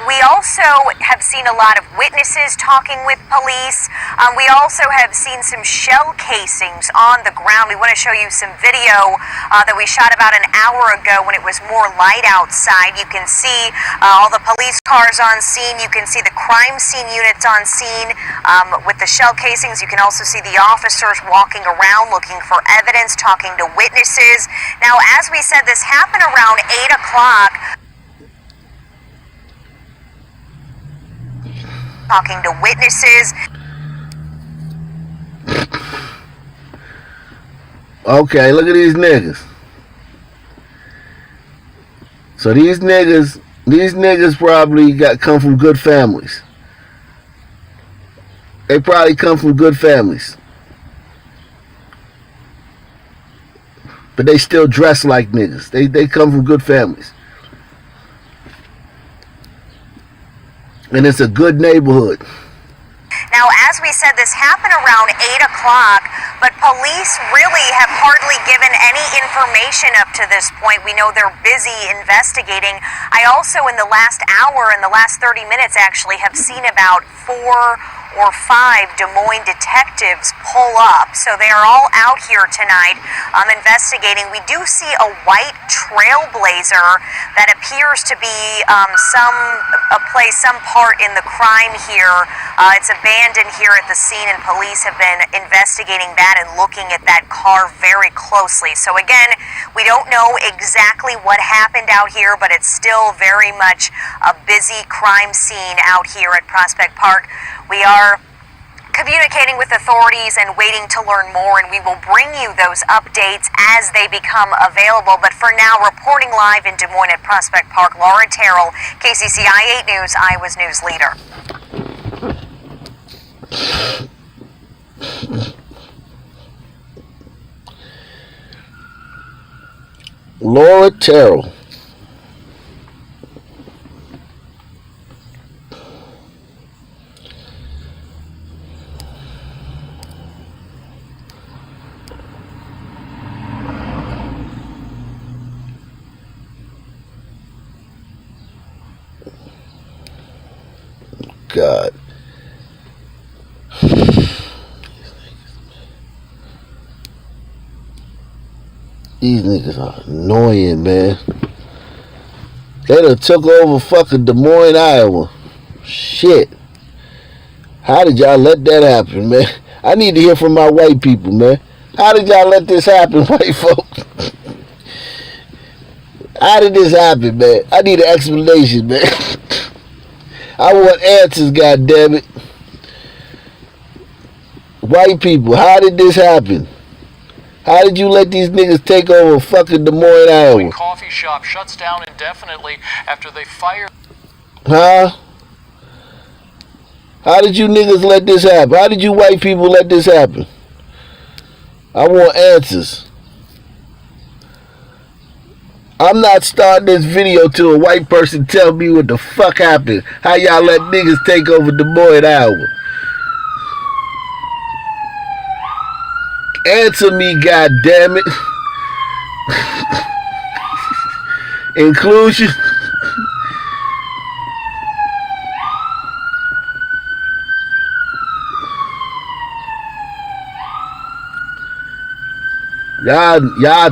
We also have seen a lot of witnesses talking with police. We also have seen some shell casings on the ground. We want to show you some video that we shot about an hour ago when it was more light outside. You can see all the police cars on scene. You can see the crime scene units on scene with the shell casings. You can also see the officers walking around looking for evidence, talking to witnesses. Now, as we said, this happened around 8 o'clock. Talking to witnesses. Okay, look at these niggas. So these niggas probably come from good families. They probably come from good families. But they still dress like niggas. They come from good families. And it's a good neighborhood. Now, as we said, this happened around 8 o'clock, but police really have hardly given any information up to this point. We know they're busy investigating. I also, in the last hour, in the last 30 minutes actually, have seen about 4 or 5 Des Moines detectives pull up. So they are all out here tonight investigating. We do see a white Trailblazer that appears to be some part in the crime here. It's abandoned here at the scene, and police have been investigating that and looking at that car very closely. So again, we don't know exactly what happened out here, but it's still very much a busy crime scene out here at Prospect Park. We are communicating with authorities and waiting to learn more, and we will bring you those updates as they become available. But for now, reporting live in Des Moines at Prospect Park, Laura Terrell, KCCI 8 News, Iowa's news leader. Laura Terrell. God. These niggas are annoying, man. They done took over fucking Des Moines, Iowa. Shit. How did y'all let that happen, man? I need to hear from my white people, man. How did y'all let this happen, white folks? How did this happen, man? I need an explanation, man. I want answers, goddammit. White people, how did this happen? How did you let these niggas take over fucking Des Moines, Iowa? Coffee shop shuts down indefinitely after they fired. Huh? How did you niggas let this happen? How did you white people let this happen? I want answers. I'm not starting this video till a white person tell me what the fuck happened. How y'all let niggas take over Des Moines, Iowa? Answer me, goddammit. Inclusion. Y'all,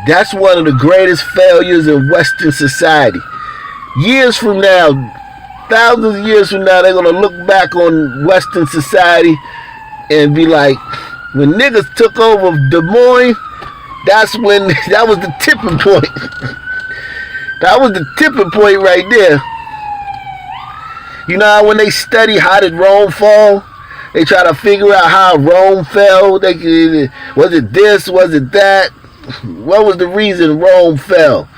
that's one of the greatest failures in Western society. Years from now, thousands of years from now, they're gonna look back on Western society and be like, when niggas took over Des Moines, that was the tipping point. That was the tipping point right there. You know how when they study how did Rome fall, they try to figure out how Rome fell. Was it this? Was it that? What was the reason Rome fell?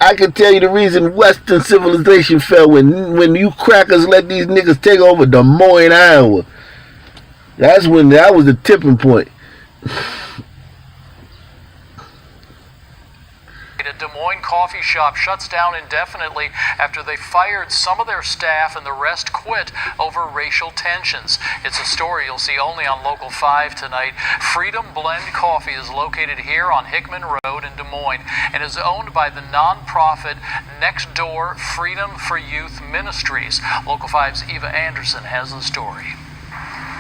I can tell you the reason Western civilization fell when you crackers let these niggas take over Des Moines, Iowa. That was the tipping point. A Des Moines coffee shop shuts down indefinitely after they fired some of their staff and the rest quit over racial tensions. It's a story you'll see only on Local 5 tonight. Freedom Blend Coffee is located here on Hickman Road in Des Moines and is owned by the nonprofit Next Door Freedom for Youth Ministries. Local 5's Eva Anderson has the story.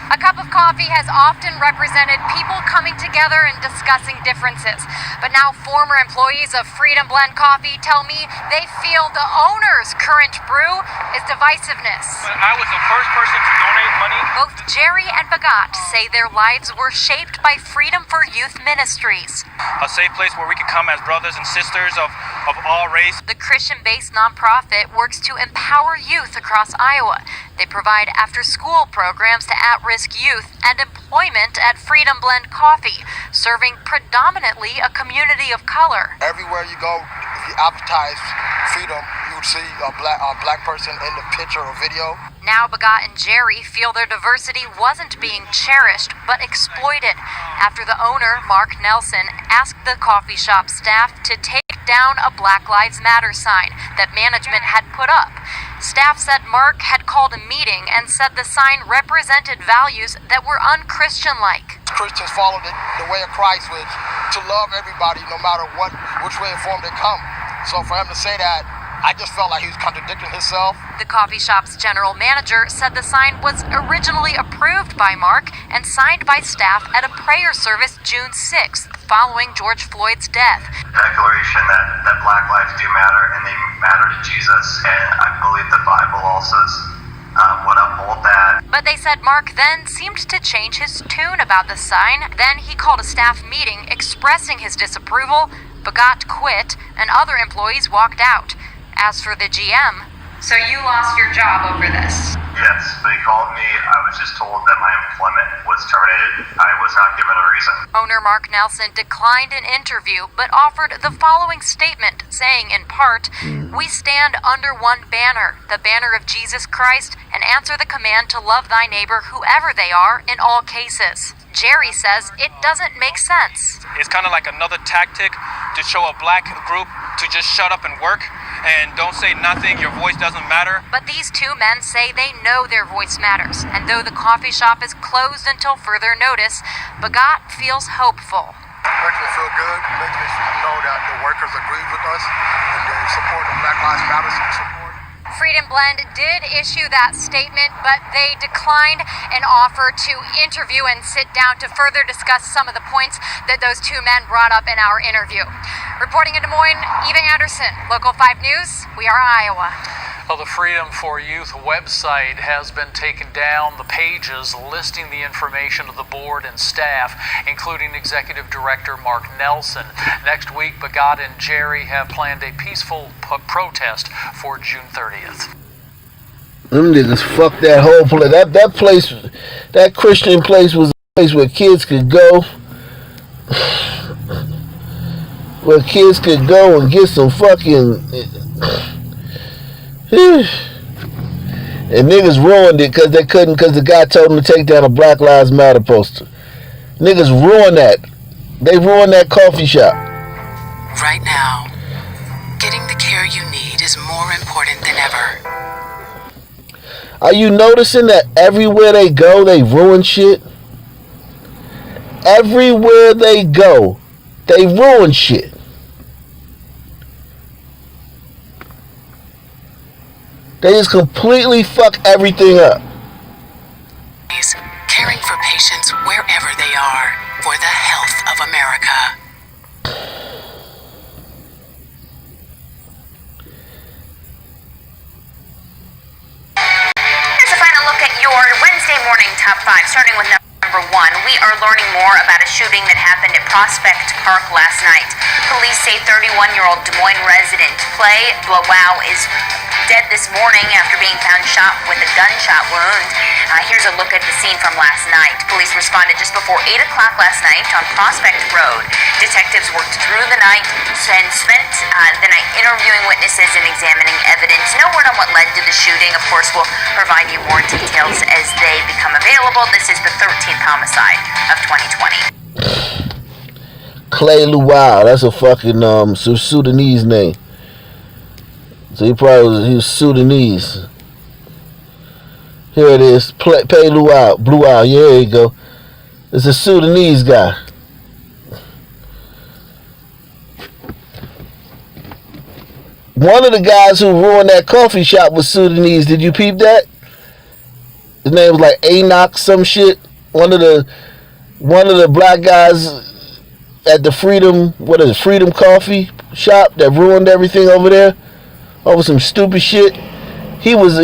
A cup of coffee has often represented people coming together and discussing differences. But now former employees of Freedom Blend Coffee tell me they feel the owner's current brew is divisiveness. I was the first person to donate money. Both Jerry and Bagat say their lives were shaped by Freedom for Youth Ministries, a safe place where we could come as brothers and sisters of all race. The Christian-based nonprofit works to empower youth across Iowa. They provide after-school programs to at-risk youth and employment at Freedom Blend Coffee, serving predominantly a community of color. Everywhere you go, if you advertise freedom, you would see a black person in the picture or video. Now Bagat and Jerry feel their diversity wasn't being cherished, but exploited, after the owner, Mark Nelson, asked the coffee shop staff to take down a Black Lives Matter sign that management had put up. Staff said Mark had called a meeting and said the sign represented values that were un-Christian-like. Christians follow the way of Christ, which to love everybody no matter which way and form they come. So for him to say that, I just felt like he was contradicting himself. The coffee shop's general manager said the sign was originally approved by Mark and signed by staff at a prayer service June 6th, following George Floyd's death. Declaration that Black lives do matter and they matter to Jesus, and I believe the Bible also would uphold that. But they said Mark then seemed to change his tune about the sign. Then he called a staff meeting expressing his disapproval. Bagat quit, and other employees walked out. As for the GM, So you lost your job over this? Yes, they called me. I was just told that my employment was terminated. I was not given a reason. Owner Mark Nelson declined an interview, but offered the following statement, saying in part, "We stand under one banner, the banner of Jesus Christ, and answer the command to love thy neighbor whoever they are in all cases." Jerry says it doesn't make sense. It's kind of like another tactic to show a black group to just shut up and work and don't say nothing, your voice doesn't matter. But these two men say they know their voice matters, and though the coffee shop is closed until further notice, Bagat feels hopeful. Makes me feel good, makes me know that the workers agree with us and they support the Black Lives Matter support. Freedom Blend did issue that statement, but they declined an offer to interview and sit down to further discuss some of the points that those two men brought up in our interview. Reporting in Des Moines, Eva Anderson, Local 5 News. We are Iowa. Well, the Freedom for Youth website has been taken down. The pages listing the information of the board and staff, including Executive Director Mark Nelson. Next week, Bagat and Jerry have planned a peaceful protest for June 30th. Them niggas fucked that whole place. That place, that Christian place was a place where kids could go. Where kids could go and get some fucking... And niggas ruined it because they couldn't, because the guy told them to take down a Black Lives Matter poster. Niggas ruined that. They ruined that coffee shop. Right now, getting the care you need is more important than ever. Are you noticing that everywhere they go, they ruin shit? Everywhere they go, they ruin shit. They just completely fuck everything up. Caring for patients wherever they are for the health of America. Here's a final look at your Wednesday morning top 5, starting with number 1. We are learning more about a shooting that happened at Prospect Park last night. Police say 31-year-old Des Moines resident Clay Blowow is dead this morning after being found shot with a gunshot wound. Here's a look at the scene from last night. Police responded just before 8 o'clock last night on Prospect Road. Detectives worked through the night and spent the night interviewing witnesses and examining evidence. No word on what led to the shooting. Of course, we'll provide you more details as they become available. This is the 13th homicide of 2020. Clay Luau, that's a fucking Sudanese name. So he was Sudanese. Here it is. Pay Luau. Blue Owl. Yeah, there you go. It's a Sudanese guy. One of the guys who ruined that coffee shop was Sudanese. Did you peep that? His name was like Enoch some shit. One of the black guys at the Freedom Coffee shop that ruined everything over there over some stupid shit. He was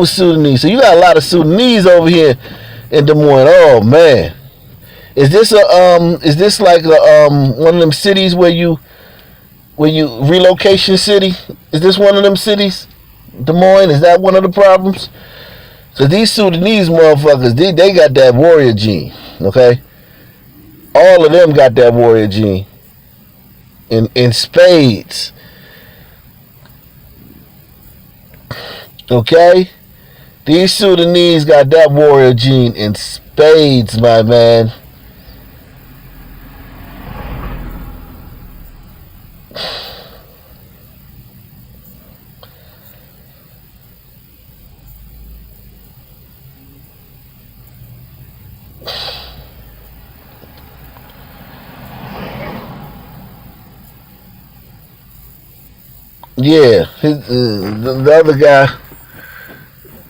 Sudanese. So you got a lot of Sudanese over here in Des Moines. Oh man, is this like one of them cities where you relocation city? Is this one of them cities? Des Moines, is that one of the problems? So these Sudanese motherfuckers, they got that warrior gene, okay? All of them got that warrior gene in spades. Okay? These Sudanese got that warrior gene in spades, my man. Yeah, the other guy.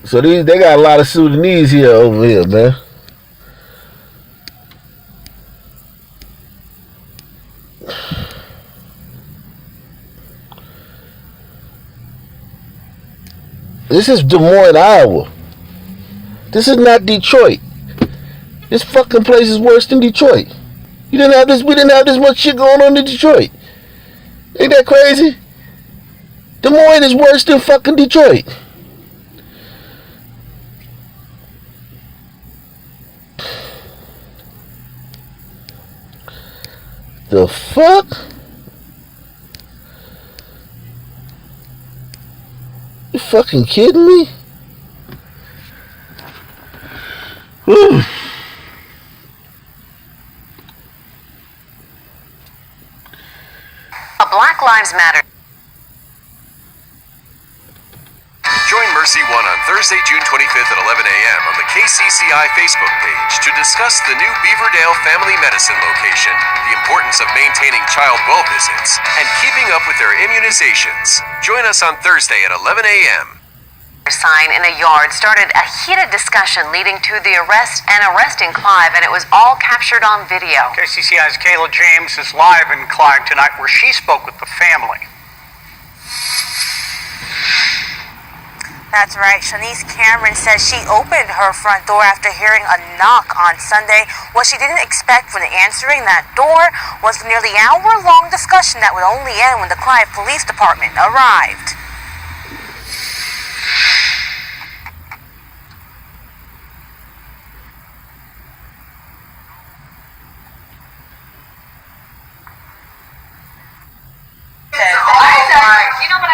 So they got a lot of Sudanese over here, man. This is Des Moines, Iowa. This is not Detroit. This fucking place is worse than Detroit. We didn't have this much shit going on in Detroit. Ain't that crazy? Des Moines is worse than fucking Detroit. The fuck? You fucking kidding me? Whew. A Black Lives Matter. Join Mercy One on Thursday, June 25th at 11 a.m. on the KCCI Facebook page to discuss the new Beaverdale Family Medicine location, the importance of maintaining child well visits, and keeping up with their immunizations. Join us on Thursday at 11 a.m. sign in a yard started a heated discussion leading to the arresting Clive, and it was all captured on video. KCCI's Kayla James is live in Clive tonight, where she spoke with the family. That's right. Shanice Cameron says she opened her front door after hearing a knock on Sunday. What she didn't expect when answering that door was the nearly hour-long discussion that would only end when the Clive Police Department arrived.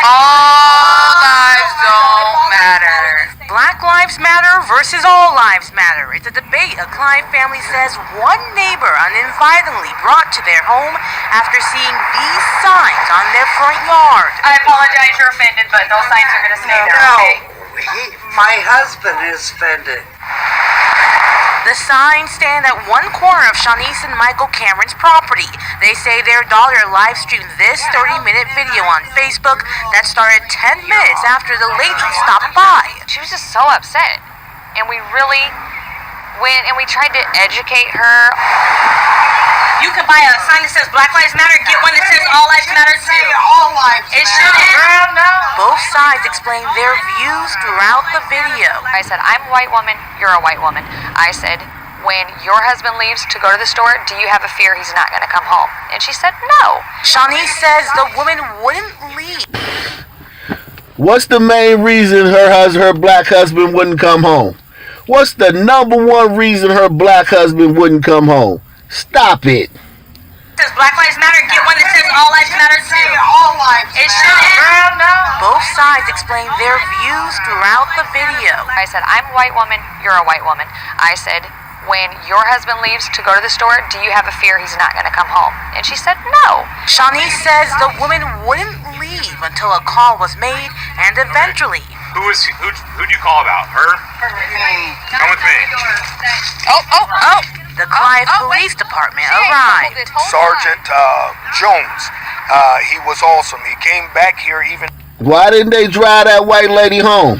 All lives don't matter. Black Lives Matter versus All Lives Matter. It's a debate a Clive family says one neighbor uninvitingly brought to their home after seeing these signs on their front yard. I apologize, you're offended, but those signs are going to stay there, okay? My husband is offended. The signs stand at one corner of Shanice and Michael Cameron's property. They say their daughter live streamed this 30-minute video on Facebook that started 10 minutes after the lady stopped by. She was just so upset. And we really went and we tried to educate her. You can buy a sign that says Black Lives Matter, get one that says All Lives Matter too. All lives It shouldn't. Both sides explained their views throughout the video. I said, I'm a white woman, you're a white woman. I said, when your husband leaves to go to the store, do you have a fear he's not going to come home? And she said, no. Shanice says the woman wouldn't leave. What's the main reason her black husband wouldn't come home? What's the number one reason her black husband wouldn't come home? Stop it. Says Black Lives Matter, get one that says All Lives Matter too. All lives It shouldn't. Both sides explained their views throughout the video. I said, I'm a white woman, you're a white woman. I said, when your husband leaves to go to the store, do you have a fear he's not going to come home? And she said, no. Shanice says the woman wouldn't leave until a call was made, and eventually. Who'd you call about? Her? Come with me. Oh. The Clive Police Department arrived. Sergeant Jones, he was awesome. He came back here even. Why didn't they drive that white lady home?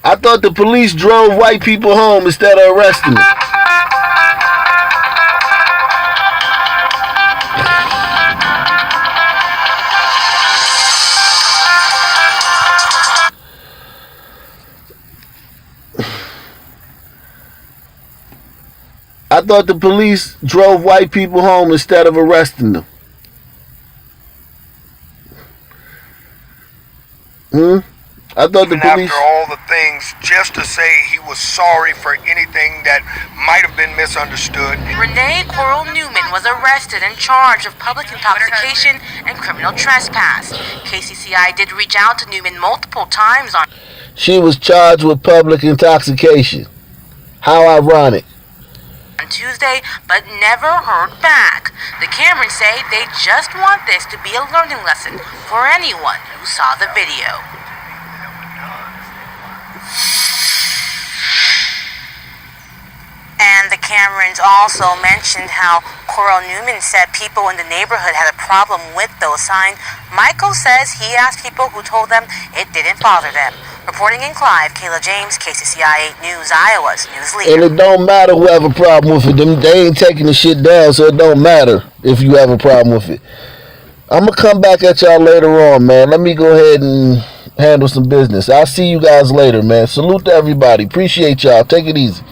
I thought the police drove white people home instead of arresting them. I thought the police drove white people home instead of arresting them. I thought the police... After all the things, just to say he was sorry for anything that might have been misunderstood. Renee Coral Newman was arrested and charged with public intoxication and criminal trespass. KCCI did reach out to Newman multiple times on... She was charged with public intoxication. How ironic. On Tuesday, but never heard back. The Camerons say they just want this to be a learning lesson for anyone who saw the video. And the Camerons also mentioned how Coral Newman said people in the neighborhood had a problem with those signs. Michael says he asked people who told them it didn't bother them. Reporting in Clive, Kayla James, KCCI 8 News, Iowa's news leader. And it don't matter who have a problem with it. They ain't taking the shit down, so it don't matter if you have a problem with it. I'm going to come back at y'all later on, man. Let me go ahead and handle some business. I'll see you guys later, man. Salute to everybody. Appreciate y'all. Take it easy.